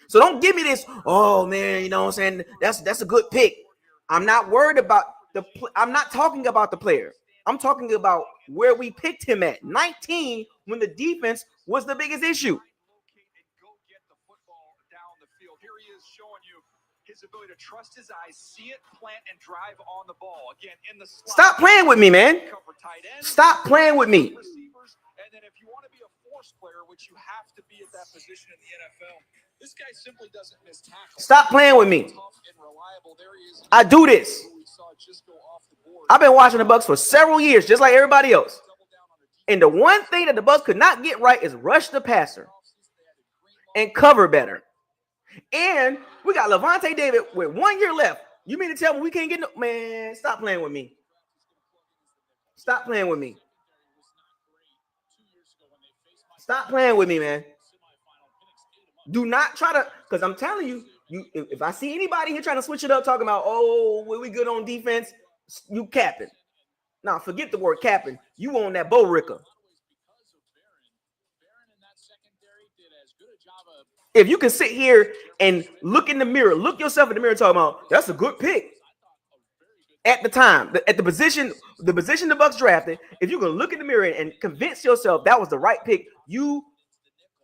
So don't give me this, oh man, you know what I'm saying? That's a good pick. I'm not worried about I'm not talking about the player. I'm talking about where we picked him at 19 when the defense was the biggest issue. His ability to trust his eyes, see it, plant, and drive on the ball. Again, in the slot. Stop playing with me, man. Stop playing with me. And then if you want to be a force player, which you have to be at that position in the NFL, this guy simply doesn't miss tackles. Stop playing with me. I do this. I've been watching the Bucs for several years, just like everybody else. And the one thing that the Bucs could not get right is rush the passer and cover better. And we got Levante David with 1 year left. You mean to tell me we can't get no? Man, stop playing with me. Stop playing with me. Stop playing with me, man. Do not try to, because I'm telling you, if I see anybody here trying to switch it up, talking about, oh, we good on defense, you capping. Now, forget the word capping. You on that Bo Ricker. If you can sit here and look in the mirror, look yourself in the mirror talking about, that's a good pick. At the time, at the position the Bucs drafted, if you can look in the mirror and convince yourself that was the right pick, you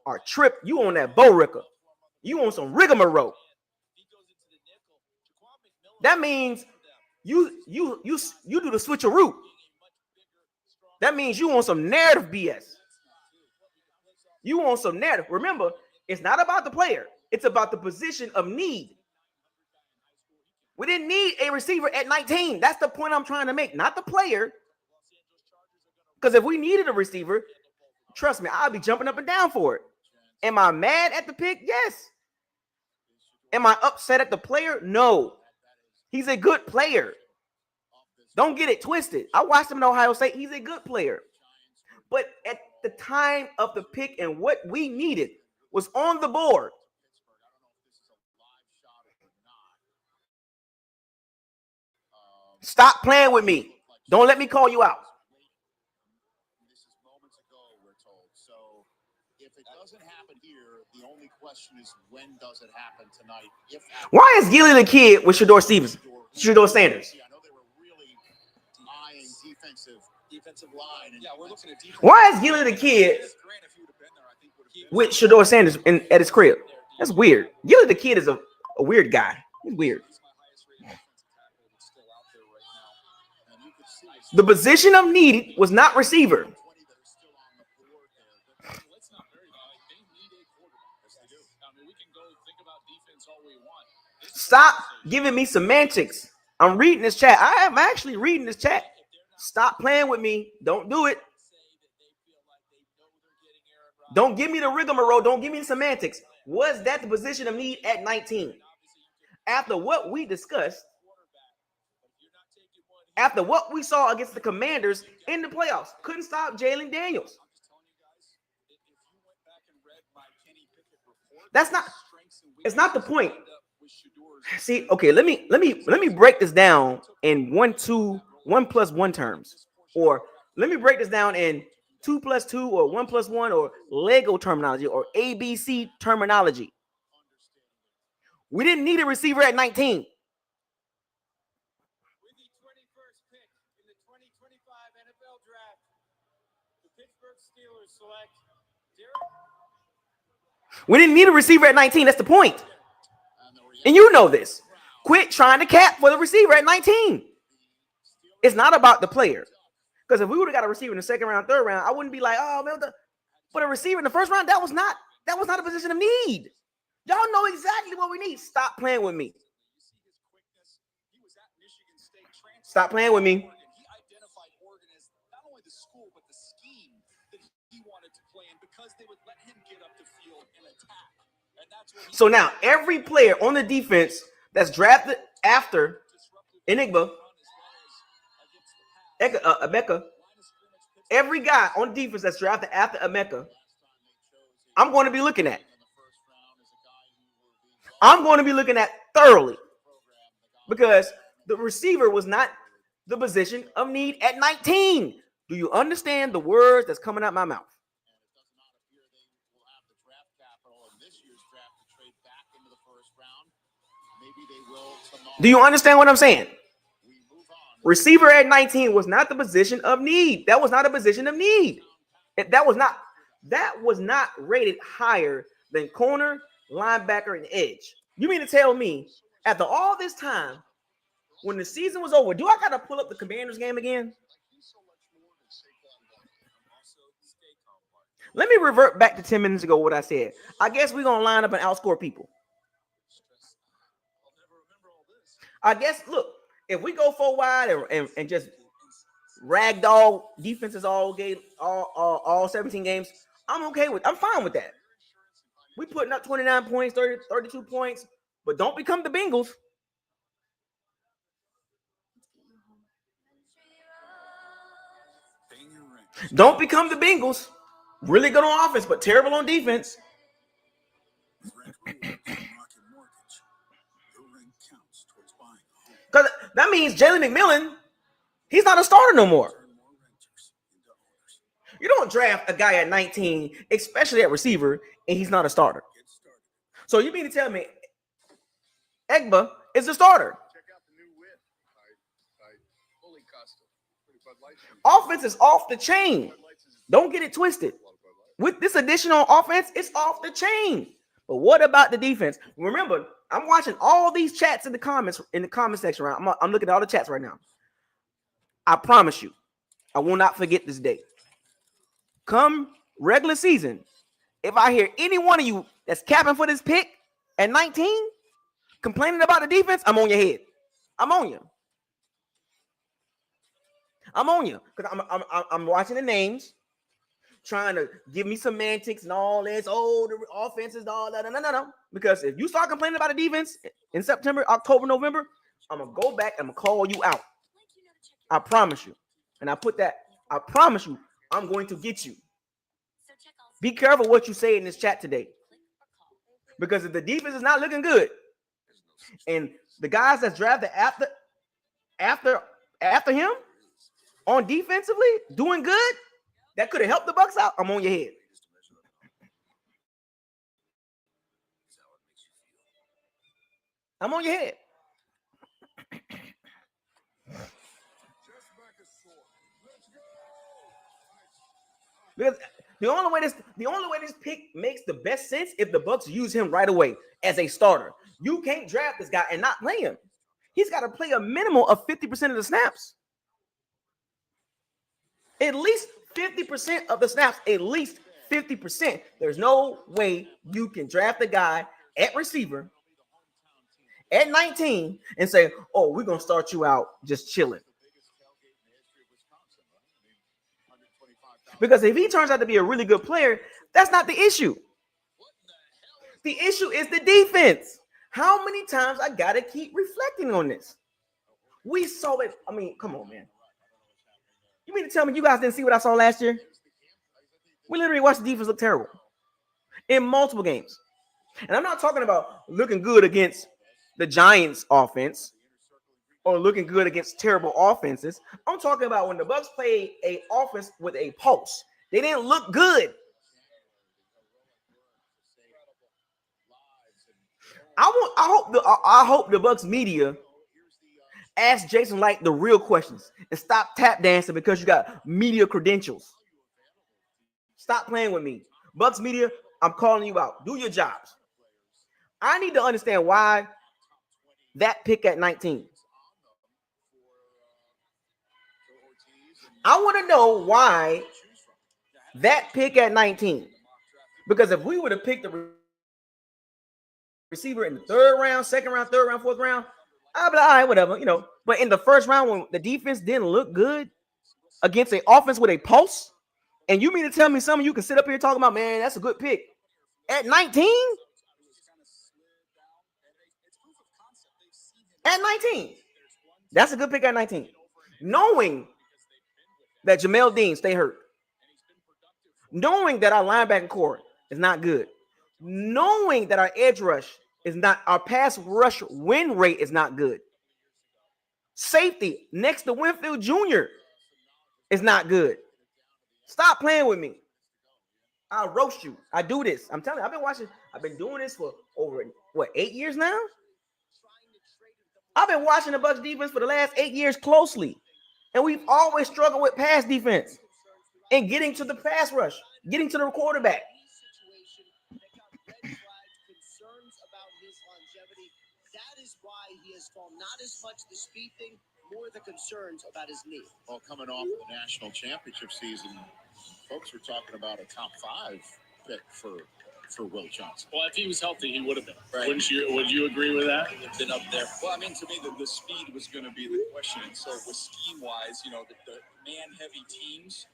are tripped. You on that Bo Ricker. You on some rigmarole. That means you do the switcheroo. That means you want some narrative BS. You want some narrative. Remember, it's not about the player. It's about the position of need. We didn't need a receiver at 19. That's the point I'm trying to make, not the player. Because if we needed a receiver, trust me, I'll be jumping up and down for it. Am I mad at the pick? Yes. Am I upset at the player? No. He's a good player. Don't get it twisted. I watched him in Ohio State. He's a good player. But at the time of the pick and what we needed was on the board. Stop playing with me. Don't let me call you out. This is moments ago, we're told. So if it doesn't happen here, the only question is when does it happen tonight? Why is Gilly the kid with Shedeur Sanders? I know they were really eyeing defensive line. And we're looking at defense. Why is Gilly the kid with Shedeur Sanders at his crib? That's weird. Gilly the kid is a weird guy. He's weird. The position of need was not receiver. Stop giving me semantics. I'm reading this chat. I am actually reading this chat. Stop playing with me. Don't do it. Don't give me the rigmarole. Don't give me the semantics. Was that the position of need at 19? After what we discussed, after what we saw against the Commanders in the playoffs, couldn't stop Jalen Daniels. It's not the point. See, okay, let me break this down in 1 + 1 terms. Or let me break this down in 2 + 2 or 1 + 1 or Lego terminology or ABC terminology. We didn't need a receiver at 19. With the 21st pick in the 2025 NFL Draft, the Pittsburgh Steelers select We didn't need a receiver at 19. That's the point. And you know this. Quit trying to cap for the receiver at 19. It's not about the player. Because if we would have got a receiver in the second round, third round, I wouldn't be like, oh man, but a receiver in the first round, that was not a position of need. Y'all know exactly what we need. Stop playing with me. Stop playing with me. He identified Oregon as not only the school, but the scheme that he wanted to play in because they would let him get up the field and attack. And that's what So now every player on the defense that's drafted after Enigma, Emeka, every guy on defense that's drafted after Emeka, I'm going to be looking at. I'm going to be looking at thoroughly because the receiver was not the position of need at 19. Do you understand the words that's coming out my mouth? Do you understand what I'm saying? Receiver at 19 was not the position of need. That was not a position of need. That was not rated higher than corner, linebacker, and edge. You mean to tell me after all this time, when the season was over, do I got to pull up the Commanders game again? Let me revert back to 10 minutes ago what I said. I guess we're going to line up and outscore people. I guess, look, if we go 4 wide and just ragdoll defenses all 17 games, I'm fine with that. We putting up 29 points, 32 points, but don't become the Bengals. Don't become the Bengals. Really good on offense, but terrible on defense. Because that means Jalen McMillan, he's not a starter no more. You don't draft a guy at 19, especially at receiver, and he's not a starter. So you mean to tell me Egba is the starter? Offense is off the chain. Don't get it twisted. With this additional offense, it's off the chain. But what about the defense? Remember, I'm watching all these chats in the comment section. Right, I'm looking at all the chats right now. I promise you, I will not forget this day. Come regular season, if I hear any one of you that's capping for this pick at 19, complaining about the defense, I'm on your head. I'm on you. Because I'm watching the names, trying to give me semantics and all this. Oh, the offenses, all that. No. Because if you start complaining about the defense in September, October, November, I'm going to go back and I'm going to call you out. I promise you. And I promise you, I'm going to get you. Be careful what you say in this chat today. Because if the defense is not looking good, and the guys that's drafted after him on defensively doing good, that could have helped the Bucs out, I'm on your head. I'm on your head. Because the only way this pick makes the best sense if the Bucs use him right away as a starter. You can't draft this guy and not play him. He's got to play a minimum of 50% of the snaps. At least 50% of the snaps. At least 50%. There's no way you can draft a guy at receiver at 19 and say, oh, we're going to start you out just chilling. Because if he turns out to be a really good player, that's not the issue. The issue is the defense. How many times I got to keep reflecting on this? We saw it. I mean, come on, man. You mean to tell me you guys didn't see what I saw last year? We literally watched the defense look terrible in multiple games. And I'm not talking about looking good against the Giants offense or looking good against terrible offenses. I'm talking about when the Bucs played an offense with a pulse. They didn't look good. I hope the Bucs media ask Jason Light the real questions and stop tap dancing because you got media credentials. Stop playing with me. Bucs media, I'm calling you out. Do your jobs. I need to understand why that pick at 19. I want to know why that pick at 19. Because if we would have picked the receiver in the third round, second round, third round, fourth round, I'd be like, all right, whatever, you know. But in the first round, when the defense didn't look good against an offense with a pulse, and you mean to tell me some of you can sit up here talking about, man, that's a good pick at 19? At 19. That's a good pick at 19. Knowing that Jamel Dean stay hurt. Knowing that our linebacker core is not good. Knowing that our edge rush is not, our pass rush win rate is not good. Safety next to Winfield Jr. is not good. Stop playing with me. I'll roast you. I do this. I'm telling you, I've been doing this for over, 8 years now? I've been watching the Bucs defense for the last 8 years closely. And we've always struggled with pass defense and getting to the pass rush, getting to the quarterback. That is why he has fallen. Not as much the speed thing, more the concerns about his knee. Well, coming off the national championship season, folks were talking about a top 5 pick for Will Johnson. Well, if he was healthy, he would have been. Right. Would you agree with that? He would have been up there. Well, I mean, to me, the speed was going to be the question. And so with scheme-wise, the man-heavy teams,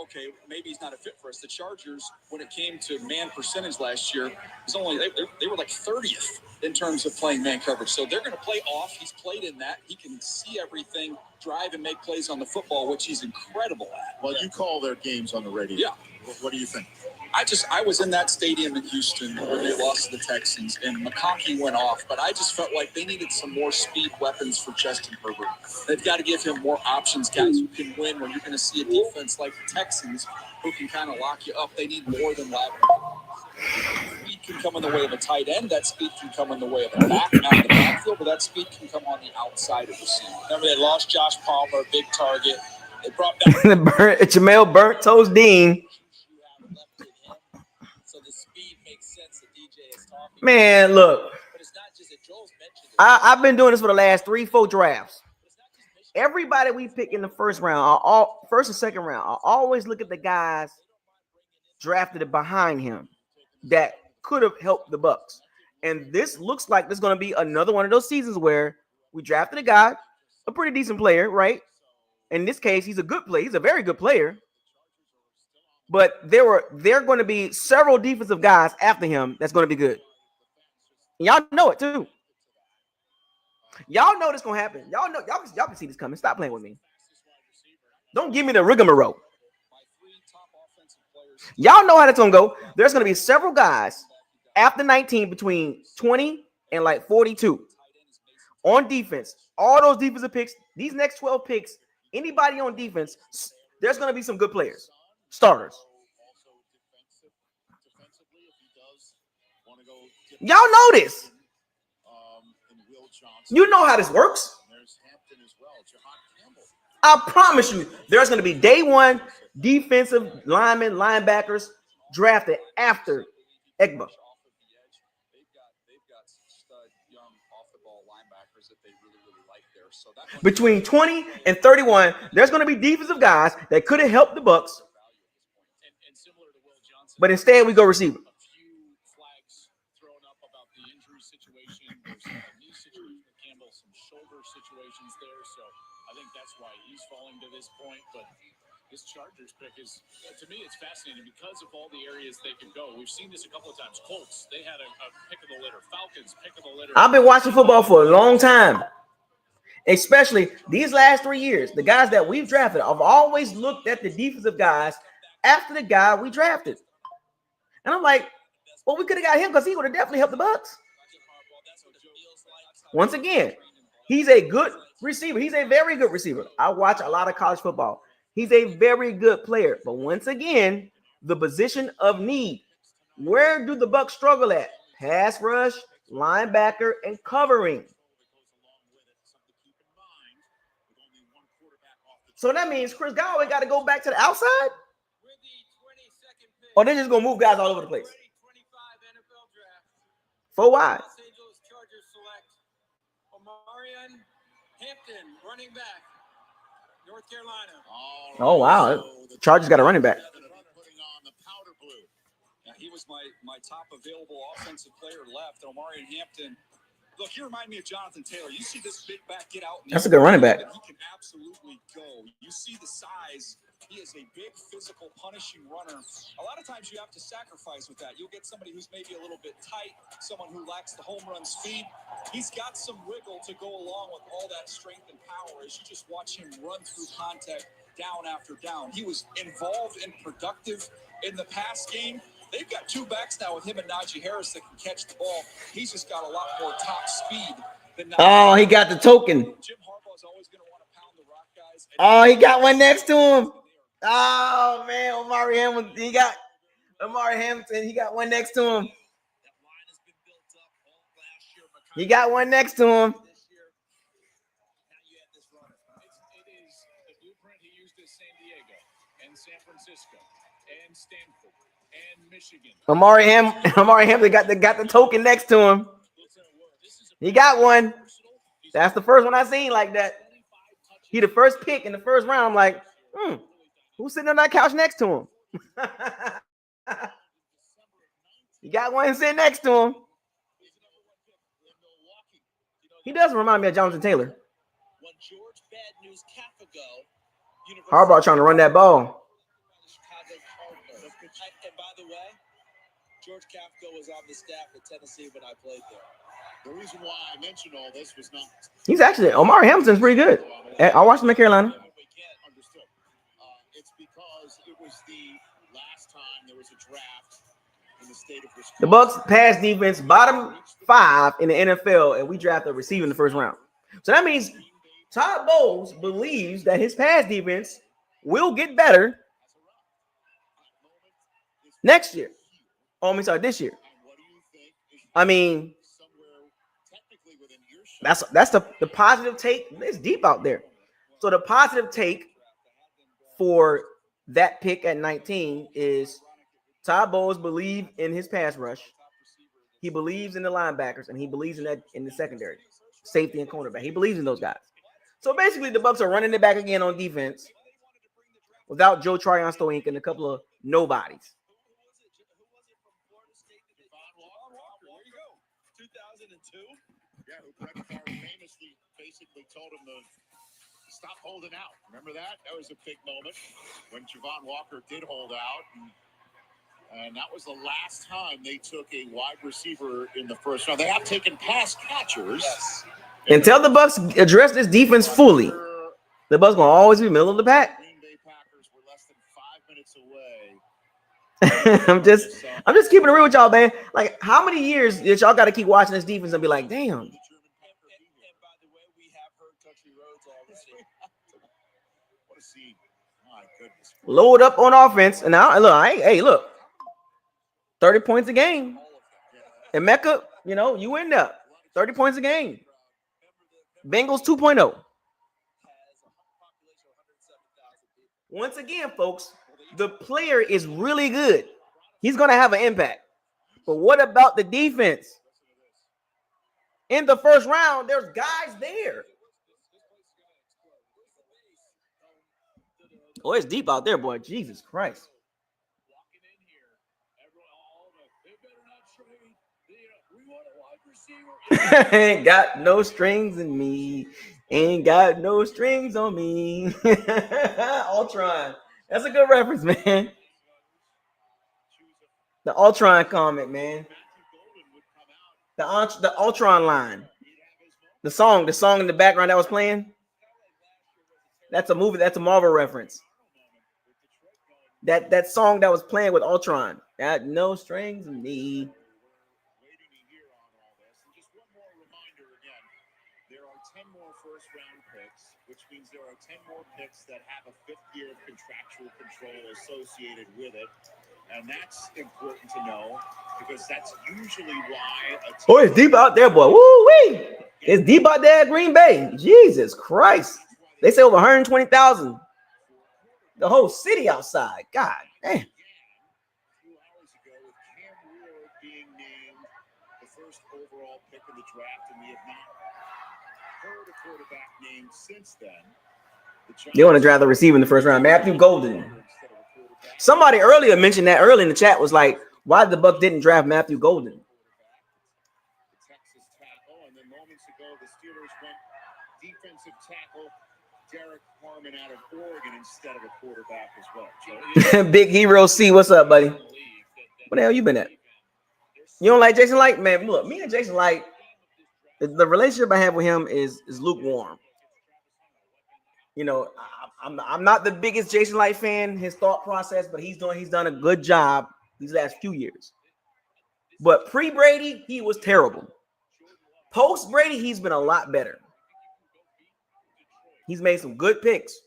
okay, maybe he's not a fit for us. The Chargers, when it came to man percentage last year, was only they were like 30th in terms of playing man coverage. So they're going to play off. He's played in that. He can see everything, drive and make plays on the football, which he's incredible at. Well, you call their games on the radio. Yeah. What do you think? I was in that stadium in Houston where they lost to the Texans, and McConkey went off, but I just felt like they needed some more speed weapons for Justin Herbert. They've got to give him more options, guys who can win when you're going to see a defense like the Texans who can kind of lock you up. They need more than that. Speed can come in the way of a tight end. That speed can come in the way of a back out of the backfield, but that speed can come on the outside of the scene. Remember, they lost Josh Palmer, big target. They brought back Jamel Burnt Toast Dean. So the speed makes sense that DJ is talking. Man, look. But it's not just a I've been doing this for the last 3-4 drafts. Everybody we pick in the first round, first and second round, I always look at the guys drafted behind him that could have helped the Bucs. And this looks like this is going to be another one of those seasons where we drafted a guy, a pretty decent player, right? In this case, he's a good player. He's a very good player. But there are going to be several defensive guys after him that's going to be good. And y'all know it too. Y'all know this going to happen. Y'all know y'all can see this coming. Stop playing with me. Don't give me the rigmarole. Y'all know how that's going to go. There's going to be several guys after 19 between 20 and like 42 on defense. All those defensive picks, these next 12 picks, anybody on defense, there's going to be some good players, starters. Y'all know this. You know how this works. I promise you, there's going to be day one defensive linemen, linebackers drafted after Egba. Between 20 and 31, there's going to be defensive guys that could have helped the Bucs, but instead we go receiver. Situations there, so I think that's why he's falling to this point. But this Chargers pick is, to me, it's fascinating because of all the areas they can go. We've seen this a couple of times. Colts, they had a pick of the litter. Falcons, pick of the litter. I've been watching football for a long time, especially these last 3 years. The guys that we've drafted, I've always looked at the defensive guys after the guy we drafted, and I'm like, well, we could have got him because he would have definitely helped the Bucs. Once again, he's a good receiver. He's a very good receiver. I watch a lot of college football. He's a very good player. But once again, the position of need. Where do the Bucs struggle at? Pass rush, linebacker, and covering. So that means Chris Godwin got to go back to the outside? Or they're just going to move guys all over the place? 4 wide. Hampton, running back, North Carolina. Oh, wow. Chargers got a running back. Yeah, he was my top available offensive player left. Omari Hampton. Look, he reminded me of Jonathan Taylor. You see this big back get out. That's a good running back. He can absolutely go. You see the size. He is a big, physical, punishing runner. A lot of times you have to sacrifice with that. You'll get somebody who's maybe a little bit tight, someone who lacks the home run speed. He's got some wiggle to go along with all that strength and power as you just watch him run through contact down after down. He was involved and productive in the pass game. They've got 2 backs now with him and Najee Harris that can catch the ball. He's just got a lot more top speed than Najee. Oh, he got the token. Jim Harbaugh's always going to want to pound the rock guys. Oh, he got one next to him. Oh, man, Omari Hamilton. He got Omari Hamilton. He got one next to him. He got one next to him. It is the blueprint he used at San Diego and San Francisco and Stanford and Michigan. Omari Hamilton got the token next to him. He got one. That's the first one I seen like that. He the first pick in the first round. I'm like, who's sitting on that couch next to him? He got one sitting next to him. He does remind me of Jonathan Taylor. Harbaugh trying to run that ball. And by the way, George Kafka was on the staff at Tennessee when I played there. The reason why I mentioned all this was not. He's actually, Omari Hamilton's pretty good. I watched him in Carolina. Understood. It's because it was the last time there was a draft in the state of Wisconsin. The Bucs pass defense bottom 5 in the NFL, and we drafted a receiver in the first round. So that means Todd Bowles believes that his pass defense will get better next year. Oh, I'm sorry, this year. I mean, that's the positive take. It's deep out there. So the positive take for that pick at 19 is Todd Bowles believes in his pass rush. He believes in the linebackers, and he believes in that in the secondary. safety and cornerback. He believes in those guys. So basically, the Bucs are running it back again on defense without Joe Tryon Stoink and a couple of nobodies. Yeah, who Brett Favre famously basically told him to stop holding out. Remember that? That was a big moment when Javon Walker did hold out. And that was the last time they took a wide receiver in the first round. They have taken pass catchers. Yes. Until the Bucs address this defense fully, the Bucs gonna always be middle of the pack. Green Bay Packers were less than 5 minutes away. I'm just keeping it real with y'all, man. Like, how many years did y'all got to keep watching this defense and be like, damn? And by the way, we have heard country roads already. What a scene. My goodness. Load up on offense. And now, look, 30 points a game. And Mecca, you end up 30 points a game. Bengals 2.0. Once again, folks, the player is really good. He's going to have an impact. But what about the defense? In the first round, there's guys there. Oh, it's deep out there, boy. Jesus Christ. Ain't got no strings in me. Ain't got no strings on me. Ultron. That's a good reference, man. The Ultron comment, man. The Ultron line. The song in the background that was playing. That's a movie. That's a Marvel reference. That song that was playing with Ultron. Got no strings in me. Which means there are 10 more picks that have a fifth year of contractual control associated with it. And that's important to know because that's usually why it's deep out there, boy. Woo-wee. It's deep out there at Green Bay. Jesus Christ. They say over 120,000. The whole city outside. God damn. a few hours ago with Cam Ward being named the first overall pick in the draft, and we have not heard a quarterback named since then. They want to draft the receiver in the first round. Matthew Golden. Somebody earlier mentioned that early in the chat was like, why the Bucs didn't draft Matthew Golden? Texas tackle, and then moments ago, the Steelers went defensive tackle Derek Harmon out of Oregon instead of a quarterback as well. Big Hero C, what's up, buddy? What the hell you been at? You don't like Jason Light? Man, look, me and Jason Light, the relationship I have with him is lukewarm. I'm not the biggest Jason Light fan, his thought process, but he's done a good job these last few years. But pre-Brady, he was terrible. Post-Brady, he's been a lot better. He's made some good picks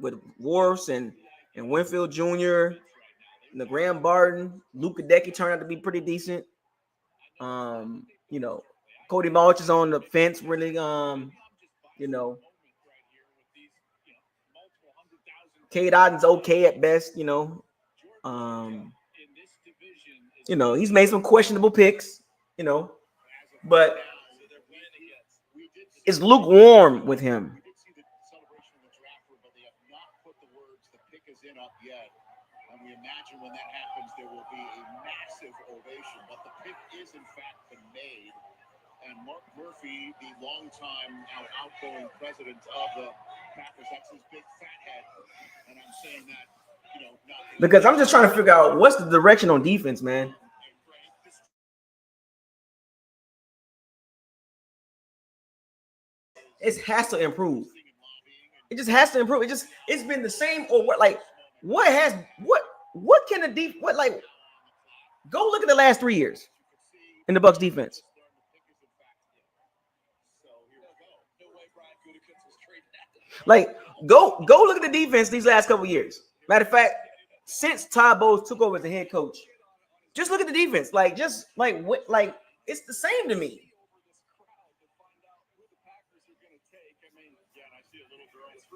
with Worse and Winfield Jr., Graham Barton, Luke Kadecki turned out to be pretty decent. Cody Mulch is on the fence, really. Cade Otton's okay at best, he's made some questionable picks, but it's lukewarm with him. And we imagine when that happens, there will be a massive ovation. But the pick is, in fact, been made. And Mark Murphy, the longtime outgoing president of the Packers, that's his big fat head. And I'm saying that, not because I'm just trying to figure out what's the direction on defense, man. It has to improve. It just has to improve. It's been the same or what? Like, what can a deep go look at the last 3 years in the Bucs defense. Like, go look at the defense these last couple of years. Matter of fact, since Todd Bowles took over as the head coach, just look at the defense. It's the same to me.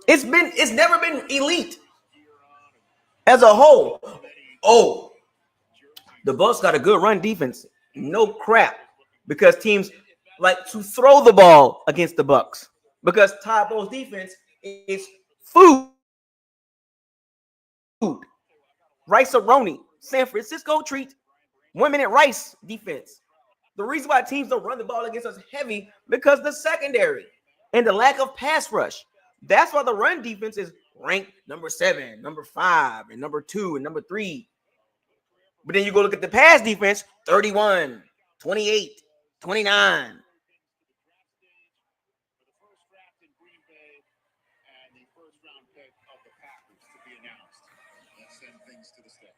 It's never been elite as a whole. Oh, the Bucs got a good run defense. No crap. Because teams like to throw the ball against the Bucs because Todd Bowles' defense is food. Rice-A-Roni, San Francisco treat, 1 minute rice defense. The reason why teams don't run the ball against us heavy because the secondary and the lack of pass rush. That's why the run defense is ranked number 7, number 5, and number 2, and number 3. But then you go look at the pass defense, 31, 28, 29. And the first round pick of the Packers to be announced. Let's send things to the stage.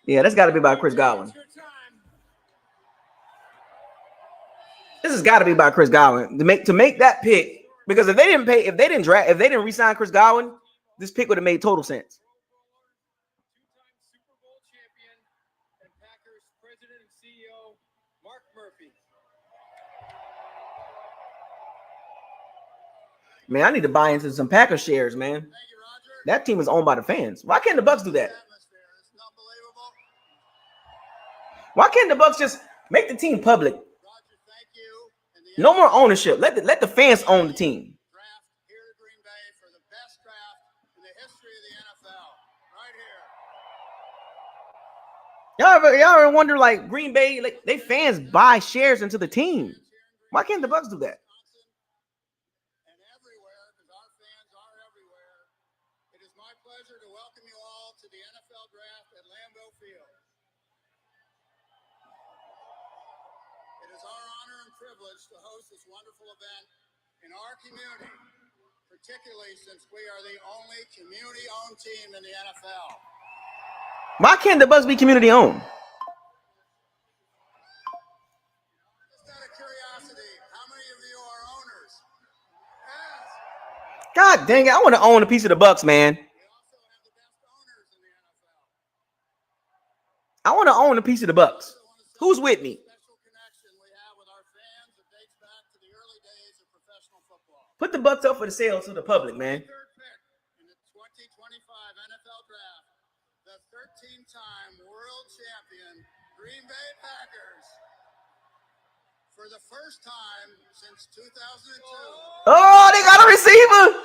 Yeah, that's got to be by Chris Godwin. This has got to be by Chris Godwin to make that pick, because if they didn't re-sign Chris Godwin, this pick would have made total sense. Two-time Super Bowl champion and Packers president and CEO Mark Murphy. Man, I need to buy into some Packers shares, man. That team is owned by the fans. Why can't the Bucs do that? Why can't the Bucs just make the team public? No more ownership. Let the fans own the team. Y'all ever wonder, like, Green Bay, like, they fans buy shares into the team? Why can't the Bucs do that? It is my pleasure to welcome you all to the NFL Draft at Lambeau Field. It is our honor and privilege to host this wonderful event in our community, particularly since we are the only community-owned team in the NFL. Why can't the Bucs be community-owned? Just out of curiosity, how many of you are owners? Yes. God dang it, I want to own a piece of the Bucs, man. I want to own a piece of the Bucs. Who's with me? Put the Bucs up for the sale to the public, man. In the 2025 NFL Draft, the 13-time world champion Green Bay Packers, for the first time since 2002. Oh, they got a receiver.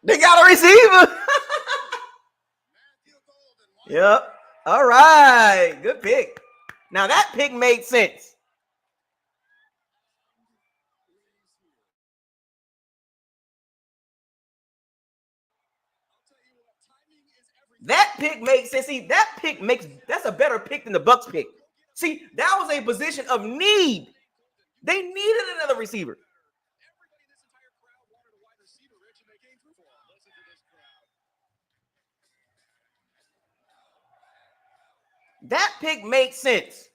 They got a receiver. Yep. All right. Good pick. Now that pick made sense. That pick makes sense. See, that's a better pick than the Bucs pick. See, that was a position of need. They needed another receiver. That pick makes sense.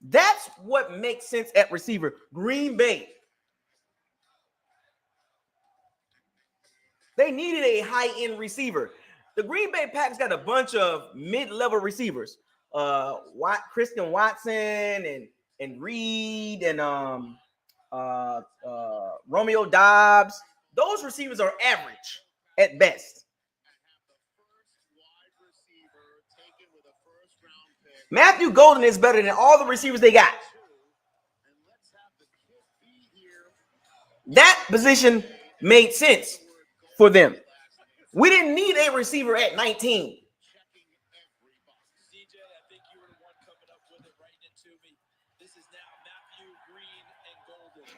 That's what makes sense at receiver. Green Bay. They needed a high-end receiver. The Green Bay Packers got a bunch of mid-level receivers. Christian Watson and Reed and Romeo Dobbs. Those receivers are average at best. Matthew Golden is better than all the receivers they got. That position made sense for them. We didn't need a receiver at 19.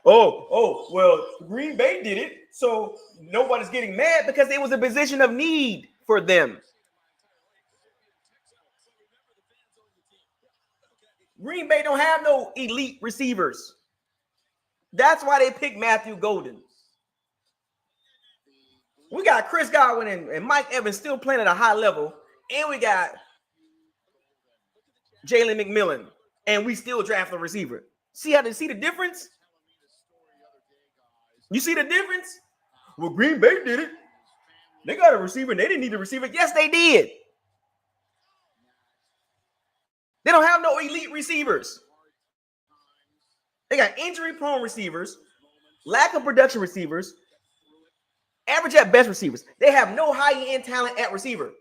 Well, Green Bay did it, so nobody's getting mad because it was a position of need for them. Green Bay don't have no elite receivers. That's why they picked Matthew Golden. We got Chris Godwin and Mike Evans still playing at a high level, and we got Jalen McMillan, and we still draft a receiver. See the difference? You see the difference? Well, Green Bay did it. They got a receiver, and they didn't need a receiver. Yes, they did. They don't have no elite receivers. They got injury-prone receivers, lack of production receivers, average at best receivers. They have no high-end talent at receiver.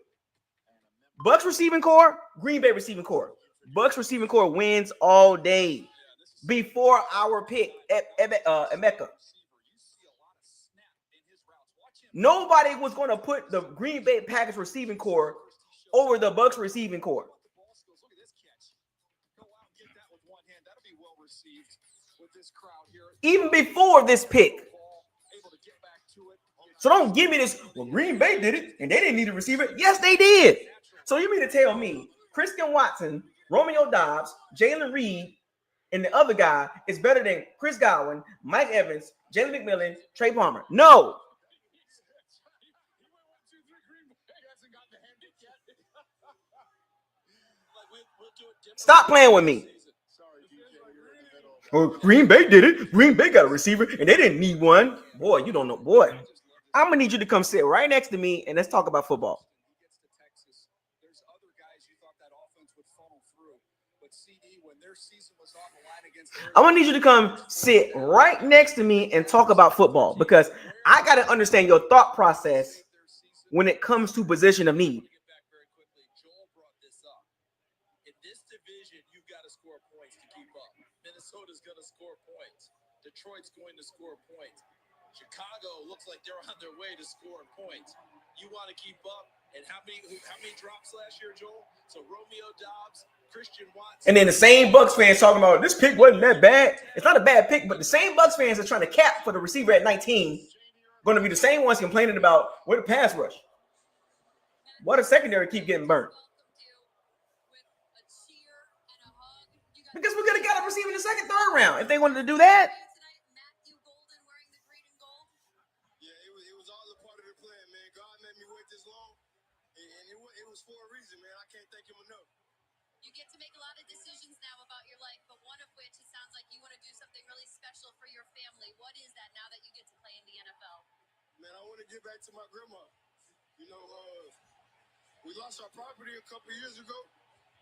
Bucs receiving core, Green Bay receiving core. Bucs receiving core wins all day before our pick at Emeka. Nobody was going to put the Green Bay Packers receiving core over the Bucs receiving core. Even before this pick. So don't give me this, well, Green Bay did it, and they didn't need a receiver. Yes, they did. So you mean to tell me Christian Watson, Romeo Doubs, Jalen Reed, and the other guy is better than Chris Godwin, Mike Evans, Jalen McMillan, Trey Palmer? No. Stop playing with me. Oh, Green Bay did it. Green Bay got a receiver, and they didn't need one. Boy, you don't know. Boy, I'm going to need you to come sit right next to me, and let's talk about football. I'm going to need you to come sit right next to me and talk about football, because I got to understand your thought process when it comes to position of need. Minnesota's going to score points. Detroit's going to score points. Chicago looks like they're on their way to score points. You want to keep up? And how many drops last year, Joel? So Romeo Doubs, Christian Watson. And then the same Bucs fans talking about this pick wasn't that bad. It's not a bad pick, but the same Bucs fans are trying to cap for the receiver at 19 going to be the same ones complaining about where the pass rush. Why the secondary keep getting burnt? Because we're going to get a receiver in the second, third round if they wanted to do that. Yeah, it was all a part of the plan, man. God made me wait this long, and it was for a reason, man. I can't thank him enough. You get to make a lot of decisions now about your life, but one of which it sounds like you want to do something really special for your family. What is that now that you get to play in the NFL? Man, I want to get back to my grandma. You know, we lost our property a couple years ago.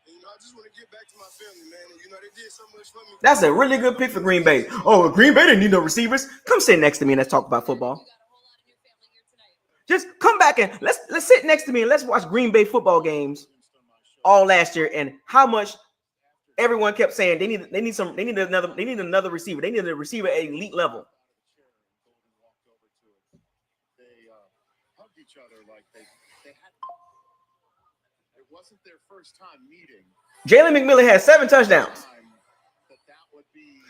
You know, I just want to get back to my family, man. And, you know, they did so much for me. That's a really good pick for Green Bay. Oh, Green Bay didn't need no receivers. Come sit next to me and let's talk about football. Just come back and let's sit next to me and let's watch Green Bay football games all last year and how much everyone kept saying they need another receiver. They need a receiver at elite level. They hugged each other like they had. It wasn't their first time meeting. Jalen McMillan has 7 touchdowns.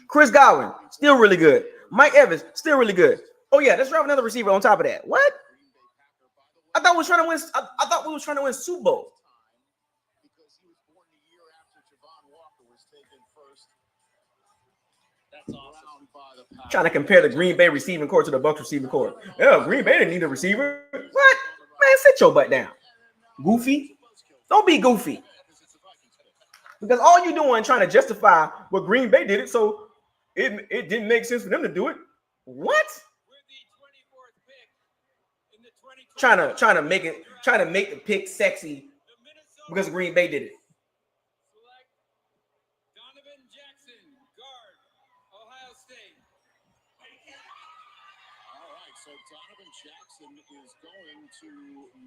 Chris Godwin, still really good. Mike Evans, still really good. Oh yeah, let's drop another receiver on top of that. What? I thought we was trying to win. I thought we was trying to win Super Bowl. Because he was born the year after Javon Walker was taken first. That's awesome. Trying to compare the Green Bay receiving core to the Bucs receiving core. Yeah, Green Bay didn't need a receiver. What? Man, sit your butt down. Goofy. Don't be goofy. Because all you doing trying to justify what Green Bay did it, so it didn't make sense for them to do it. What? Trying to make the pick sexy because Green Bay did it. All right, so Donovan Jackson is going to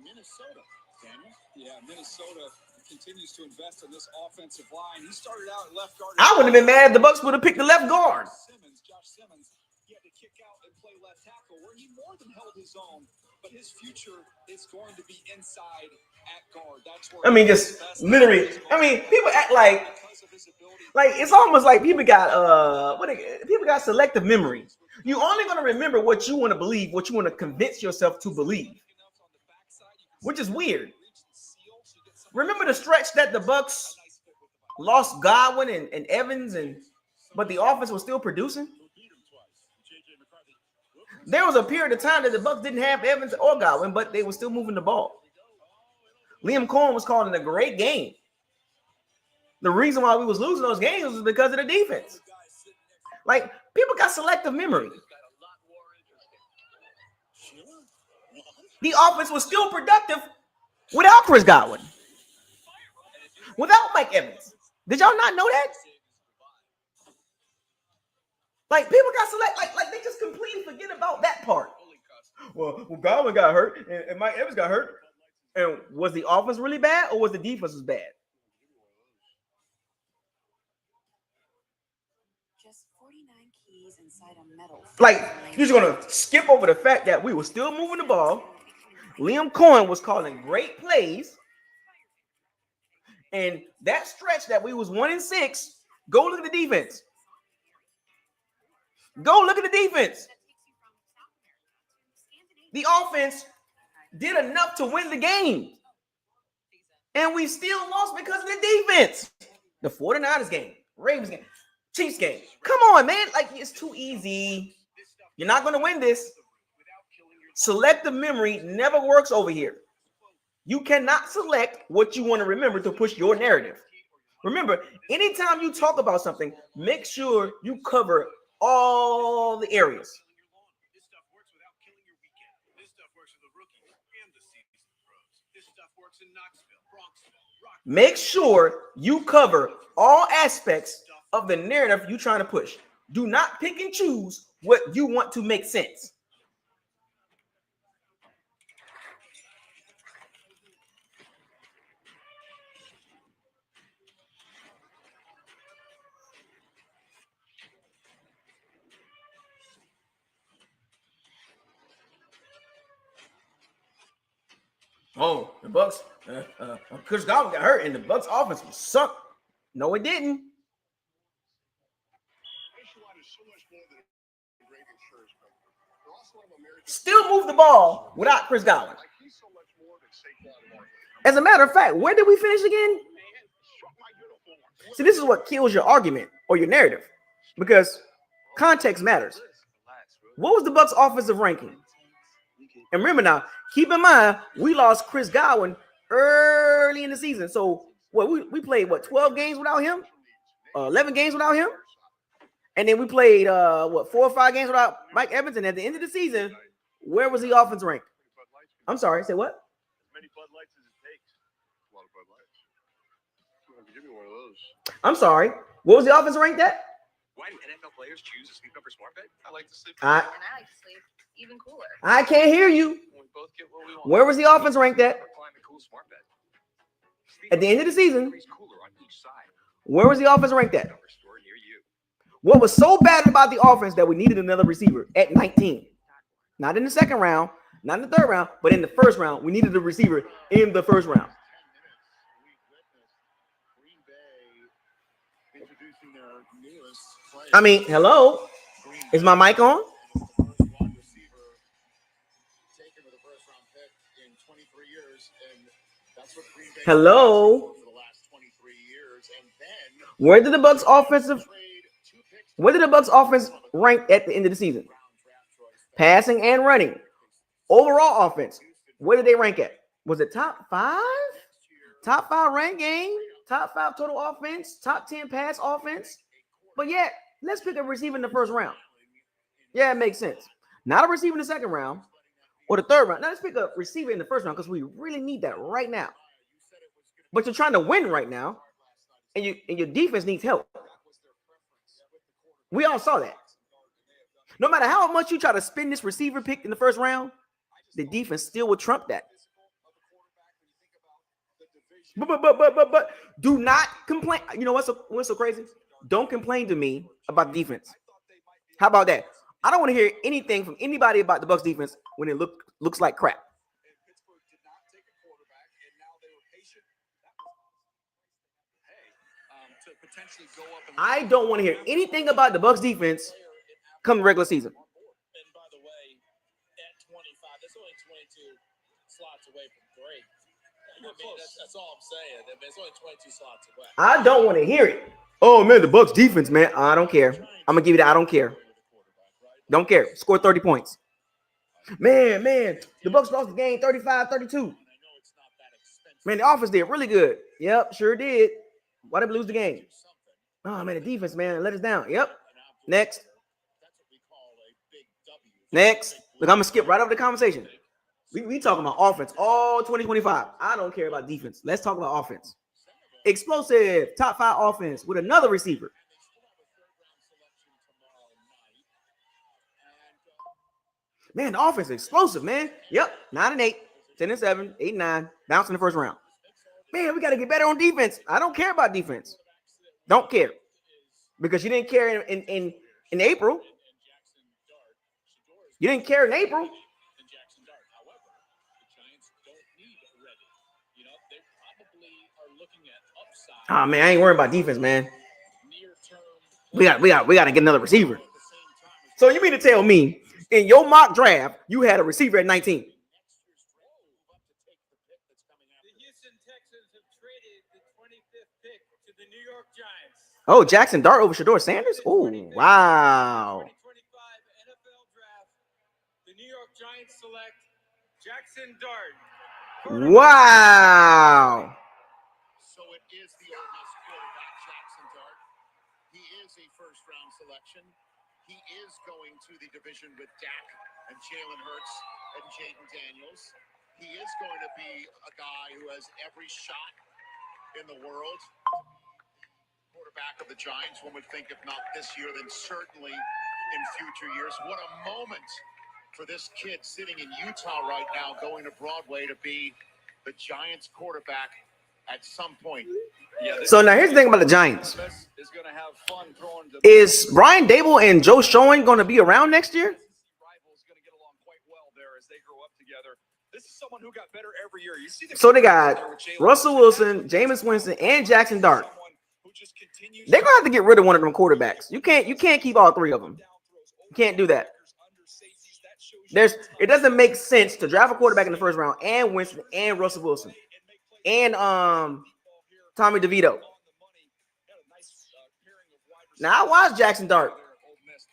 Minnesota. Daniel? Yeah, Minnesota continues to invest in this offensive line. He started out at left guard. I wouldn't have been mad if the Bucs would have picked the left guard. Josh Simmons, he had to kick out and play left tackle where he more than held his own, but his future is going to be inside at guard. That's where just literally. People act like it's almost like people got people got selective memory. You're only going to remember what you want to believe, what you want to convince yourself to believe, which is weird. Remember the stretch that the Bucs lost Godwin and Evans, but the offense was still producing? There was a period of time that the Bucs didn't have Evans or Godwin, but they were still moving the ball. Liam Cohen was calling a great game. The reason why we was losing those games was because of the defense. Like, people got selective memory. The offense was still productive without Chris Godwin, without Mike Evans, Did y'all not know that? Like people got select, like they just completely forget about that part. Well, Godwin got hurt and Mike Evans got hurt. And was the offense really bad or was the defense was bad? Just 49 keys inside a metal. Like you're just gonna skip over the fact that we were still moving the ball. Liam Cohen was calling great plays. And that stretch that we was 1-6, go look at the defense. Go look at the defense. The offense did enough to win the game. And we still lost because of the defense. The 49ers game, Ravens game, Chiefs game. Come on, man. Like, it's too easy. You're not going to win this. Selective memory never works over here. You cannot select what you want to remember to push your narrative. Remember, anytime you talk about something, make sure you cover all the areas. Make sure you cover all aspects of the narrative you're trying to push. Do not pick and choose what you want to make sense. Oh, the Bucs. Chris Godwin got hurt, and the Bucs offense was sunk. No, it didn't. Still move the ball without Chris Godwin. As a matter of fact, where did we finish again? See, this is what kills your argument or your narrative, because context matters. What was the Bucs' offensive ranking? And remember now, keep in mind, we lost Chris Godwin early in the season. So what we played 12 games without him? 11 games without him? And then we played 4 or 5 games without Mike Evans. And at the end of the season, where was the offense ranked? I'm sorry, say what? As many Bud Lights as it takes. A lot of Bud Lights. Give me one of those. I'm sorry. What was the offense ranked at? Why do NFL players choose to sleep over smart bed? I like to sleep. And I like to sleep even cooler. I can't hear you. We both get what we want. Where was the offense ranked at? At the end of the season, where was the offense ranked at? What was so bad about the offense that we needed another receiver at 19? Not in the second round, not in the third round, but in the first round. We needed a receiver in the first round. I mean, hello? Is my mic on? Hello? Where did the Bucs offense rank at the end of the season? Passing and running. Overall offense. Where did they rank at? Was it top 5? Top 5 rank game? Top 5 total offense? Top 10 pass offense? But yet, let's pick a receiver in the first round. Yeah, it makes sense. Not a receiver in the second round or the third round. Now let's pick a receiver in the first round because we really need that right now. But you're trying to win right now, and your defense needs help. We all saw that. No matter how much you try to spin this receiver pick in the first round, the defense still would trump that. But do not complain. You know what's so crazy? Don't complain to me about the defense. How about that? I don't want to hear anything from anybody about the Bucs defense when it looks like crap. I don't want to hear anything about the Bucs defense come the regular season. And by the way, at 25, that's only 22 slots away from great. I mean, that's all I'm saying. I mean, it's only 22 slots away. I don't want to hear it. Oh, man, the Bucs defense, man. I don't care. I'm going to give you that. I don't care. Don't care. Score 30 points. Man, the Bucs lost the game 35-32. Man, the offense did really good. Yep, sure did. Why did we lose the game? Oh, man, the defense, man, let us down. Yep. Next. Look, I'm going to skip right over the conversation. We talking about offense all 2025. I don't care about defense. Let's talk about offense. explosive top 5 offense with another receiver. Man, the offense is explosive, man. Yep, 9-8, 10-7, 8-9, bounce in the first round. Man, we got to get better on defense. I don't care about defense. Don't care. Because you didn't care in April. You didn't care in April. Oh man, I ain't worried about defense, man. We got to get another receiver. So you mean to tell me in your mock draft you had a receiver at 19? The Houston Texans have traded the 25th pick to the New York Giants. Oh, Jackson Dart over Shador Sanders? Oh, wow. 2025 NFL Draft. The New York Giants select Jackson Dart. Wow. So it is the Ole Miss quarterback, Jackson Dart. He is a first-round selection. He is going to the division with Dak and Jalen Hurts and Jaden Daniels. He is going to be a guy who has every shot in the world. Quarterback of the Giants, one would think if not this year, then certainly in future years. What a moment for this kid sitting in Utah right now, going to Broadway to be the Giants quarterback at some point. So now here's the thing about the Giants. Is Brian Dable and Joe Schoen going to be around next year? So they got Russell Wilson, Jameis Winston, and Jackson Dart. They're gonna have to get rid of one of them quarterbacks. You can't keep all three of them. You can't do that. It doesn't make sense to draft a quarterback in the first round and Winston and Russell Wilson and Tommy DeVito. Now I watched Jackson Dart.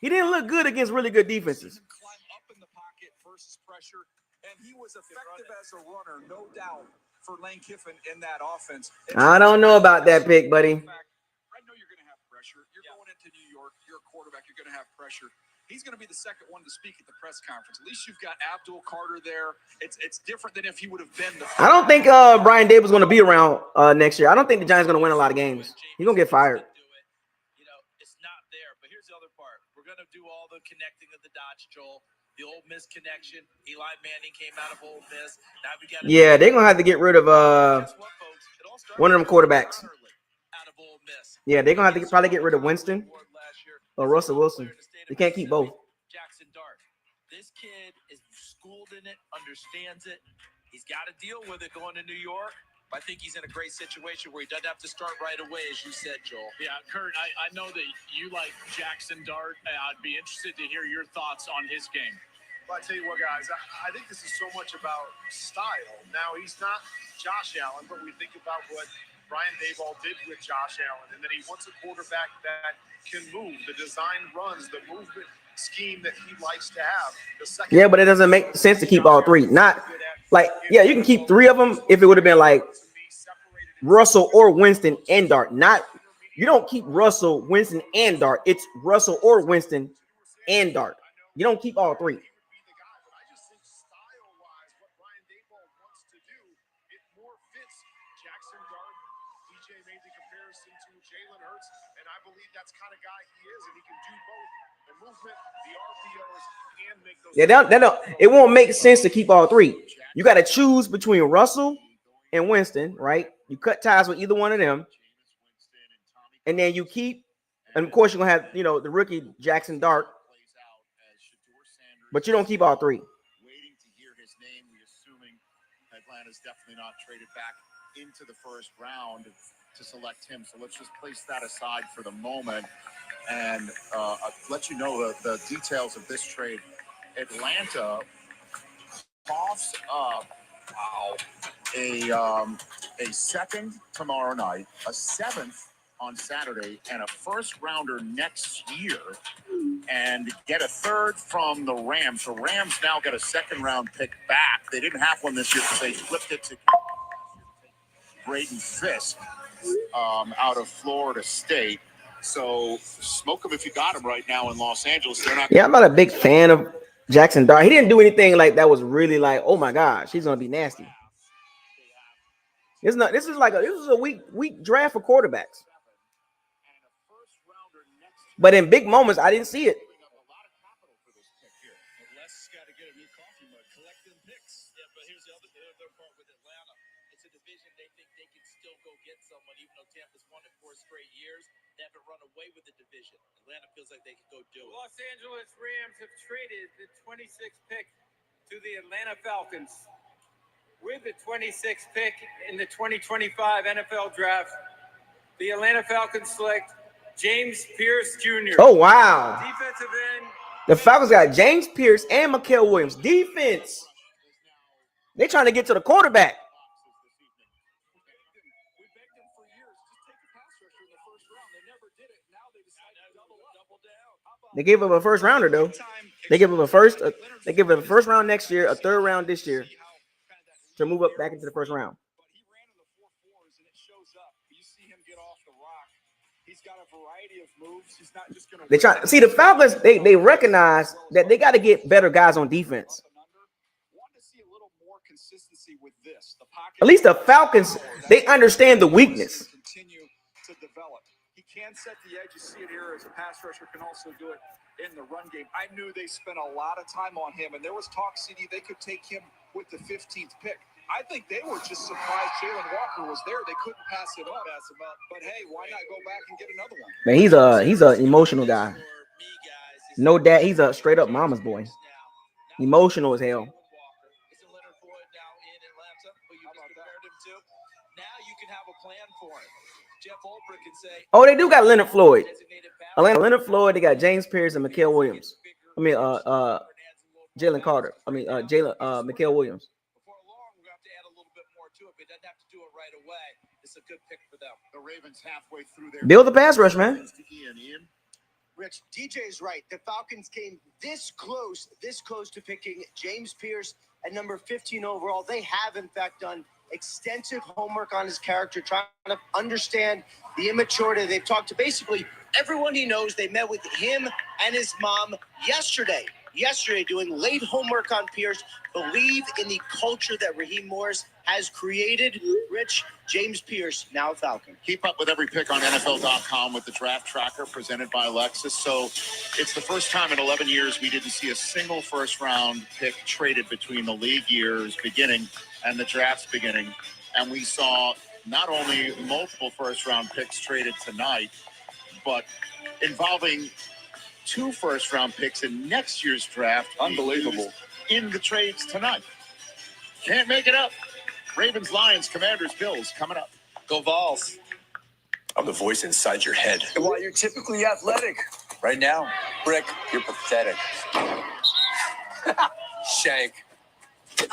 He didn't look good against really good defenses. And he was effective as a runner, no doubt, for Lane Kiffin in that offense. I don't know about that pick, buddy. I know you're going to have pressure. You're going into New York. You're a quarterback. You're going to have pressure. He's going to be the second one to speak at the press conference. At least you've got Abdul Carter there. It's different than if he would have been the. I don't think Brian Dable's going to be around next year. I don't think the Giants are going to win a lot of games. He's going to get fired. You know, it's not there. But here's the other part. We're going to do all the connecting of the dots, Joel. The Ole Miss connection. Eli Manning came out of Ole Miss. Now we got. Yeah, they're gonna have to get rid of one of them quarterbacks. Yeah, they're gonna have to probably get rid of Winston or Russell Wilson. They can't keep both. Jackson Dart. This kid is schooled in it, understands it. He's got to deal with it going to New York. I think he's in a great situation where he doesn't have to start right away, as you said, Joel. Yeah, Kurt, I know that you like Jackson Dart. I'd be interested to hear your thoughts on his game. Well, I tell you what, guys, I think this is so much about style. Now, he's not Josh Allen, but we think about what Brian Daboll did with Josh Allen, and that he wants a quarterback that can move, the design runs, the movement scheme that he likes to have. Yeah, but it doesn't make sense to keep all three. Not like, yeah, you can keep three of them if it would have been like Russell or Winston and Dart. Not, you don't keep Russell, Winston, and Dart. It's Russell or Winston and Dart. You don't keep all three. Yeah, it won't make sense to keep all three. You got to choose between Russell and Winston, right? You cut ties with either one of them, and then you keep, and of course you're gonna have, the rookie Jackson Dart, but you don't keep all three. Waiting to hear his name, we assuming Atlanta's definitely not traded back into the first round to select him. So let's just place that aside for the moment and let you know the details of this trade. Atlanta coughs up a second tomorrow night, a seventh on Saturday, and a first rounder next year, and get a third from the Rams. The Rams now get a second round pick back. They didn't have one this year because they flipped it to Braden Fisk out of Florida State. So smoke him if you got him right now in Los Angeles. They're not. Yeah, I'm not a big fan of Jackson Dart. He didn't do anything like that was really like, oh my gosh, he's gonna be nasty. This is a weak draft for quarterbacks. But in big moments, I didn't see it. Yeah, but here's the other part with Atlanta. It's a division they think they can still go get someone, even though Tampa's won it 4 straight years. They haven't run away with the division. Atlanta feels like they can go do it. Los Angeles Rams have traded the 26th pick to the Atlanta Falcons. With the 26th pick in the 2025 NFL Draft, the Atlanta Falcons select James Pierce Jr. Oh, wow. Defensive end. The Falcons got James Pierce and Mikael Williams. Defense. They're trying to get to the quarterback. They gave him a first rounder, though. They give him a first. They give him a first round next year, a third round this year, to move up back into the first round. They try. See, the Falcons. They recognize that they got to get better guys on defense. At least the Falcons, they understand the weakness. He can set the edge. You see it here as a pass rusher, can also do it in the run game. I knew they spent a lot of time on him, and there was talk, CD, they could take him with the 15th pick. I think they were just surprised Jalen Walker was there. They couldn't pass him up. But hey, why not go back and get another one? Man, he's an emotional guy. No dad. He's a straight up mama's boy. Emotional as hell. Oh, they do got Leonard Floyd. Leonard Floyd. They got James Pierce and Mikael Williams. I mean, Jalen Carter. I mean, Mikael Williams. The Ravens halfway through their Build the pass rush, man. Rich, DJ is right. The Falcons came this close to picking James Pierce at number 15 overall. They have, in fact, done extensive homework on his character, trying to understand the immaturity. They've talked to basically everyone he knows. They met with him and his mom yesterday, doing late homework on Pierce, believe in the culture that Raheem Morris has created. Rich, James Pierce, now Falcon. Keep up with every pick on NFL.com with the draft tracker presented by Lexus. So it's the first time in 11 years we didn't see a single first round pick traded between the league years beginning and the draft's beginning. And we saw not only multiple first round picks traded tonight, but involving 2 first round picks in next year's draft. Unbelievable. In the trades tonight. Can't make it up. Ravens, Lions, Commanders, Bills coming up. Go Vols. I'm the voice inside your head. While you're typically athletic. Right now, Brick, you're pathetic. Shank. And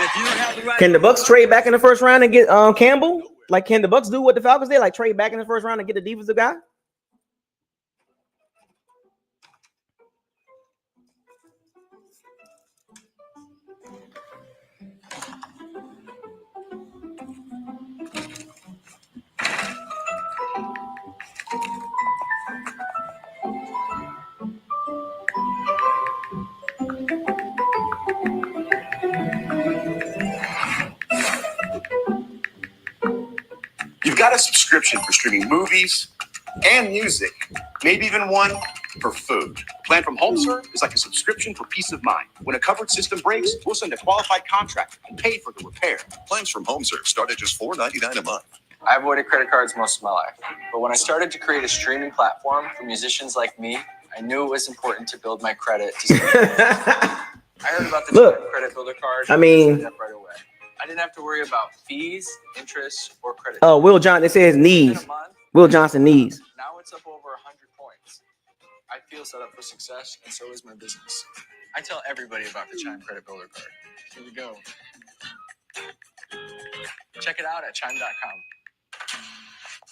if you don't have the right, Can the Bucs trade back in the first round and get Campbell? Like, can the Bucs do what the Falcons did? Like, trade back in the first round and get the defensive guy? You've got a subscription for streaming movies and music, maybe even one for food. Plan from HomeServe is like a subscription for peace of mind. When a covered system breaks, we'll send a qualified contractor and pay for the repair. Plans from HomeServe start at just $4.99 a month. I avoided credit cards most of my life, but when I started to create a streaming platform for musicians like me, I knew it was important to build my credit. I heard about the credit builder card. I mean, right away. I didn't have to worry about fees, interest, or credit. Oh, Will Johnson. It says knees. Will Johnson knees. Now it's up over 100 points. I feel set up for success, and so is my business. I tell everybody about the Chime Credit Builder card. Here we go. Check it out at chime.com.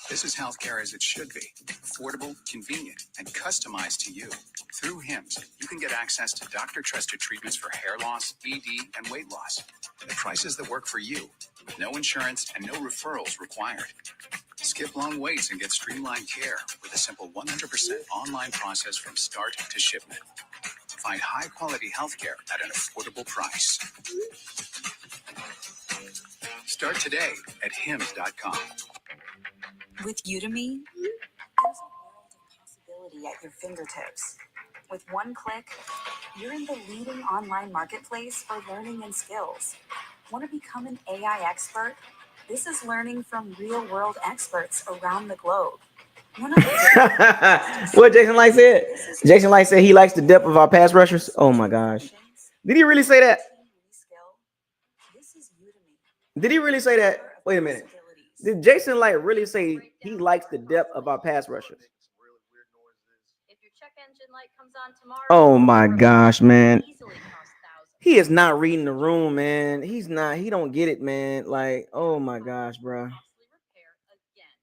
This is healthcare as it should be. Affordable, convenient, and customized to you. Through HIMS, you can get access to doctor-trusted treatments for hair loss, ED, and weight loss. The prices that work for you, with no insurance and no referrals required. Skip long waits and get streamlined care with a simple 100% online process from start to shipment. Find high-quality healthcare at an affordable price. Start today at hims.com. With Udemy, there's a world of possibility at your fingertips. With one click, you're in the leading online marketplace for learning and skills. Want to become an AI expert? This is learning from real-world experts around the globe. What Jason Light said? Jason Light said he likes the depth of our pass rushers. Oh my gosh. Did he really say that? Did he really say that? Wait a minute. Did Jason Light really say he likes the depth of our pass rushers? If your check engine light comes on tomorrow, Oh my gosh, man. He is not reading the room, man. He's not. He don't get it, man. Like, oh my gosh, bro.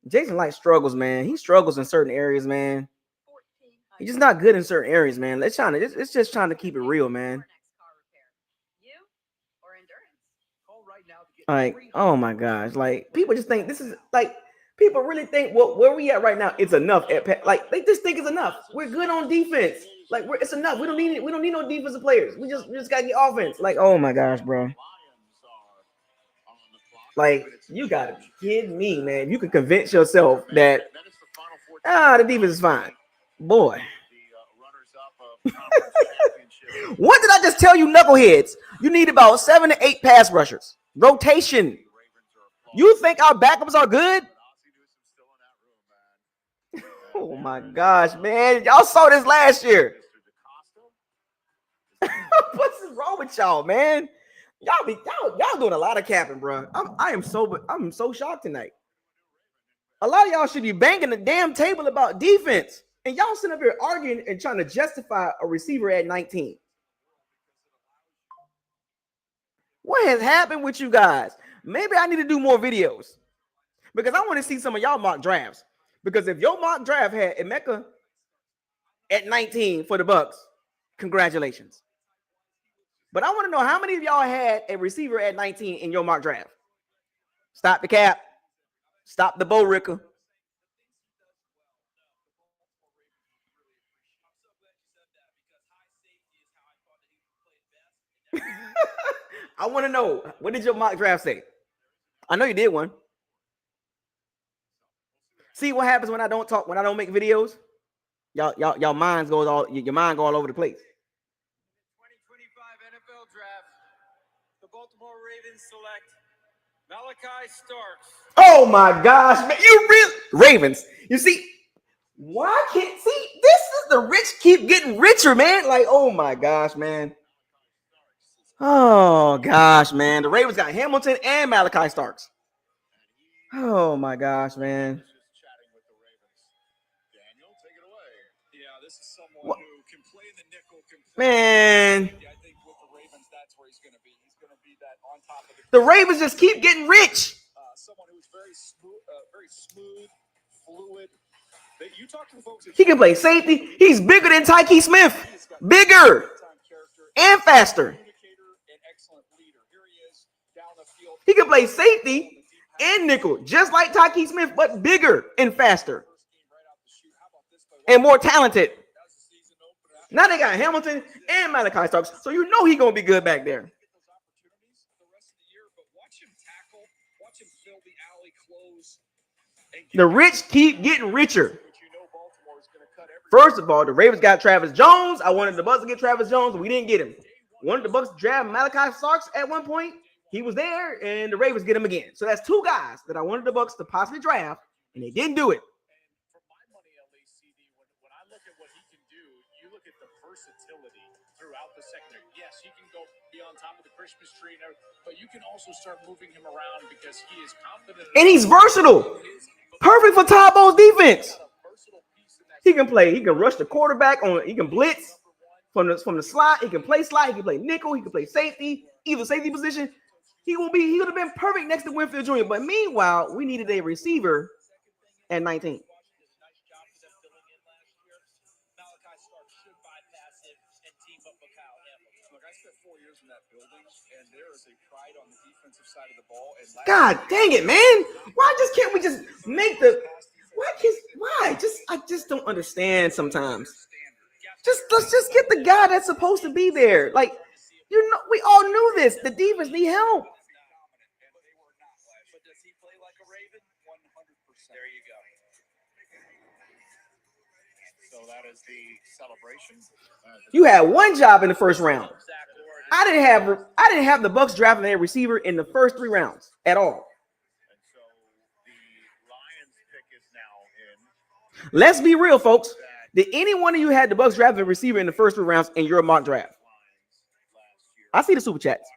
Jason Light struggles, man. He struggles in certain areas, man. He's just not good in certain areas, man. It's just trying to keep it real, man. Like, oh my gosh, like people just think this is like people really think where we at right now. It's enough like they just think it's enough. We're good on defense. Like it's enough. We don't need no defensive players. We just gotta get offense. Like, oh my gosh, bro. Like, you gotta be kidding me, man. You can convince yourself that the defense is fine. Boy. What did I just tell you, knuckleheads? You need about 7 to 8 pass rushers. Rotation. You think our backups are good? Oh my gosh, man. Y'all saw this last year. What's wrong with y'all, man? Y'all doing a lot of capping, bro. I'm so shocked tonight. A lot of y'all should be banging the damn table about defense. And y'all sitting up here arguing and trying to justify a receiver at 19. What has happened with you guys? Maybe I need to do more videos because I want to see some of y'all mock drafts. Because if your mock draft had Emeka at 19 for the Bucs, congratulations. But I want to know how many of y'all had a receiver at 19 in your mock draft. Stop the cap. Stop the Bo Ricker. I want to know, what did your mock draft say? I know you did one. See what happens when I don't talk, when I don't make videos? Y'all minds goes all, your mind go all over the place. 2025 NFL Draft. The Baltimore Ravens select Malachi Starks. Oh my gosh, man. You really Ravens. You see, why can't see this is the rich keep getting richer, man. Like, oh my gosh, man. Oh gosh, man. The Ravens got Hamilton and Malachi Starks. Oh my gosh, man. Yeah, this is someone who can play in the nickel. Man. I think with the Ravens, that's where he's going to be. He's going to be that on top of the Ravens just keep getting rich. Someone who's very smooth, fluid. You talk to the folks. He can play safety. He's bigger than Tyke Smith. Bigger and faster. He can play safety and nickel, just like Tyke Smith, but bigger and faster. And more talented. Now they got Hamilton and Malachi Starks, so you know he's going to be good back there. The rich keep getting richer. First of all, the Ravens got Travis Jones. I wanted the Bucs to get Travis Jones, but we didn't get him. Wanted the Bucs to draft Malachi Starks at one point. He was there, and the Ravens get him again. So that's 2 guys that I wanted the Bucs to possibly draft, and they didn't do it. For my money, at least, CD, when I look at what he can do, you look at the versatility throughout the secondary. Yes, he can go be on top of the Christmas tree, but you can also start moving him around because he is confident. And he's versatile. Perfect for Tabo's defense. He can play. He can rush the quarterback on. He can blitz from the slot. He can play slot. He can play nickel. He can play safety. Either safety position. He would have been perfect next to Winfield Jr. But meanwhile, we needed a receiver at 19. God dang it, man! Why can't we just make the? I just don't understand sometimes. Let's just get the guy that's supposed to be there. Like, we all knew this. The defense need help. There you go. So that is the celebration. You had one job in the first round. I didn't have the Bucs drafting a receiver in the first 3 rounds at all. And so the Lions pick is now in. Let's be real, folks. Did any one of you had the Bucs drafting a receiver in the first 3 rounds in your mock draft? I see the super chats.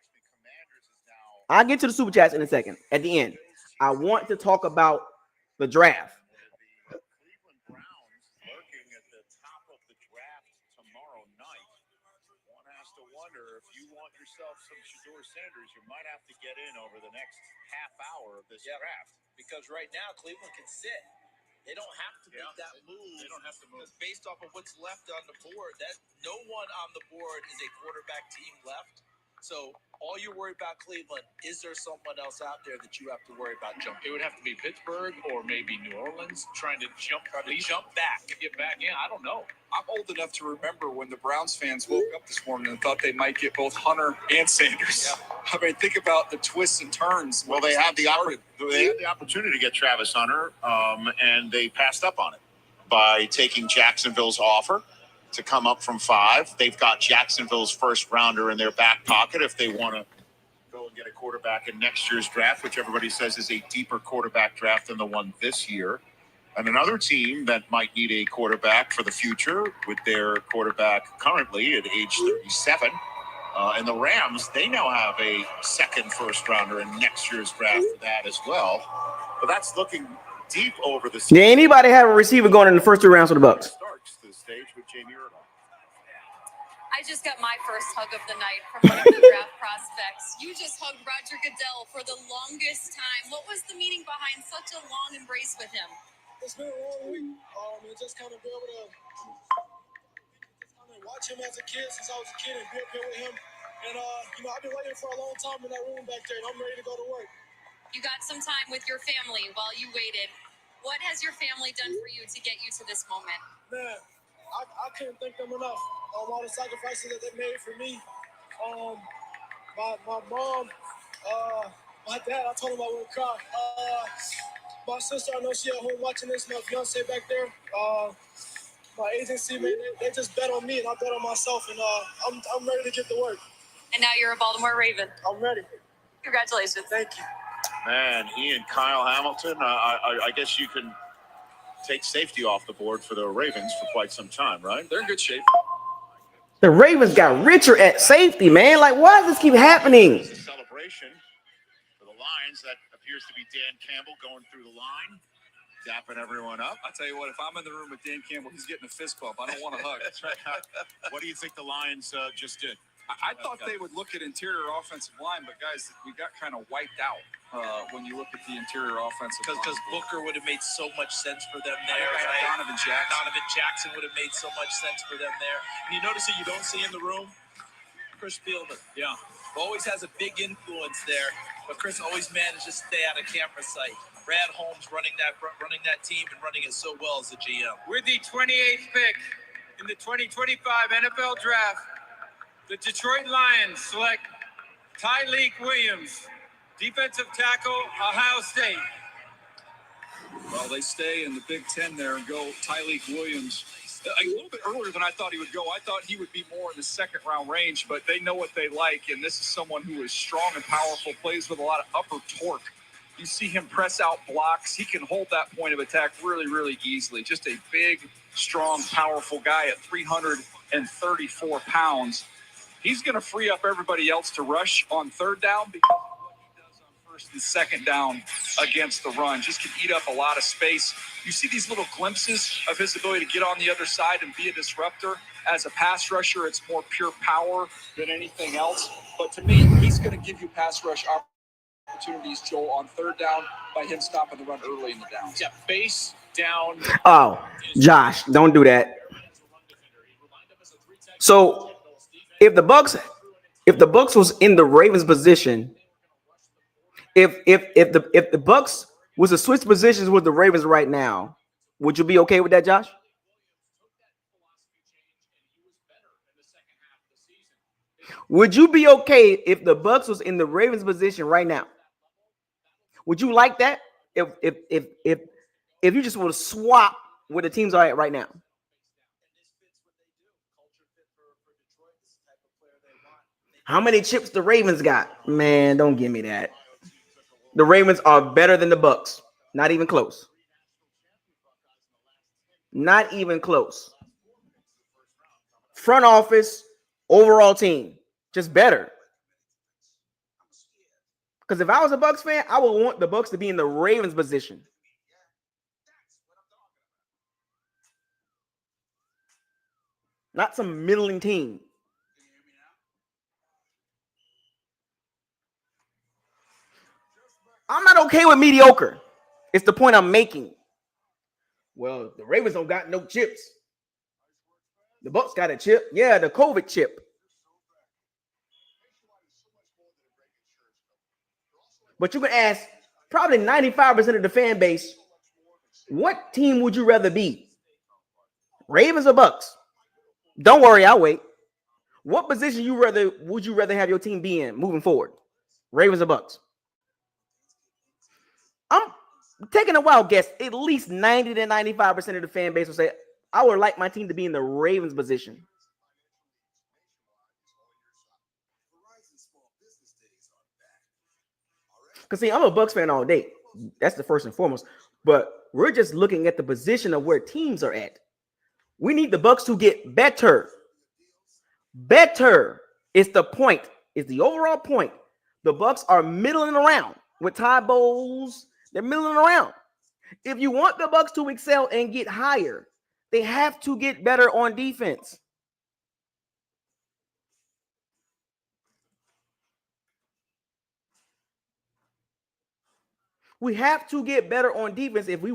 I'll get to the super chats in a second. At the end, I want to talk about the draft. Cleveland Browns lurking at the top of the draft tomorrow night. One has to wonder, if you want yourself some Shedeur Sanders, you might have to get in over the next half hour of this draft. Because right now, Cleveland can sit. They don't have to make that move. They don't have to move. Because based off of what's left on the board, that no one on the board is a quarterback team left. So all you're worried about, Cleveland, is there someone else out there that you have to worry about jumping? It would have to be Pittsburgh or maybe New Orleans trying to jump back and get back in. I don't know. I'm old enough to remember when the Browns fans woke up this morning and thought they might get both Hunter and Sanders. Yeah. I mean, think about the twists and turns. Well, they had the opportunity to get Travis Hunter, and they passed up on it by taking Jacksonville's offer to come up from 5. They've got Jacksonville's first rounder in their back pocket if they want to go and get a quarterback in next year's draft, which everybody says is a deeper quarterback draft than the one this year. And another team that might need a quarterback for the future with their quarterback currently at age 37. And the Rams, they now have a second first rounder in next year's draft for that as well. But that's looking deep over the season. Did anybody have a receiver going in the first 3 rounds for the Bucs? Starts the stage with Jamie Erdahl. I just got my first hug of the night from one of the draft prospects. You just hugged Roger Goodell for the longest time. What was the meaning behind such a long embrace with him? It's been a long week. And just kind of be able to watch him as a kid since I was a kid and be up here with him. And, I've been waiting for a long time in that room back there, and I'm ready to go to work. You got some time with your family while you waited. What has your family done for you to get you to this moment? Man, I couldn't thank them enough. All the sacrifices that they made for me. My mom, my dad, I told him I wouldn't cry. My sister, I know she at home watching this. My fiance back there. My agency, man, they just bet on me, and I bet on myself, and I'm ready to get to work. And now you're a Baltimore Raven. I'm ready. Congratulations. Thank you. Man, he and Kyle Hamilton, I guess you can take safety off the board for the Ravens for quite some time, right? They're in good shape. The Ravens got richer at safety, man. Like, why does this keep happening? It's a celebration for the Lions. That appears to be Dan Campbell going through the line, dapping everyone up. I tell you what, if I'm in the room with Dan Campbell, he's getting a fist bump. I don't want a hug. That's right. What do you think the Lions just did? I thought they would look at interior offensive line, but guys, we got kind of wiped out when you look at the interior offensive line. Because Booker would have made so much sense for them there. Donovan Jackson. Donovan Jackson would have made so much sense for them there. And you notice that you don't see in the room? Chris Spielman. Yeah. Always has a big influence there, but Chris always managed to stay out of camera sight. Brad Holmes running that team and running it so well as the GM. With the 28th pick in the 2025 NFL Draft, the Detroit Lions select Tyleik Williams, defensive tackle, Ohio State. Well, they stay in the Big Ten there and go Tyleik Williams. A little bit earlier than I thought he would go. I thought he would be more in the second round range, but they know what they like, and this is someone who is strong and powerful, plays with a lot of upper torque. You see him press out blocks. He can hold that point of attack really, really easily. Just a big, strong, powerful guy at 334 pounds. He's going to free up everybody else to rush on third down because of what he does on first and second down against the run. Just can eat up a lot of space. You see these little glimpses of his ability to get on the other side and be a disruptor. As a pass rusher, it's more pure power than anything else. But to me, he's going to give you pass rush opportunities, Joel, on third down by him stopping the run early in the downs. Yeah, base down. Oh, Josh, don't do that. So if the Bucs was in the Ravens position, if the Bucs was to switch positions with the Ravens right now, would you be okay with that, Josh? Would you be okay if the Bucs was in the Ravens position right now? Would you like that? If if you just want to swap where the teams are at right now. How many chips the Ravens got? Man, don't give me that. The Ravens are better than the Bucs. Not even close. Not even close. Front office, overall team, just better. Because if I was a Bucs fan, I would want the Bucs to be in the Ravens position. Not some middling team. I'm not okay with mediocre. It's the point I'm making. Well, the Ravens don't got no chips. The Bucs got a chip. Yeah, the COVID chip. But you can ask probably 95% of the fan base, what team would you rather be? Ravens or Bucs? Don't worry, I'll wait. What position would you rather have your team be in moving forward? Ravens or Bucs? I'm taking a wild guess. At least 90 to 95% of the fan base will say, I would like my team to be in the Ravens position. Because, see, I'm a Bucs fan all day. That's the first and foremost. But we're just looking at the position of where teams are at. We need the Bucs to get better. Better is the point. Is the overall point. The Bucs are middling around with Ty Bowles. They're middling around. If you want the Bucs to excel and get higher, they have to get better on defense. We have to get better on defense if the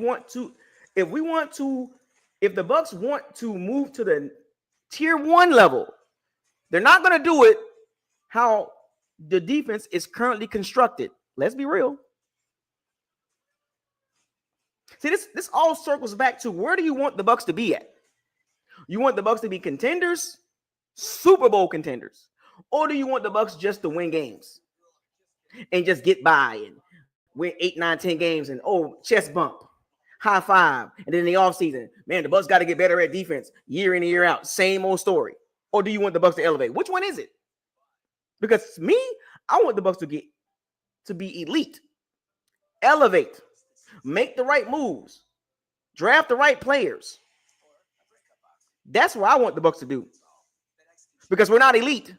Bucs want to move to the tier 1 level. They're not going to do it how the defense is currently constructed. Let's be real. See, this all circles back to, where do you want the Bucs to be at? You want the Bucs to be contenders, Super Bowl contenders, or do you want the Bucs just to win games and just get by and win 8, 9, 10 games and chest bump, high five, and then in the offseason, man, the Bucs got to get better at defense year in and year out, same old story? Or do you want the Bucs to elevate? Which one is it? Because me, I want the Bucs to be elite, elevate, make the right moves, draft the right players. That's what I want the Bucs to do. Because we're not elite.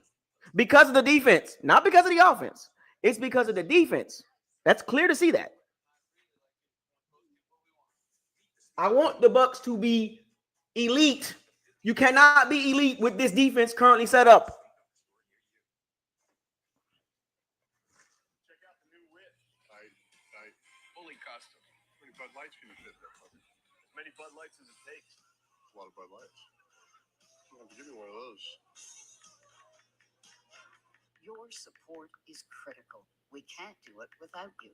Because of the defense. Not because of the offense. It's because of the defense. That's clear to see that. I want the Bucs to be elite. You cannot be elite with this defense currently set up. Check out the new whip. Tight. Fully custom. How many Bud Lights can you fit there? As many Bud Lights as it takes. A lot of Bud Lights. I'll have to give you one of those. Your support is critical. We can't do it without you.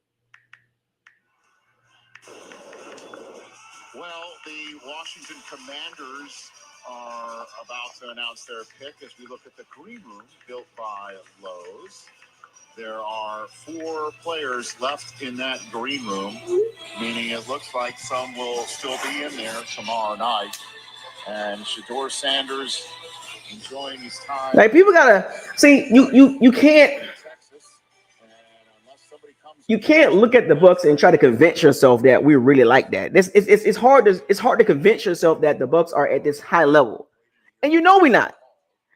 Well, the Washington Commanders are about to announce their pick as we look at the green room built by Lowe's. There are 4 players left in that green room, meaning it looks like some will still be in there tomorrow night. And Shedeur Sanders enjoying his time. Like, people gotta see, you can't look at the Bucs and try to convince yourself that we really like that. It's hard to convince yourself that the Bucs are at this high level, and you know we're not,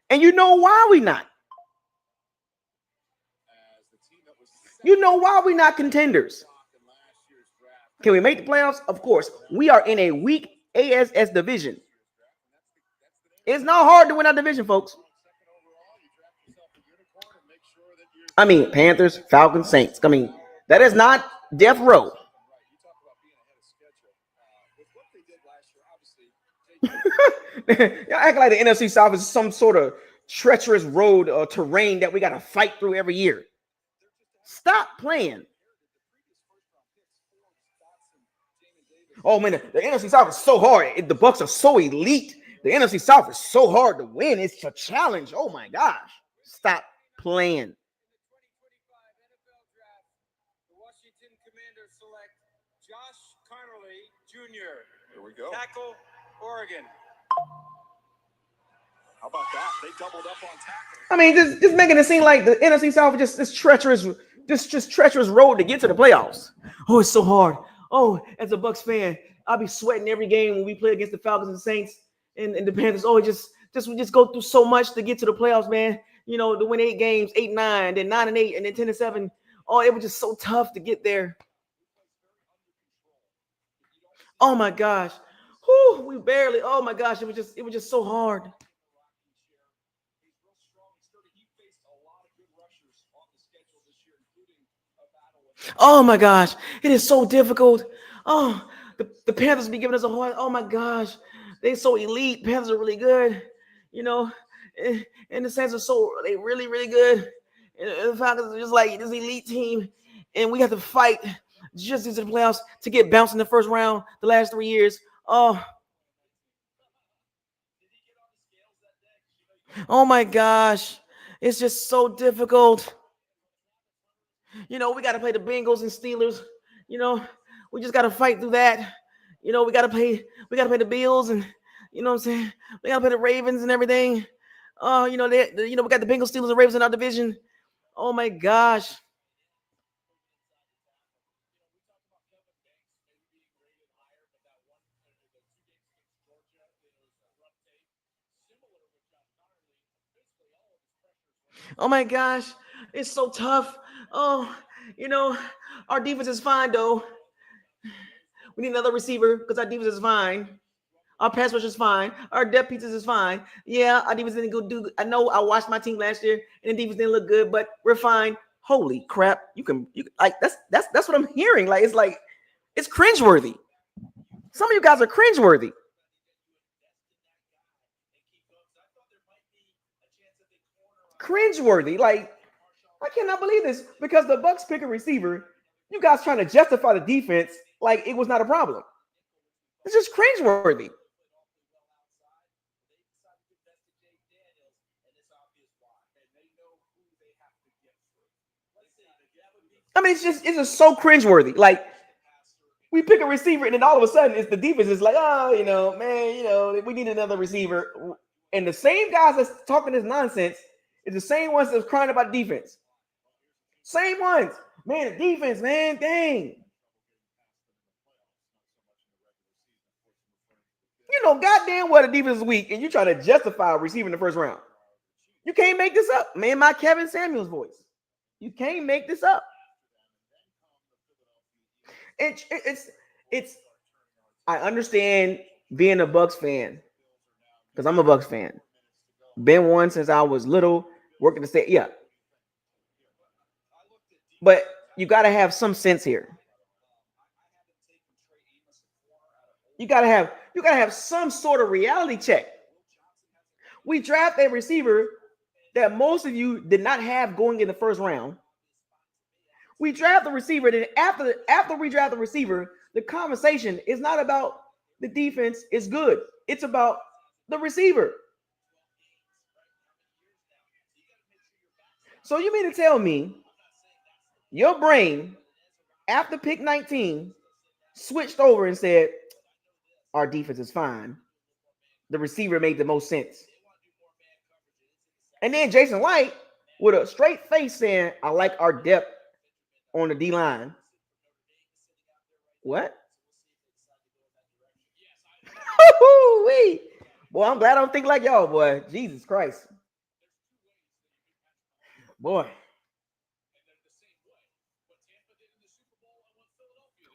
and you know why we're not. You know why we're not contenders. Can we make the playoffs? Of course. We are in a weak ASS division. It's not hard to win our division, folks. I mean, Panthers, Falcons, Saints. I mean, that is not death row. Y'all act like the NFC South is some sort of treacherous road or terrain that we got to fight through every year. Stop playing. Oh, man, the NFC South is so hard. The Bucs are so elite. The NFC South is so hard to win. It's a challenge. Oh, my gosh. Stop playing. The Washington Commanders select Josh Conerly Jr. Here we go. Tackle, Oregon. How about that? They doubled up on tackle. I mean, just making it seem like the NFC South is just this treacherous, just treacherous road to get to the playoffs. Oh, it's so hard. Oh, as a Bucs fan, I'll be sweating every game when we play against the Falcons and Saints and the Panthers. Oh, we just go through so much to get to the playoffs, man. You know, to win 8 games, 8-9, then 9-8, and then 10-7. Oh, it was just so tough to get there. Oh my gosh. Whew, we barely. Oh my gosh, it was just so hard. Oh my gosh, it is so difficult. Oh, the Panthers be giving us a hard. Oh my gosh, they so elite. Panthers are really good, you know, and the Saints are they really really good. And the Falcons are just like this elite team, and we have to fight just into the playoffs to get bounced in the first round the last 3 years. Oh my gosh, it's just so difficult. You know, we got to play the Bengals and Steelers. You know, we just got to fight through that. You know, we got to play the Bills, and you know what I'm saying. We got to play the Ravens and everything. You know, we got the Bengals, Steelers, and Ravens in our division. Oh my gosh. Oh my gosh, it's so tough. Oh, you know, our defense is fine though. We need another receiver because our defense is fine. Our pass rush is fine. Our depth pieces is fine. Yeah, our defense didn't go do. I know I watched my team last year and the defense didn't look good, but we're fine. Holy crap! You can like that's what I'm hearing. Like it's cringeworthy. Some of you guys are cringeworthy. Cringeworthy. Like I cannot believe this because the Bucs pick a receiver. You guys trying to justify the defense like it was not a problem. It's just cringeworthy. I mean, it's just so cringeworthy. Like we pick a receiver, and then all of a sudden, it's the defense is like, oh, you know, man, you know, we need another receiver. And the same guys that's talking this nonsense is the same ones that's crying about defense. Same ones, man. The defense, man, dang. You know, goddamn well the defense is weak, and you try to justify receiving the first round. You can't make this up, man. My Kevin Samuels voice. You can't make this up. It's. I understand being a Bucs fan because I'm a Bucs fan. Been one since I was little, working the state. Yeah, but you got to have some sense here. You gotta have some sort of reality check. We draft a receiver that most of you did not have going in the first round. We draft the receiver, and after we draft the receiver, the conversation is not about the defense is good. It's about the receiver. So you mean to tell me your brain, after pick 19, switched over and said, our defense is fine. The receiver made the most sense. And then Jason White, with a straight face saying, I like our depth on the D-line. What? Boy, I'm glad I don't think like y'all, boy. Jesus Christ. Boy.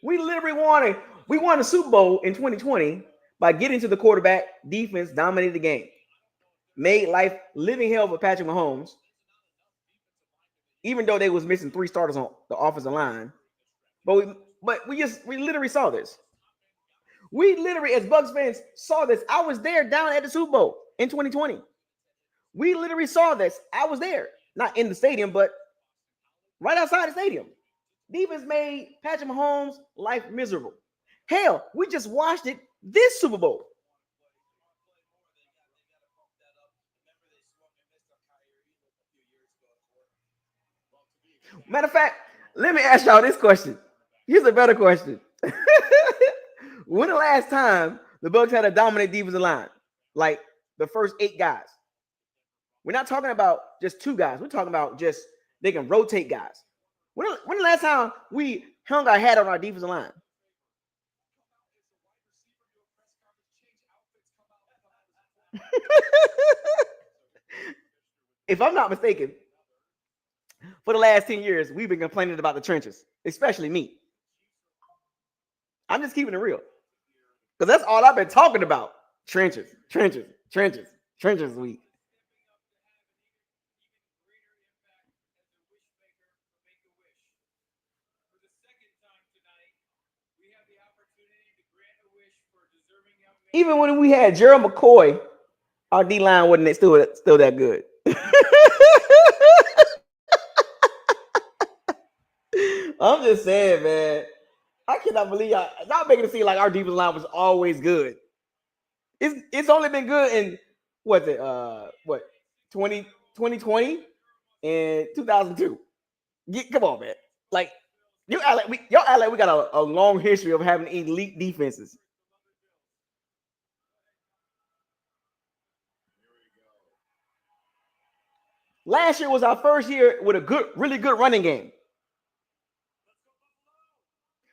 We literally won a Super Bowl in 2020 by getting to the quarterback. Defense dominated the game. Made life living hell for Patrick Mahomes. Even though they was missing 3 starters on the offensive line. But we literally saw this. We literally, as Bucs fans, saw this. I was there down at the Super Bowl in 2020. We literally saw this. I was there. Not in the stadium, but right outside the stadium. Defense made Patrick Mahomes' life miserable. Hell, we just watched it this Super Bowl. Matter of fact, let me ask y'all this question. Here's a better question. When the last time the Bucs had a dominant defensive line? Like the first 8 guys. We're not talking about just 2 guys. We're talking about just they can rotate guys. When the last time we hung our hat on our defensive line? If I'm not mistaken, for the last 10 years, we've been complaining about the trenches, especially me. I'm just keeping it real. Because that's all I've been talking about. Trenches week. Even when we had Gerald McCoy, our D-line wasn't still that good. I'm just saying, man. I cannot believe y'all making it seem like our defensive line was always good. It's only been good in 2020 and 2002. Come on, man. Like y'all act like we got a long history of having elite defenses. Last year was our first year with a really good running game.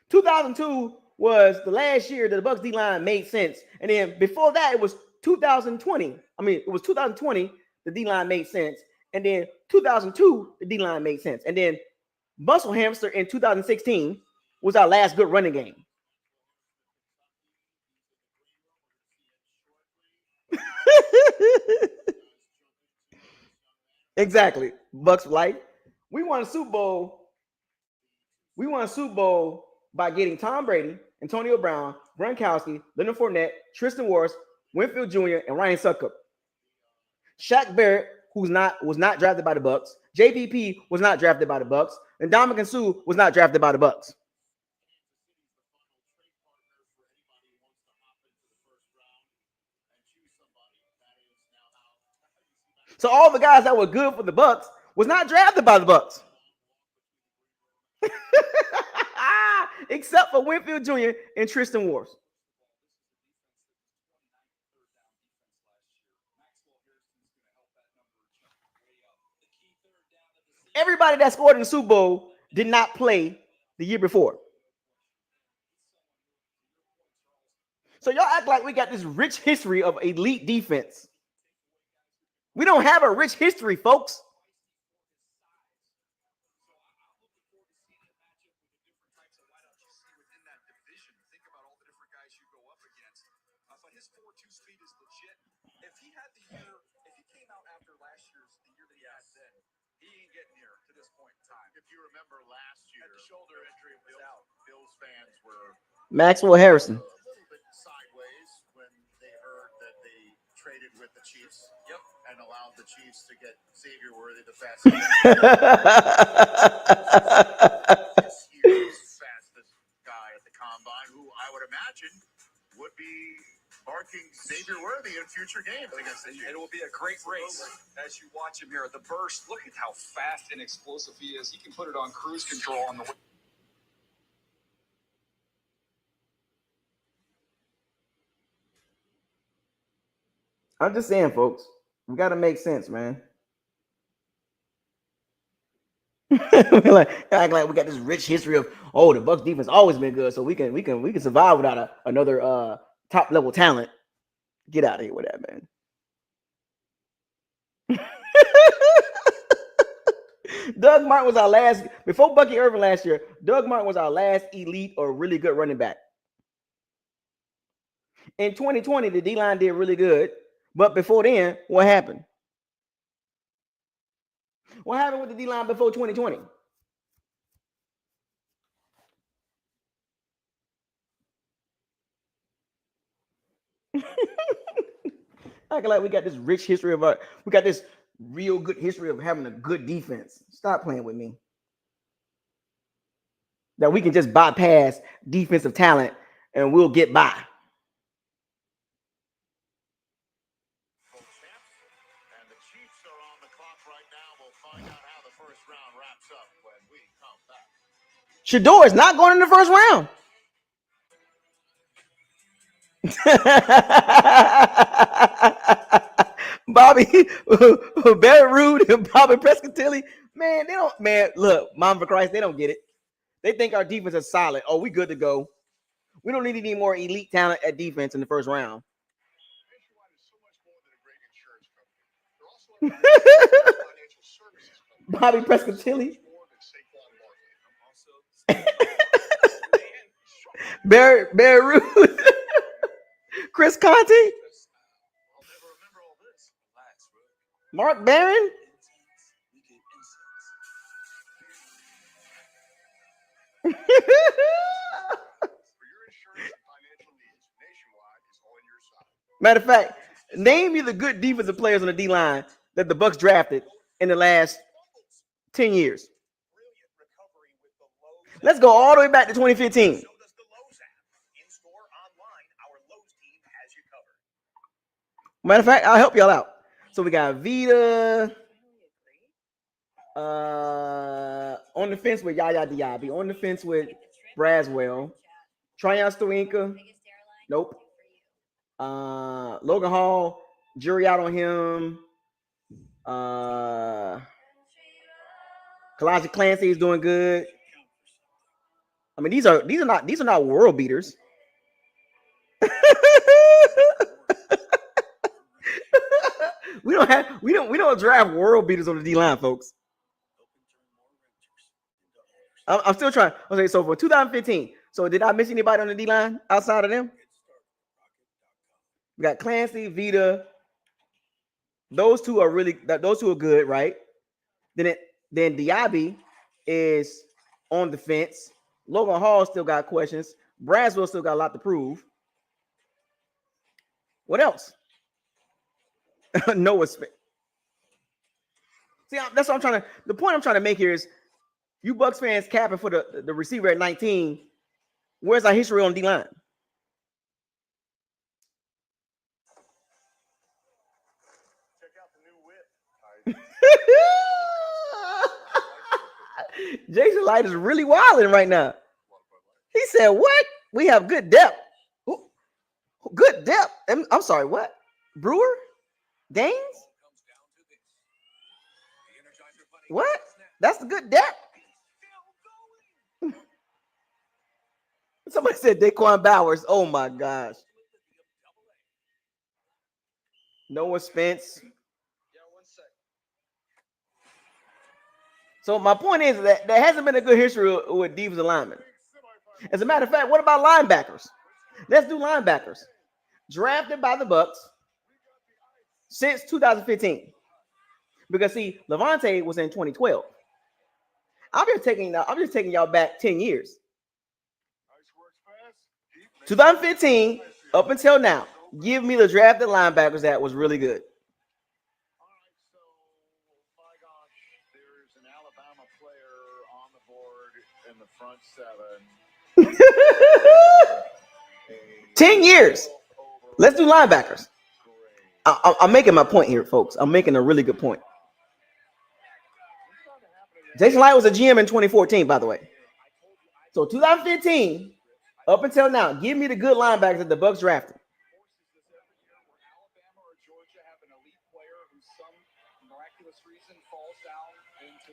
2002 was the last year that the Bucs D-line made sense. And then before that, it was 2020. It was 2020, the D-line made sense. And then 2002, the D-line made sense. And then Muscle Hamster in 2016 was our last good running game. Exactly. Bucs for life. We won a Super Bowl. We won a Super Bowl by getting Tom Brady, Antonio Brown, Gronkowski, Leonard Fournette, Tristan Wirfs, Winfield Jr., and Ryan Succop. Shaq Barrett, was not drafted by the Bucs. JPP was not drafted by the Bucs. And Ndamukong Suh was not drafted by the Bucs. So all the guys that were good for the Bucs was not drafted by the Bucs. Except for Winfield Jr. and Tristan Wirfs. Everybody that scored in the Super Bowl did not play the year before. So y'all act like we got this rich history of elite defense. We don't have a rich history, folks. But his 4.2 speed is legit. If he came out after last year's, the year that he had then, he ain't getting here to this point in time. If you remember last year, the shoulder injury was out. Bills fans were Maxwell Harrison. a little bit sideways when they heard that they traded with the Chiefs. Yep. And allowed the Chiefs to get Xavier Worthy, the fastest. This year's fastest guy at the combine, who I would imagine would be marking Xavier Worthy in future games against the Chiefs. It will be a great race as you watch him here. The burst, look at how fast and explosive he is. He can put it on cruise control on the way. I'm just saying, folks, we got to make sense, man. Act like we got this rich history of the Bucs defense always been good, so we can survive without another top level talent. Get out of here with that, man. Doug Martin was our last before Bucky Irvin last year. Doug Martin was our last elite or really good running back. In 2020, the D-line did really good, but before then, what happened? What happened with the D-line before 2020? Acting like we got this rich history of we got this real good history of having a good defense. Stop playing with me. That we can just bypass defensive talent and we'll get by. And the Chiefs are on the clock right now. We'll find out how the first round wraps up when we come back. Shador is not going in the first round. Bobby, Barry Rude, and Bobby Prescott-Tilly. Man, they don't. Man, look, Mom for Christ, they don't get it. They think our defense is solid. Oh, we good to go. We don't need any more elite talent at defense in the first round. Bobby Prescott-Tilly. Barry Rude. Chris Conte. Mark Barron. Matter of fact, name me the good defensive players on the D line that the Bucs drafted in the last 10 years. Let's go all the way back to 2015. Matter of fact, I'll help y'all out. So we got Vita on the fence with Yaya Diaby, on the fence with Braswell, Tryon Stoinka. Nope. Logan Hall, jury out on him. Kalijah Clancy is doing good. I mean, these are not world beaters. we don't draft world beaters on the D line, folks. I'm still trying. Okay, so for 2015, so did I miss anybody on the D line outside of them? We got Clancy, Vita. Those two are good, right? Then Diaby is on the fence. Logan Hall still got questions. Braswell still got a lot to prove. What else? Noah Smith. See, that's what I'm trying to. The point I'm trying to make here is, you Bucs fans capping for the receiver at 19. Where's our history on D line? Jason Light is really wilding right now. He said, "What? We have good depth. Good depth. I'm sorry. What? Brewer? Gaines? What? That's the good depth." Somebody said Daquan Bowers. Oh my gosh. Noah Spence. So my point is that there hasn't been a good history with defensive linemen. As a matter of fact, what about linebackers? Let's do linebackers. Drafted by the Bucs since 2015. Because see, Levante was in 2012. I'm just taking y'all back 10 years. 2015 up until now. Give me the drafted linebackers that was really good. There's an Alabama player on the board in the front 7. 10 years. Let's do linebackers. I'm making my point here, folks. I'm making a really good point. Jason Light was a GM in 2014, by the way. So 2015 up until now, give me the good linebackers that the Bucs drafted.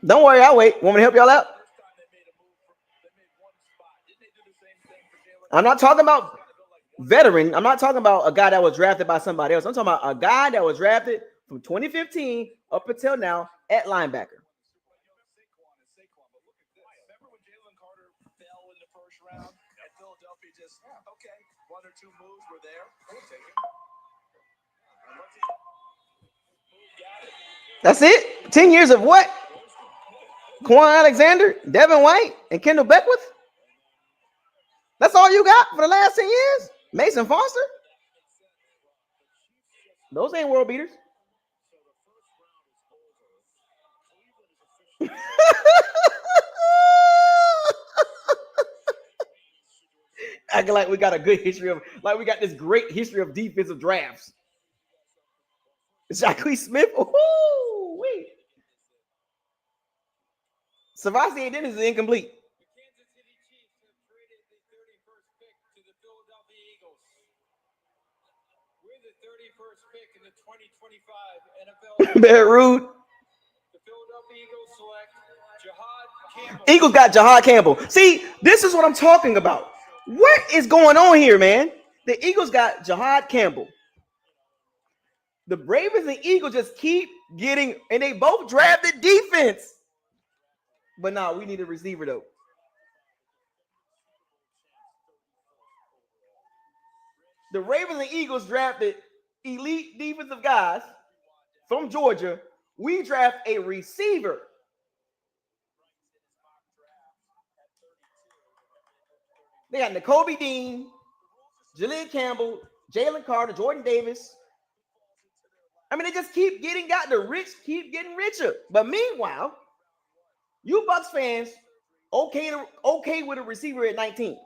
Don't worry, I'll wait. Want me to help y'all out? I'm not talking about veteran. I'm not talking about a guy that was drafted by somebody else. I'm talking about a guy that was drafted from 2015 up until now at linebacker. That's it? 10 years of what? Quan Alexander, Devin White, and Kendall Beckwith? That's all you got for the last 10 years? Mason Foster? Those ain't world beaters. Acting like we got a good history of, like we got this great history of defensive drafts. Jacquees Smith. Ooh, wait. Savasi Dennis is incomplete. 31st pick in the 2025 NFL. Bear rude. The Philadelphia Eagles select Jahad Campbell. Eagles got Jahad Campbell. See, this is what I'm talking about. What is going on here, man? The Eagles got Jahad Campbell. The Ravens and Eagles just keep getting, and they both drafted defense. But no, we need a receiver, though. The Ravens and Eagles drafted elite defensive guys from Georgia. We draft a receiver. They got Nakobe Dean, Jaleel Campbell, Jalen Carter, Jordan Davis. I mean, they just keep getting the rich keep getting richer. But meanwhile, you Bucs fans okay with a receiver at 19.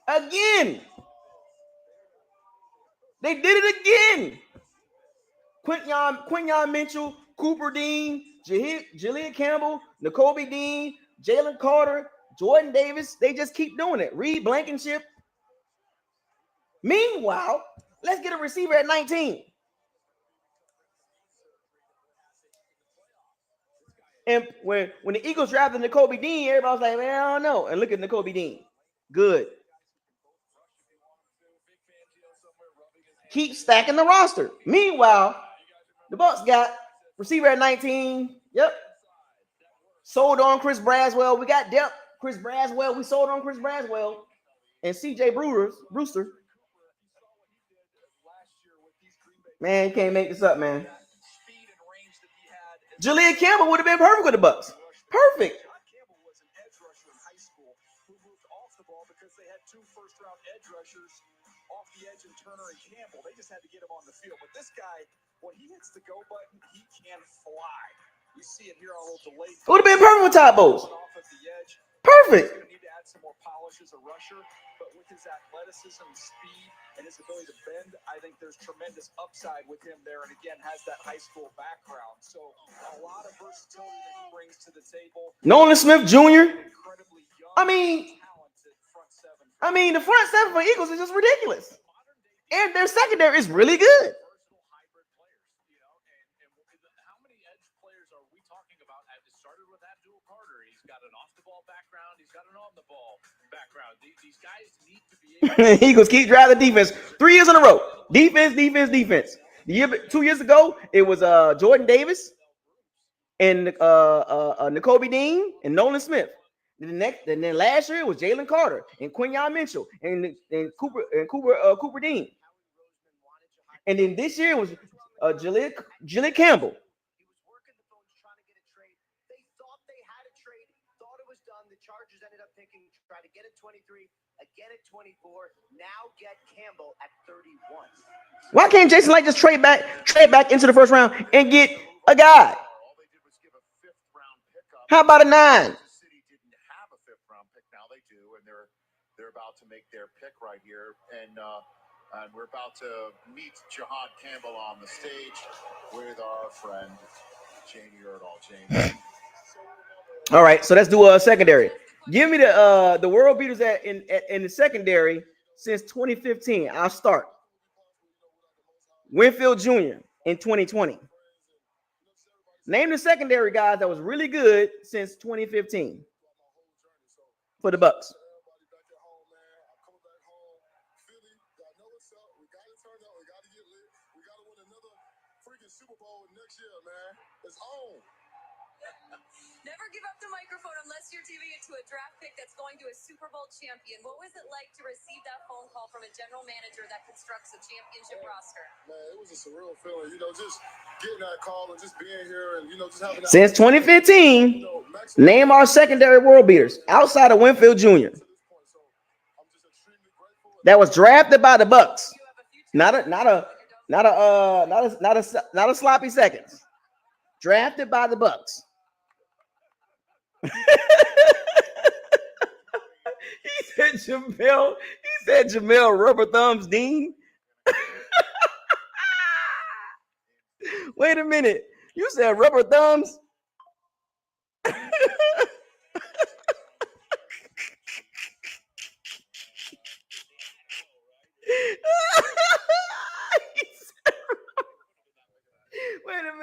Again. They did it again. Quinyon Mitchell, Cooper Dean, Jaleel Campbell, Nakobe Dean, Jalen Carter, Jordan Davis. They just keep doing it. Reed Blankenship. Meanwhile, let's get a receiver at 19. And when the Eagles drafted Nakobe Dean, everybody was like, man, I don't know. And look at Nakobe Dean. Good. Keep stacking the roster. Meanwhile, the Bucs got receiver at 19. Yep. Sold on Chris Braswell. We got depth. Chris Braswell. We sold on Chris Braswell. And CJ Brewster. Man, you can't make this up, man. Jaleel Campbell would have been perfect with the Bucs. Perfect. Campbell was an edge rusher in high school who moved off the ball because they had 2 first-round edge rushers off the edge in Turner and Campbell. They just had to get him on the field. But this guy, when he hits the go button, he can fly. You see it here on a little delay. Would have been perfect with Todd Bowles. Perfect. He's going to need to add some more polish as a rusher, but with his athleticism, speed, and his ability to bend, I think there's tremendous upside with him there. And again, has that high school background. So a lot of versatility that he brings to the table. Nolan Smith Jr. I mean, the front seven for Eagles is just ridiculous. And their secondary is really good. Eagles keep driving defense 3 years in a row. Defense. 2 years ago, it was Jordan Davis and Nakobe Dean and Nolan Smith. And then last year it was Jalen Carter and Quinyon Mitchell and Cooper Dean. And then this year it was Jaleel Campbell. Chargers ended up picking, try to get at 23, again at 24, now get Campbell at 31. Why can't Jason Light just trade back into the first round and get a guy? How about a 9? City didn't have a 5th round pick. Now they do, and they're about to make their pick right here. And we're about to meet Jahad Campbell on the stage with our friend Jamie Erdahl. Jamie. All right, so let's do a secondary. Give me the world beaters in the secondary since 2015. I'll start. Winfield Jr. in 2020. Name the secondary guys that was really good since 2015 for the Bucs. Never give up the microphone unless you're giving it to a draft pick that's going to a Super Bowl champion. What was it like to receive that phone call from a general manager that constructs a championship roster? Man, it was a surreal feeling, just getting that call and just being here and, just having that. Since 2015, name our secondary world beaters outside of Winfield Jr. That was drafted by the Bucs. Not a sloppy seconds. Drafted by the Bucs. He said Jamel Rubber Thumbs Dean. Wait a minute. You said Rubber Thumbs?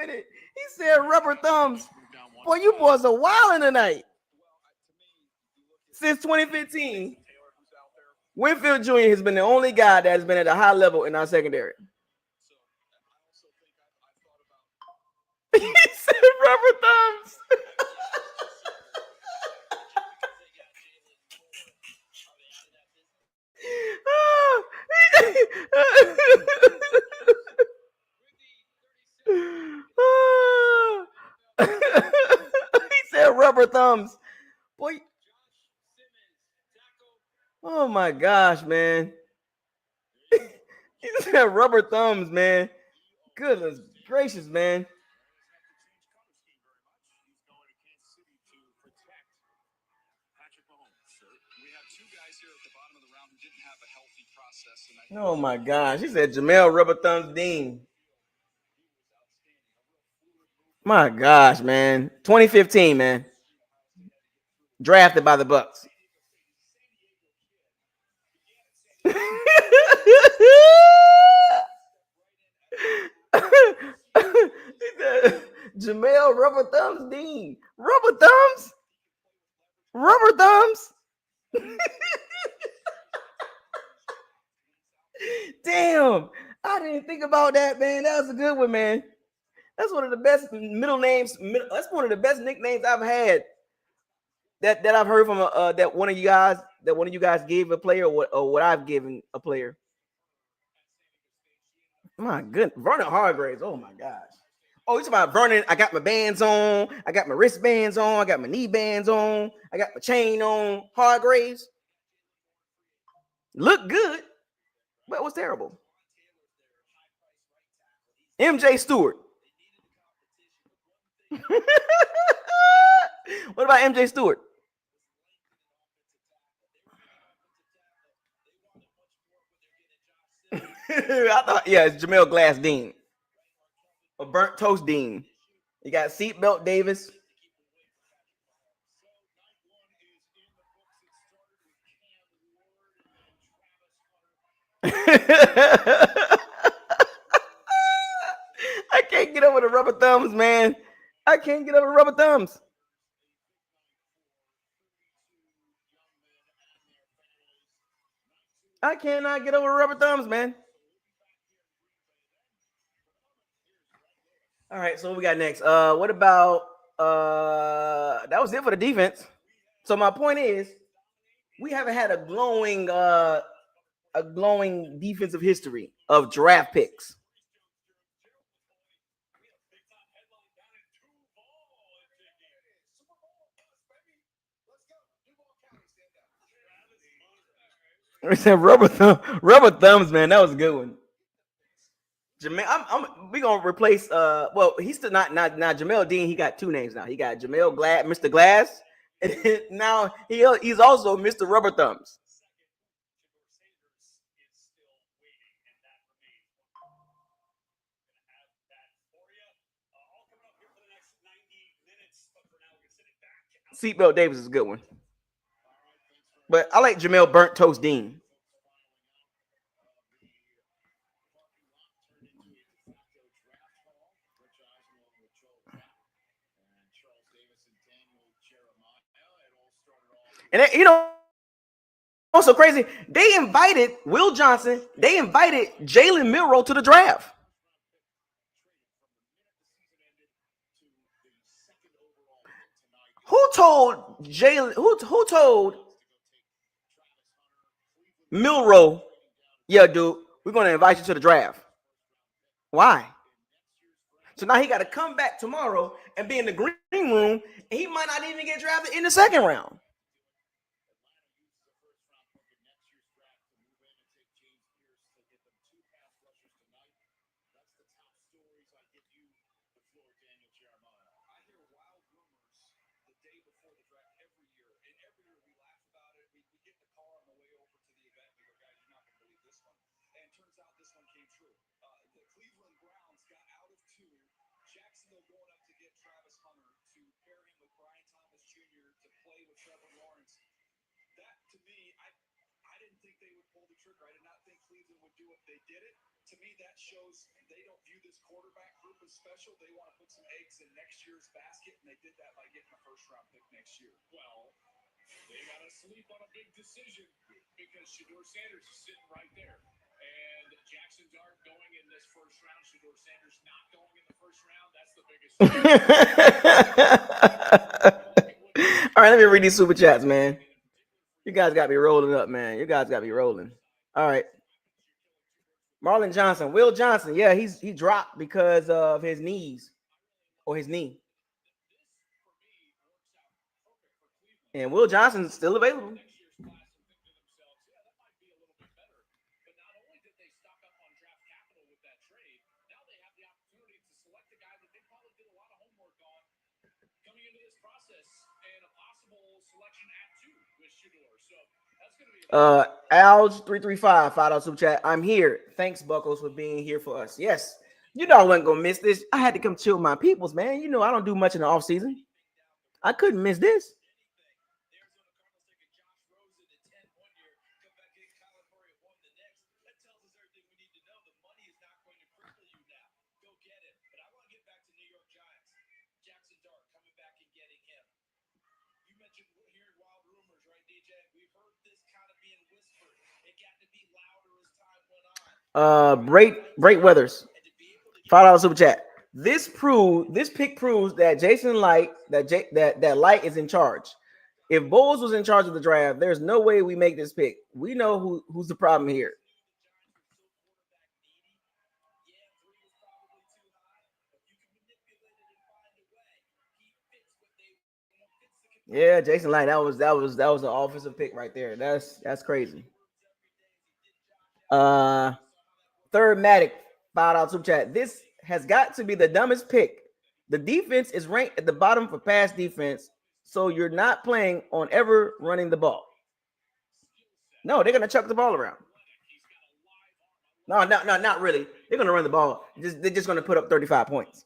minute. He said rubber thumbs. Boy, you boys are wilding tonight. Since 2015, Winfield Jr. has been the only guy that has been at a high level in our secondary. He said rubber thumbs. He said rubber thumbs. Boy. Oh my gosh, man. He said rubber thumbs, man. Goodness gracious, man. Oh my gosh. He said Jamel Rubber Thumbs Dean. My gosh, man. 2015, man. Drafted by the Bucs. Jamel Rubber Thumbs Dean. Rubber Thumbs? Rubber Thumbs? Damn. I didn't think about that, man. That was a good one, man. That's one of the best middle names. That's one of the best nicknames I've had. That I've heard from that one of you guys gave a player or what I've given a player. My goodness, Vernon Hargraves. Oh my gosh. Oh, you talking about Vernon? I got my bands on. I got my wristbands on. I got my knee bands on. I got my chain on. Hargraves. Look good, but it was terrible. MJ Stewart. What about MJ Stewart? I thought, yeah, it's Jamel Glass Dean. Or Burnt Toast Dean. You got Seatbelt Davis. I can't get over the rubber thumbs, man. I can't get over rubber thumbs. I cannot get over rubber thumbs, man. All right, so what we got next? What about that was it for the defense. So my point is, we haven't had a glowing defensive history of draft picks. I said rubber thumbs, man. That was a good one. We gonna replace well, he's still not Jamel Dean. He got two names now. He got Jamel Glad, Mr. Glass, and now he's also Mr. Rubber Thumbs. Seatbelt Davis is a good one. But I like Jamel Burnt Toast Dean. And what's so crazy? They invited Will Johnson. They invited Jalen Milroe to the draft. Who told Jalen? Who told Milroe? Yeah, dude, we're gonna invite you to the draft. Why? So now he got to come back tomorrow and be in the green room, and he might not even get drafted in the second round. To me, that shows they don't view this quarterback group as special. They want to put some eggs in next year's basket, and they did that by getting a first-round pick next year. Well, they got to sleep on a big decision because Shedeur Sanders is sitting right there. And Jackson Dart going in this first round, Shedeur Sanders not going in the first round. That's the biggest. All right, let me read these super chats, man. You guys got me rolling up, man. You guys got me rolling. All right. Marlon Johnson, Will Johnson. Yeah, he dropped because of his knees or his knee. And Will Johnson's still available. Alge335, $5 super chat. I'm here. Thanks, Buckles, for being here for us. Yes, you know I wasn't gonna miss this. I had to come chill with my peoples, man. You know I don't do much in the off season. I couldn't miss this. Break Weathers, $5 super chat. This pick proves that Jason Light, that Light is in charge. If Bowles was in charge of the draft, there's no way we make this pick. We know who's the problem here. Yeah, Jason Light. That was an offensive pick right there. That's crazy. Third Matic, $5 super chat. This has got to be the dumbest pick. The defense is ranked at the bottom for pass defense, so you're not playing on ever running the ball. No, they're gonna chuck the ball around. No, not really. They're gonna run the ball. They're just gonna put up 35 points.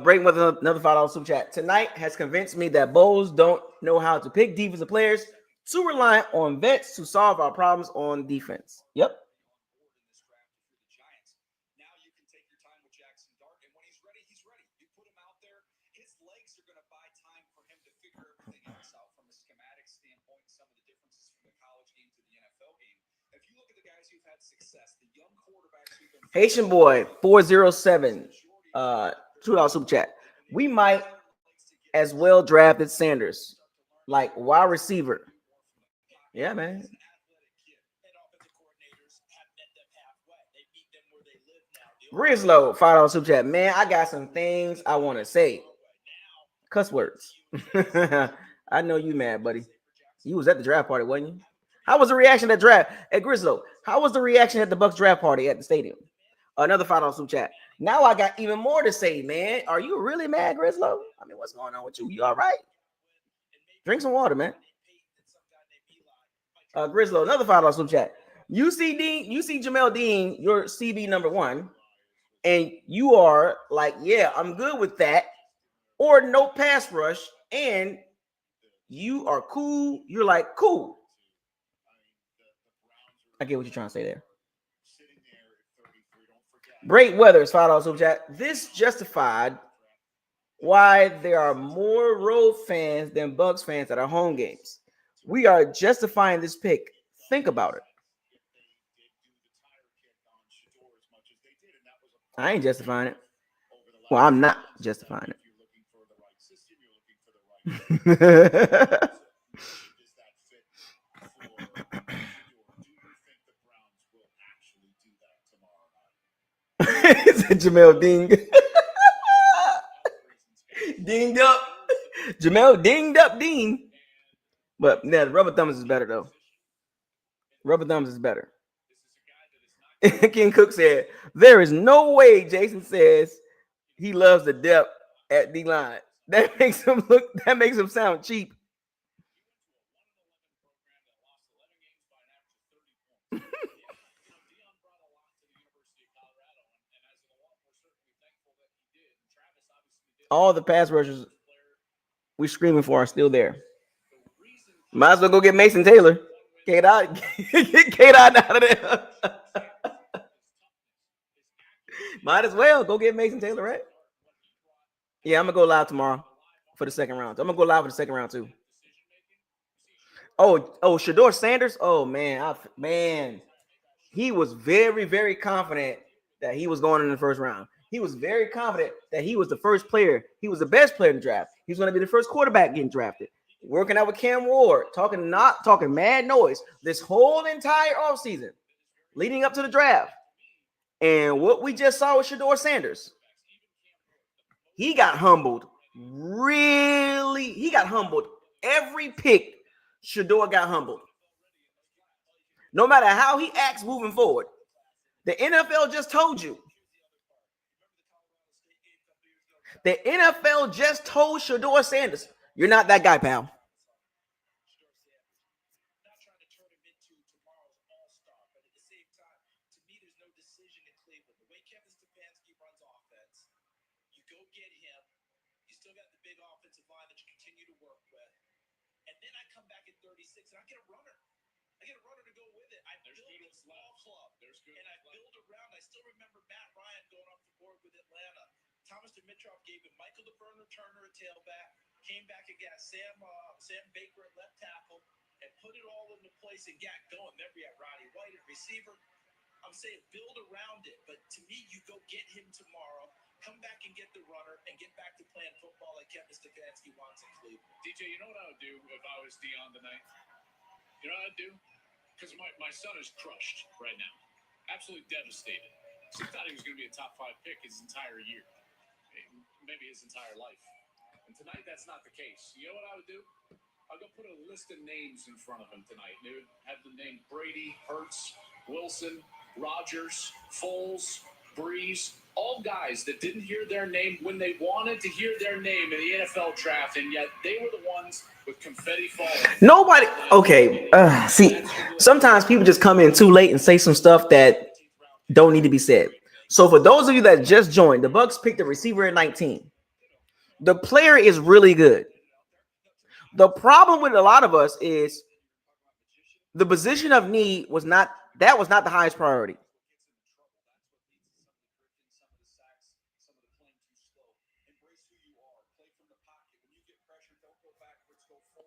Breaking with another $5 super chat. Tonight has convinced me that Bowles don't know how to pick defensive players, too reliant on vets to solve our problems on defense. Yep. Haitian boy 407, $2 super chat. We might as well drafted Sanders, like wide receiver. Yeah, man. Grislow, $5 super chat. Man, I got some things I want to say. Cuss words. I know you mad, buddy. You was at the draft party, wasn't you? How was the reaction at draft at Grislow? How was the reaction at the Bucs draft party at the stadium? Another $5 super chat. Now I got even more to say, man. Are you really mad, Grislow? I mean, what's going on with you? You all right? Drink some water, man. Grislow, another $5 super chat. You see Jamel Dean, your CB number 1, and you are like, yeah, I'm good with that, or no pass rush, and you are cool. You're like, cool. I get what you're trying to say there. Break Weathers, $5 super chat. This justified why there are more road fans than Bucs fans at our home games. We are justifying this pick. Think about it. I ain't justifying it. Well, I'm not justifying it. It's a Jamel Ding. Dinged up. Jamel dinged up Dean. But yeah, the Rubber Thumbs is better, though. Rubber Thumbs is better. King Cook said, there is no way Jason says he loves the depth at D-line. That makes him sound cheap. All the pass rushers we screaming for are still there. Might as well go get Mason Taylor. Get out out of there. Might as well go get Mason Taylor, right? Yeah, I'm gonna go live tomorrow for the second round. I'm gonna go live for the second round too. Oh, Shedeur Sanders. Oh man, he was very, very confident that he was going in the first round. He was very confident that he was the first player. He was the best player in the draft. He was going to be the first quarterback getting drafted. Working out with Cam Ward, talking mad noise this whole entire offseason leading up to the draft. And what we just saw with Shedeur Sanders, he got humbled. Really, he got humbled. Every pick, Shedeur got humbled. No matter how he acts moving forward, the NFL just told you. The NFL just told Shedeur Sanders, you're not that guy, pal. Thomas Dimitrov gave him Michael the Burner Turner at tailback, came back and got Sam Baker at left tackle, and put it all into place and got going. Then we had Roddy White at receiver. I'm saying build around it, but to me, you go get him tomorrow, come back and get the runner, and get back to playing football like Kevin Stefanski wants in Cleveland. DJ, you know what I would do if I was Dion tonight? You know what I'd do? Because my son is crushed right now. Absolutely devastated. He thought he was going to be a top 5 pick his entire year. Maybe his entire life. And tonight, that's not the case. You know what I would do? I'll go put a list of names in front of him tonight. They would have the name Brady, Hurts, Wilson, Rodgers, Foles, Breeze, all guys that didn't hear their name when they wanted to hear their name in the NFL draft, and yet they were the ones with confetti falling. Nobody. Okay. See, sometimes people just come in too late and say some stuff that don't need to be said. So for those of you that just joined, the Bucs picked a receiver at 19. The player is really good. The problem with a lot of us is the position of need was not the highest priority.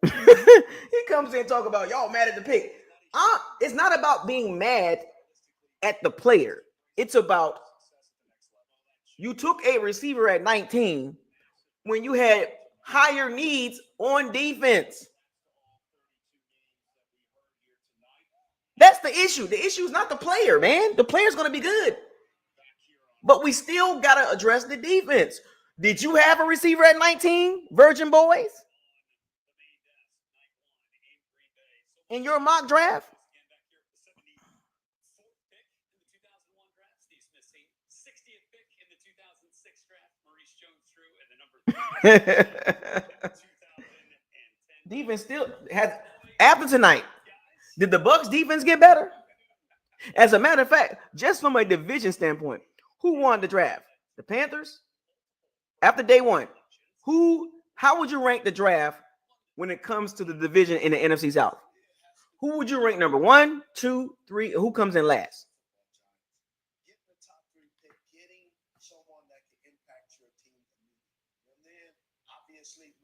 He comes in and talk about y'all mad at the pick. It's not about being mad at the player. It's about you took a receiver at 19 when you had higher needs on defense. That's the issue. The issue is not the player, man. The player's going to be good. But we still got to address the defense. Did you have a receiver at 19, Virgin Boys? In your mock draft? Defense still has after tonight. Did the Bucs defense get better? As a matter of fact, just from a division standpoint, who won the draft? The Panthers? After day one, how would you rank the draft when it comes to the division in the NFC South? Who would you rank number 1, 2, 3? Who comes in last?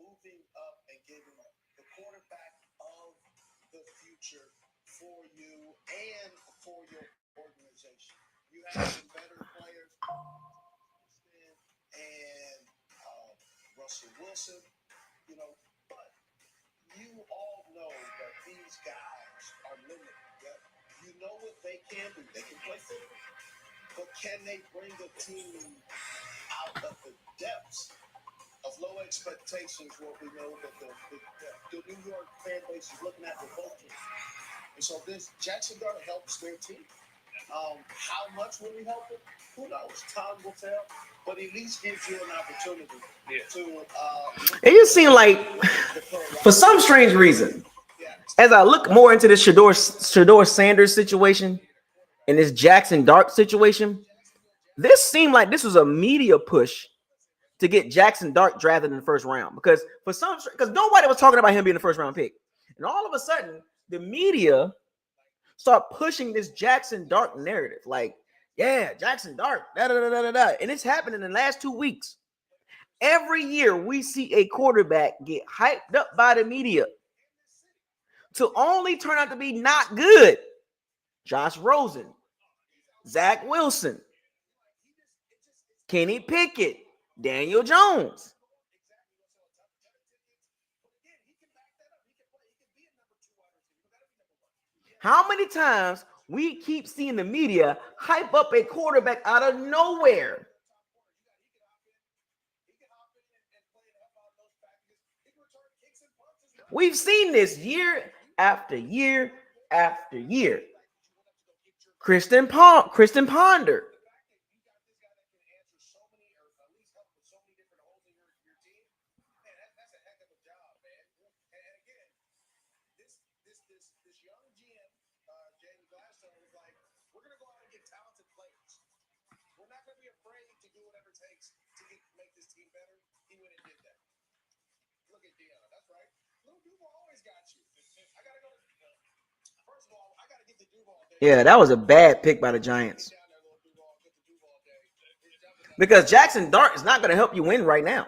Moving up and giving the quarterback of the future for you and for your organization. You have some better players and Russell Wilson, but you all know that these guys are limited. You know what they can do. They can play football, but can they bring the team out of the depths of low expectations? What we know that the New York fan base is looking at with both teams. And so this Jacksonville helps their team. How much will he help them? Who knows? Time will tell. But at least gives you an opportunity to. It just seemed like, for some strange reason, as I look more into this Shedeur Sanders situation and this Jackson Dart situation, this seemed like this was a media push to get Jackson Dart drafted in the first round because nobody was talking about him being the first round pick. And all of a sudden, the media start pushing this Jackson Dart narrative. Like, yeah, Jackson Dart, da-da-da-da-da-da. And it's happened in the last 2 weeks. Every year we see a quarterback get hyped up by the media to only turn out to be not good. Josh Rosen, Zach Wilson, Kenny Pickett, Daniel Jones. How many times we keep seeing the media hype up a quarterback out of nowhere? We've seen this year after year after year. Kristen Ponder. Yeah, that was a bad pick by the Giants. Because Jackson Dart is not going to help you win right now.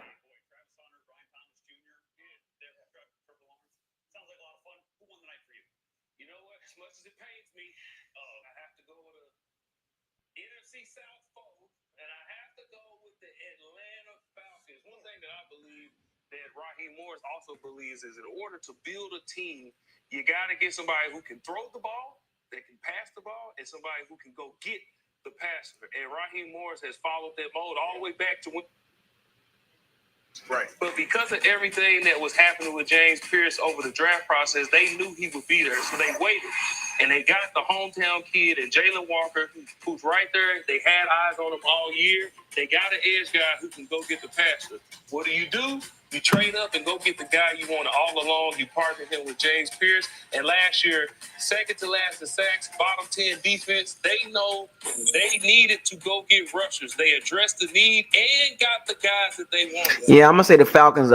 That Raheem Morris also believes is in order to build a team, you got to get somebody who can throw the ball, that can pass the ball, and somebody who can go get the passer. And Raheem Morris has followed that mode all the way back to when. Right. But because of everything that was happening with James Pierce over the draft process, they knew he would be there. So they waited. And they got the hometown kid and Jalen Walker, who's right there. They had eyes on him all year. They got an edge guy who can go get the passer. What do? You trade up and go get the guy you wanted all along. You partnered him with James Pierce. And last year, second to last in sacks, bottom 10 defense. They know they needed to go get rushers. They addressed the need and got the guys that they wanted. Yeah, I'm gonna say the Falcons.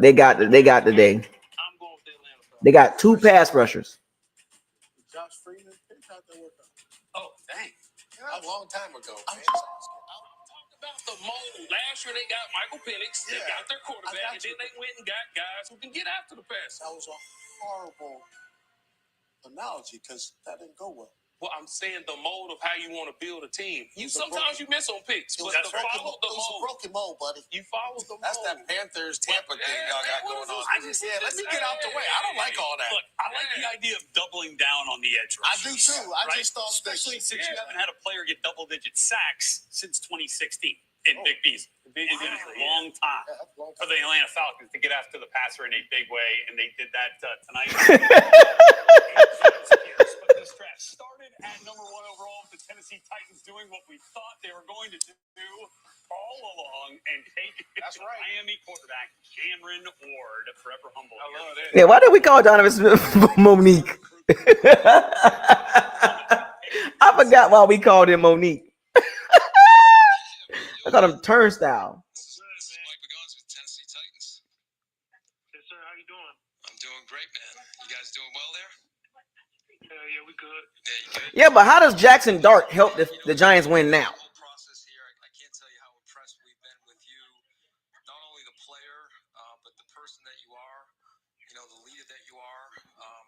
They got today. They got 2 pass rushers. Josh Freeman, how'd that work out? Oh, dang. A long time ago. About the mold. Last year they got Michael Penix. They got their quarterback, and then they went and got guys who can get after the pass. That was a horrible analogy because that didn't go well. Well, I'm saying the mold of how you want to build a team. Sometimes you miss on picks, but It was mold. a broken mold, buddy. You followed the mold. That's that Panthers Tampa thing y'all got going on. Let me get out the way. I don't like all that. Look, I like the idea of doubling down on the edge rush. I do too. I just thought, especially since you haven't had a player get double-digit sacks since 2016 in Big B's. It's been a long time for the Atlanta Falcons to get after the passer in a big way, and they did that tonight. But this draft started at number 1 overall with the Tennessee Titans doing what we thought they were going to do all along and take Miami quarterback Cameron Ward, forever humble. I love it. Yeah, why did we call Donovan Smith Monique? I forgot why we called him Monique. I called him Turnstile. This is Mike McGons with Tennessee Titans. Yes, sir. How you doing? I'm doing great, man. You guys doing well there? Yeah, we good. Yeah, you good? Yeah, but how does Jackson Dart help the Giants win now? Process here. I can't tell you how impressed we've been with you. Not only the player, but the person that you are. You know, the leader that you are.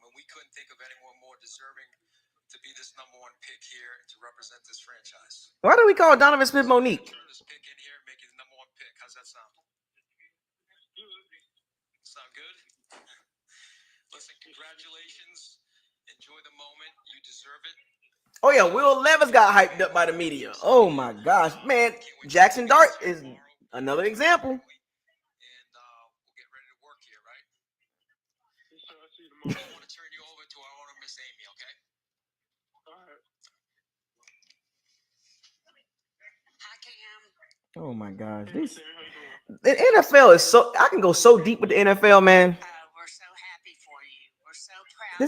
And we couldn't think of anyone more deserving to be this number 1 pick here and to represent this franchise. Why do we call Donovan Smith Monique? Turn this pick in here, make it the number 1 pick. How's that sound? Sound good? Listen, congratulations. Enjoy the moment. You deserve it. Oh yeah, Will Levis got hyped up by the media. Oh my gosh, man! Jackson Dart is another example. And we'll get ready to work here, right? I want to turn you over to our owner, Miss Amy, okay? All right. Oh my gosh, the NFL is so, I can go so deep with the NFL, man. We're so happy for you. We're so proud.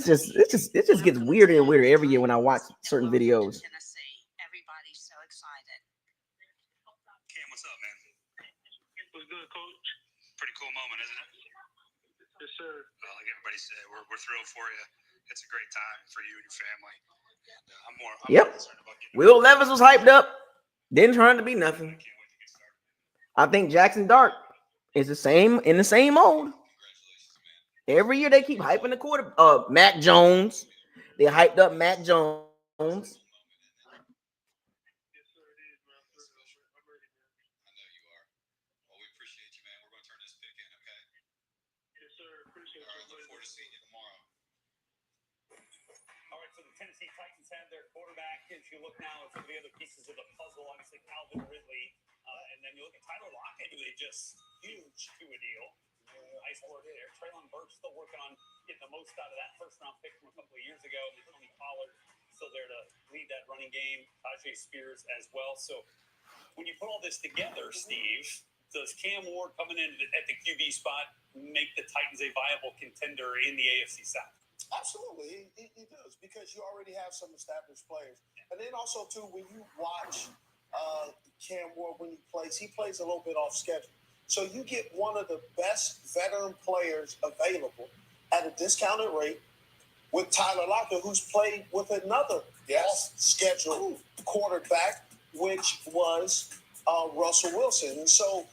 It just gets weirder and weirder every year when I watch certain videos. Tennessee. Everybody's so excited. Cam, what's up, man? What's sir. Like everybody said, we're thrilled for you. It's a great time for you and your family. I'm more concerned about getting Will Levis was hyped up. Didn't turn out to be nothing. I think Jackson Dart is the same in the same mold. Every year they keep hyping the quarter. Mac Jones. They hyped up Mac Jones. All right, so the Tennessee Titans have their quarterback. If you look now at some of the other pieces of the puzzle, obviously Calvin Ridley, and then you look at Tyler Lockett, who they just huge to a deal. Nice work there. Traylon Burks still working on getting the most out of that first-round pick from a couple of years ago. And Tony Pollard still there to lead that running game. Tajay Spears as well. So when you put all this together, Steve, does Cam Ward coming in at the QB spot make the Titans a viable contender in the AFC South? Absolutely, he does, because you already have some established players. And then also, too, when you watch Cam Ward when he plays a little bit off schedule. So you get one of the best veteran players available at a discounted rate with Tyler Lockett, who's played with another off-schedule quarterback, which was Russell Wilson. And so,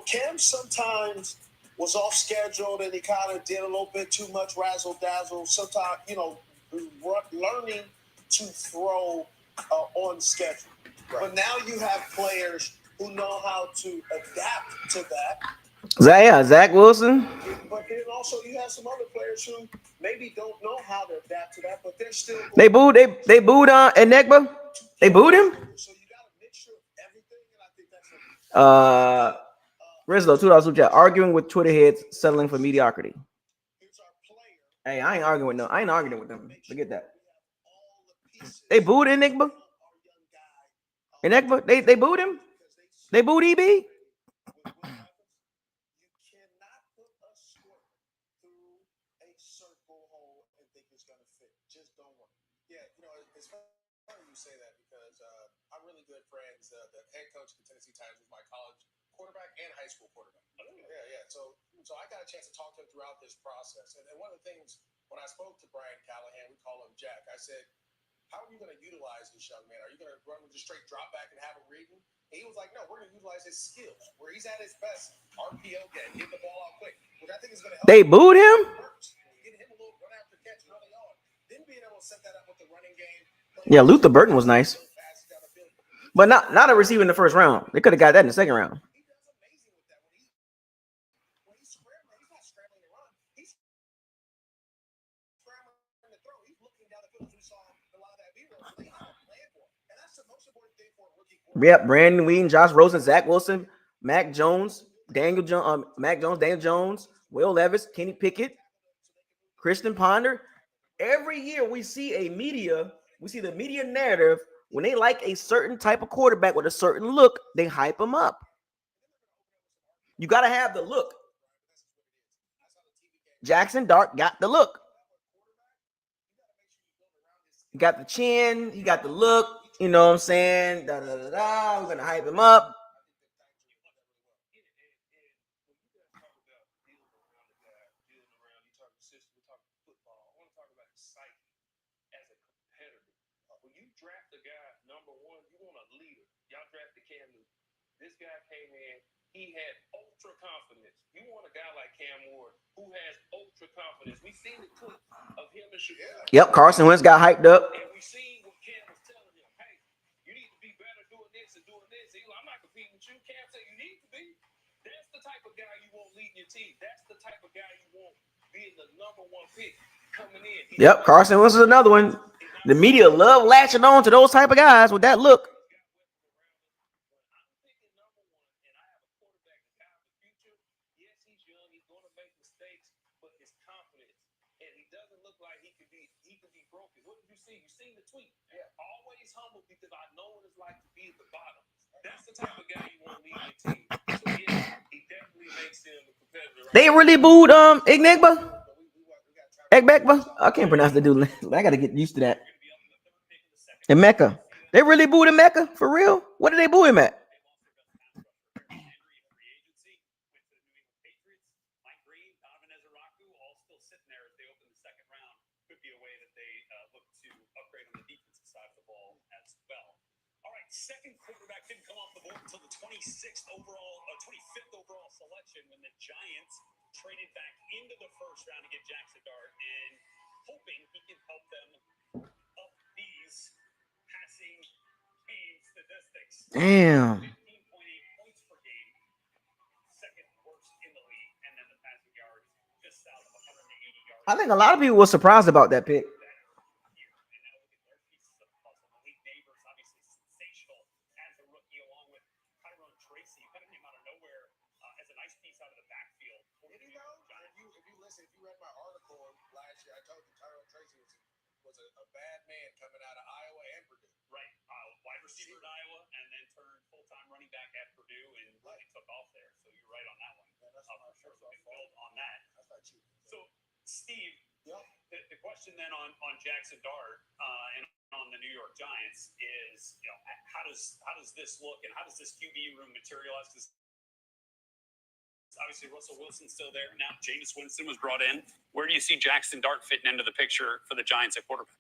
Cam sometimes was off schedule and he kind of did a little bit too much razzle dazzle. Sometimes, learning to throw on schedule. Right. But now you have players who know how to adapt to that. Zach Wilson. But then also you have some other players who maybe don't know how to adapt to that, but they're still. They booed Enigma. They booed him. So you got a mixture of everything, and I think that's Rizzo, $2 super chat. Arguing with Twitter heads, settling for mediocrity. Hey, I ain't arguing with them. Forget that. They booed Enigma. Enigma, they booed him. They booed EB. You cannot put a square through a circle hole and think it's going to fit. Just don't work. Yeah, it's funny you say that because I'm really good friends. The head coach of the Tennessee Titans was my college quarterback and high school quarterback. Yeah. So I got a chance to talk to him throughout this process. And one of the things, when I spoke to Brian Callahan, we call him Jack, I said, how are you going to utilize this young man? Are you going to run with a straight drop back and have him reading? And he was like, no, we're going to utilize his skills. Where he's at his best, RPO game, get the ball out quick, which I think is going to help. They booed him? Get him a little run after catch early on. Then being able to set that up with the running game. Yeah, Luther Burton was nice. But not a receiver in the first round. They could have got that in the second round. He does amazing with that. When he's scrambling, he's not scrambling to run. He's scrambling to throw. He's looking down the field as we saw a lot of that B-roll. So they have a plan for him. And that's the most important thing for a rookie quarterback. Yep, Brandon Whedon, Josh Rosen, Zach Wilson, Mac Jones, Daniel Jones, Will Levis, Kenny Pickett, Christian Ponder. Every year we see the media narrative. When they like a certain type of quarterback with a certain look, they hype him up. You got to have the look. Jackson Dart got the look. He got the chin. He got the look. You know what I'm saying? We're going to hype him up. Draft a guy, number one, you want a leader. Y'all drafted Cam Newton. This guy came in, he had ultra confidence. You want a guy like Cam Ward who has ultra confidence. We seen the clip of him and Shaquille. Yep, Carson Wentz got hyped up. And we seen what Cam was telling him. Hey, you need to be better doing this and doing this. He's like, I'm not competing with you. Cam said, you need to be. That's the type of guy you want leading your team. That's the type of guy you want being the number one pick coming in. Yep, Carson Wentz is another one. The media love latching on to those type of guys with that look. Yes, he's young. He's going to make mistakes, but his confidence, and he doesn't look like he could be broken. What did you see? You seen the tweet? Yeah. Always humble because I know what it's like to be at the bottom. That's the type of guy you want leading your team. So yeah, he definitely makes him a competitor. They really booed Enigma. Egbekba? I can't pronounce the dude. I got to get used to that. And Mecca. They really booed him Mecca? For real? What did they boo him at? still sitting there as they open the second round could be a way that they look to upgrade on the defensive side of the ball as well. All right, second quarterback didn't come off the board until the 25th overall selection when the Giants traded back into the first round to get Jackson Dart and hoping he can help them up these passing game statistics. Damn. 15.8 points per game, second worst in the league, and then the passing yards just south of 180 yards. I think a lot of people were surprised about that pick. If you read my article last year, I told you Tyrone Tracy was a bad man coming out of Iowa and Purdue. Right. Wide receiver at Iowa and then turned full-time running back at Purdue and really took off there. So you're right on that one. Yeah, that's for sure. So we build on that. That's not cheap. So, Steve, the question then on Jackson Dart and on the New York Giants is, how does this look and how does this QB room materialize? Because obviously Russell Wilson's still there. Now Jameis Winston was brought in. Where do you see Jackson Dart fitting into the picture for the Giants at quarterback?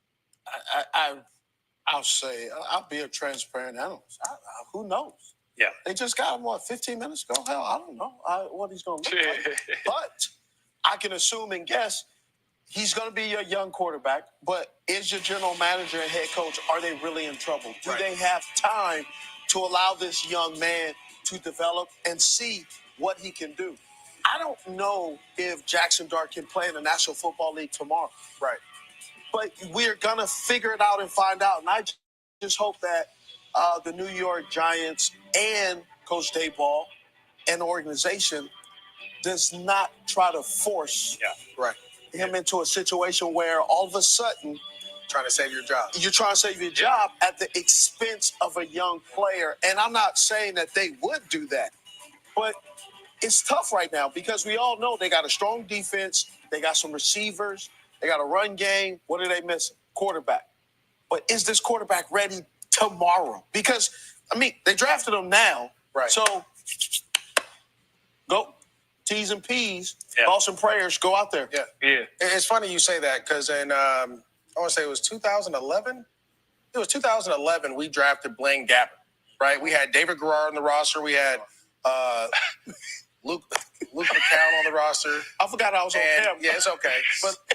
I'll say, I'll be a transparent analyst. Who knows? Yeah. They just got him, 15 minutes ago? Hell, I don't know what he's going to look like. But I can assume and guess he's going to be a young quarterback. But is your general manager and head coach, are they really in trouble? Do they have time to allow this young man to develop and see what he can do? I don't know if Jackson Dart can play in the National Football League tomorrow. Right. But we're going to figure it out and find out. And I just hope that the New York Giants and Coach Dayball and the organization does not try to force him into a situation where all of a sudden Trying to save your job. you're trying to save your job at the expense of a young player. And I'm not saying that they would do that. But it's tough right now because we all know they got a strong defense. They got some receivers. They got a run game. What are they missing? Quarterback. But is this quarterback ready tomorrow? Because, they drafted him now. Right. So go T's and P's, thoughts and prayers, go out there. Yeah. It's funny you say that because in, I want to say it was 2011. It was 2011 we drafted Blaine Gabbert, right? We had David Garrard on the roster. We had Luke McCown on the roster. I forgot I was on camera. Yeah, it's okay.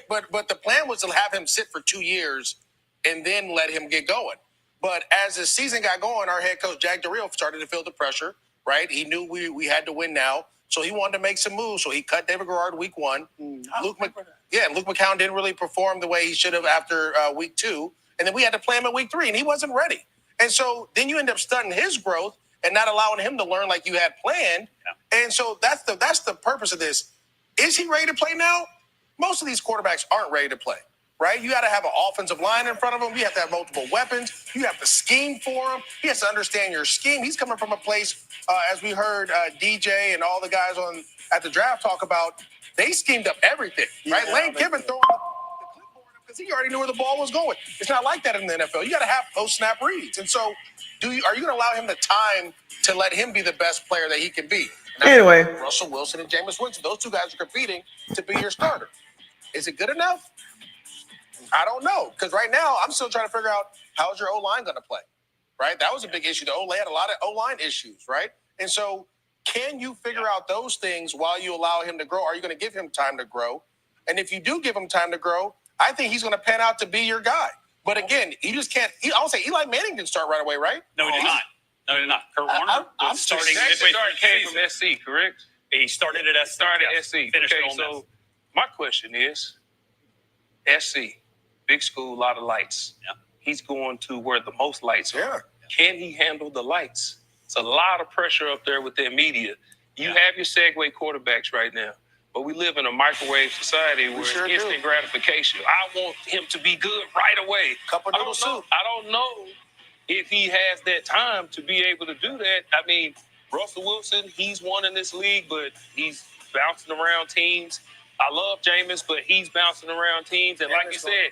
But the plan was to have him sit for 2 years and then let him get going. But as the season got going, our head coach, Jack Del Rio, started to feel the pressure, right? He knew we had to win now. So he wanted to make some moves. So he cut David Garrard week 1. Luke McCown didn't really perform the way he should have after week 2. And then we had to play him in week 3, and he wasn't ready. And so then you end up stunting his growth and not allowing him to learn like you had planned. Yeah. And so that's the purpose of this. Is he ready to play now? Most of these quarterbacks aren't ready to play, right? You got to have an offensive line in front of him. You have to have multiple weapons. You have to scheme for him. He has to understand your scheme. He's coming from a place, as we heard DJ and all the guys at the draft talk about, they schemed up everything, right? Lane Kiffin throwing the clipboard because he already knew where the ball was going. It's not like that in the NFL. You got to have post-snap reads. And so are you going to allow him the time to let him be the best player that he can be? Now, anyway, Russell Wilson and Jameis Winston, those two guys are competing to be your starter. Is it good enough? I don't know. Because right now, I'm still trying to figure out how is your O-line going to play, right? That was a big issue. The O-line had a lot of O-line issues, right? And so can you figure out those things while you allow him to grow? Are you going to give him time to grow? And if you do give him time to grow, I think he's going to pan out to be your guy. But again, he just can't. I'll say Eli Manning didn't start right away, right? No, he did not. Kurt Warner was starting. He came from SC, correct? He started at SC. SC. Finished Okay, on so my question is, SC, big school, a lot of lights. Yeah. He's going to where the most lights are. Yeah. Can he handle the lights? It's a lot of pressure up there with their media. You have your segue quarterbacks right now, but we live in a microwave society where it's instant gratification. I want him to be good right away. Cup of noodle soup. I don't know if he has that time to be able to do that. I mean, Russell Wilson, he's won in this league, but he's bouncing around teams. I love Jameis, but he's bouncing around teams. And like you said,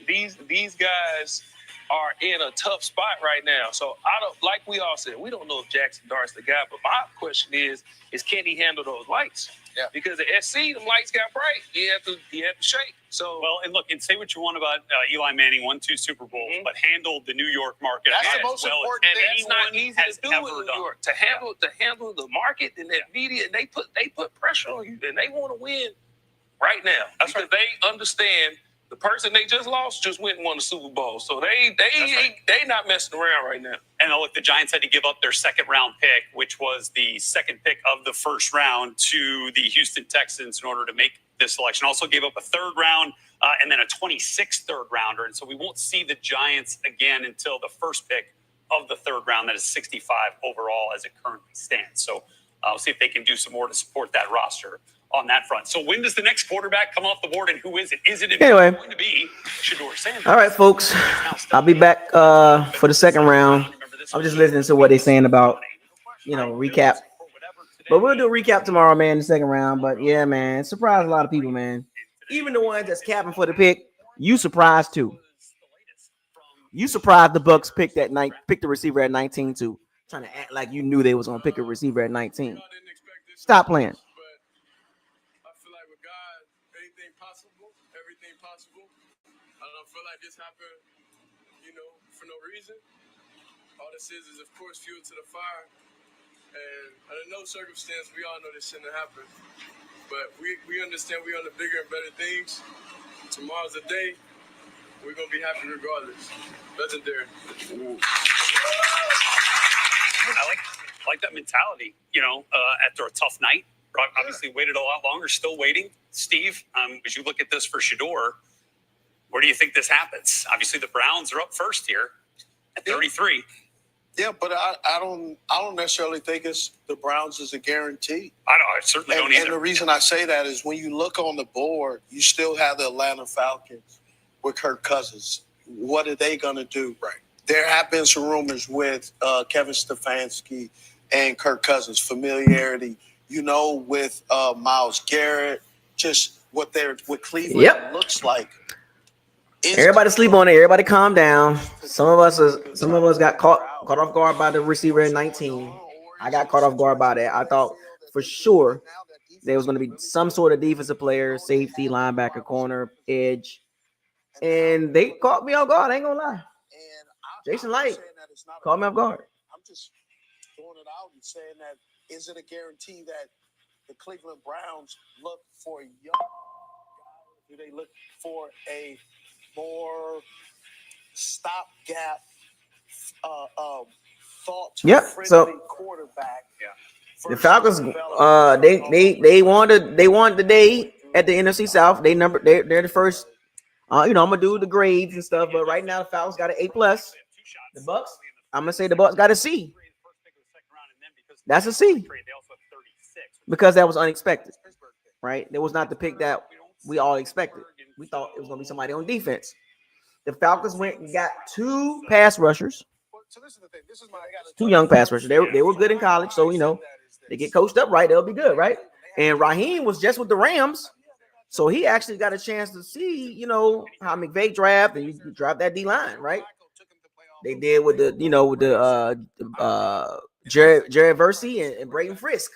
these guys, are in a tough spot right now. So I don't, like we all said, we don't know if Jackson Dart's the guy. But my question is can he handle those lights? Yeah. Because the SC, them lights got bright. He had to shake. So well, and look, and say what you want about Eli Manning, won 2 Super Bowls, but handled the New York market. That's the as most well important and thing. it's not easy to do in New York. To handle the market and that media, and they put pressure on you, and they want to win right now. That's because they understand the person they just lost just went and won the Super Bowl. So they not messing around right now. And look, the Giants had to give up their second round pick, which was the second pick of the first round, to the Houston Texans in order to make this selection. Also gave up a third round and then a 26th third rounder. And so we won't see the Giants again until the first pick of the third round. That is 65 overall as it currently stands. So we'll see if they can do some more to support that roster on that front. So when does the next quarterback come off the board, and who is it? Is it Anyway. going to be Shedeur Sanders? All right, folks. I'll be back for the second round. I'm just listening to what they're saying about, recap. But we'll do a recap tomorrow, man, the second round. But yeah, man, surprised a lot of people, man. Even the ones that's capping for the pick, you surprised too. You surprised the Bucs picked the receiver at 19 too. Trying to act like you knew they was gonna pick a receiver at 19. Stop playing. I feel like with God, everything possible. I don't feel like this happened, for no reason. All this is of course, fuel to the fire. And under no circumstance, we all know this shouldn't have happened. But we understand we on the bigger and better things. Tomorrow's the day. We're going to be happy regardless. Legendary. I like that mentality, after a tough night. Brock obviously waited a lot longer, still waiting. Steve, as you look at this for Shedeur, where do you think this happens? Obviously, the Browns are up first here at 33. Yeah, but I don't necessarily think it's the Browns is a guarantee. I certainly don't either. And the reason I say that is when you look on the board, you still have the Atlanta Falcons with Kirk Cousins. What are they going to do? Right. There have been some rumors with Kevin Stefanski and Kirk Cousins, familiarity, with Myles Garrett, just what Cleveland looks like. Everybody sleep on it. Everybody calm down. Some of us got caught off guard by the receiver at 19. I got caught off guard by that. I thought for sure there was going to be some sort of defensive player, safety, linebacker, corner, edge. And they caught me off guard. I ain't going to lie. Jason Light caught me off guard. I'm just throwing it out and saying that is it a guarantee that the Cleveland Browns look for a young guy? Do they look for a more stopgap, thought-friendly quarterback? Yeah. The Falcons, they won the day at the NFC South. They're the first. I'm gonna do the grades and stuff, but right now the Falcons got an A+. The Bucs, I'm gonna say the Bucs got a C. That's a C because that was unexpected, right? That was not the pick that we all expected. We thought it was gonna be somebody on defense. The Falcons went and got 2 pass rushers, 2 young pass rushers. They were good in college, so they get coached up right, they'll be good, right? And Raheem was just with the Rams, so he actually got a chance to see, how McVay draft, and you draft that D line, right? They did with the Jared Versey and Brayden Frisk.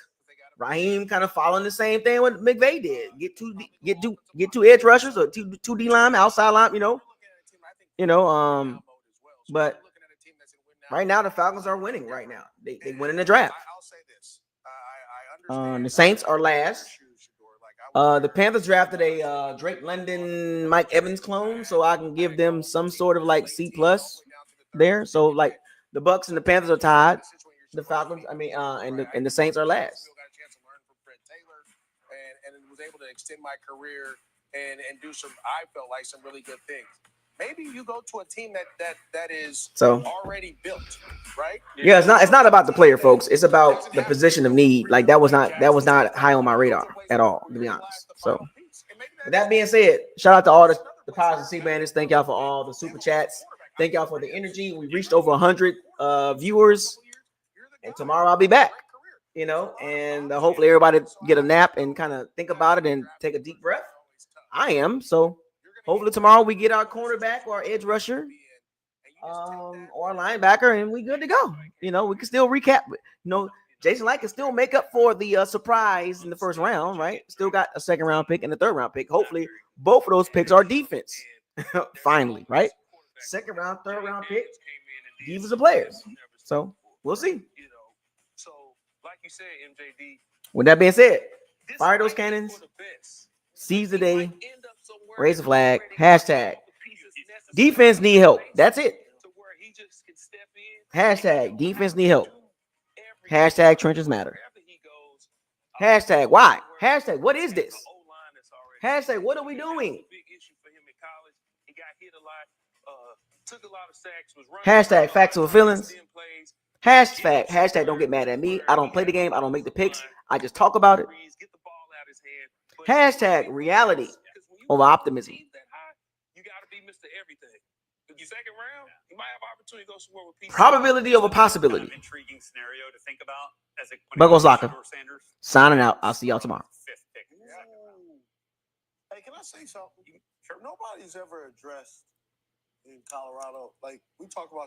Raheem kind of following the same thing what McVay did. Get two edge rushers or two D line, outside line, but right now the Falcons are winning right now. They win in the draft. The Saints are last. The Panthers drafted a Drake London, Mike Evans clone, so I can give them some sort of C+ there. So the Bucs and the Panthers are tied. The Falcons, and the Saints are last. And was able to extend my career and do I felt like some really good things. Maybe you go to a team that is already built, right? Yeah, it's not about the player, folks. It's about the position of need. That was not high on my radar at all, to be honest. So, with that being said, shout out to all the Powers and Sea Bandits. Thank y'all for all the super chats. Thank y'all for the energy. We reached over 100 viewers, and tomorrow I'll be back. And hopefully everybody get a nap and kind of think about it and take a deep breath. I am. So hopefully tomorrow we get our cornerback or our edge rusher or a linebacker, and we good to go. You know, we can still recap. You know, Jason Light can still make up for the surprise in the first round, right? Still got a second round pick and a third round pick. Hopefully, both of those picks are defense. Finally, right? Second round, third round pick, defensive players. So we'll see. So, like you said, MJD. With that being said, fire those cannons, seize the day, raise the flag, hashtag defense need help. That's it. Hashtag defense need help. Hashtag trenches matter. Hashtag why? Hashtag what is this? Hashtag what are we doing? Hashtag facts or feelings. Hashtag don't get mad at me. I don't play the game. I don't make the picks. I just talk about it. Hashtag reality over optimism. You got to be Mr. Everything. The second round, you might have opportunity to go somewhere with people. Probability over possibility. Kind of intriguing scenario to think about as it Buggles Locker. Signing out. I'll see y'all tomorrow. Hey, can I say something? Sure. Nobody's ever addressed in Colorado. Like, we talk about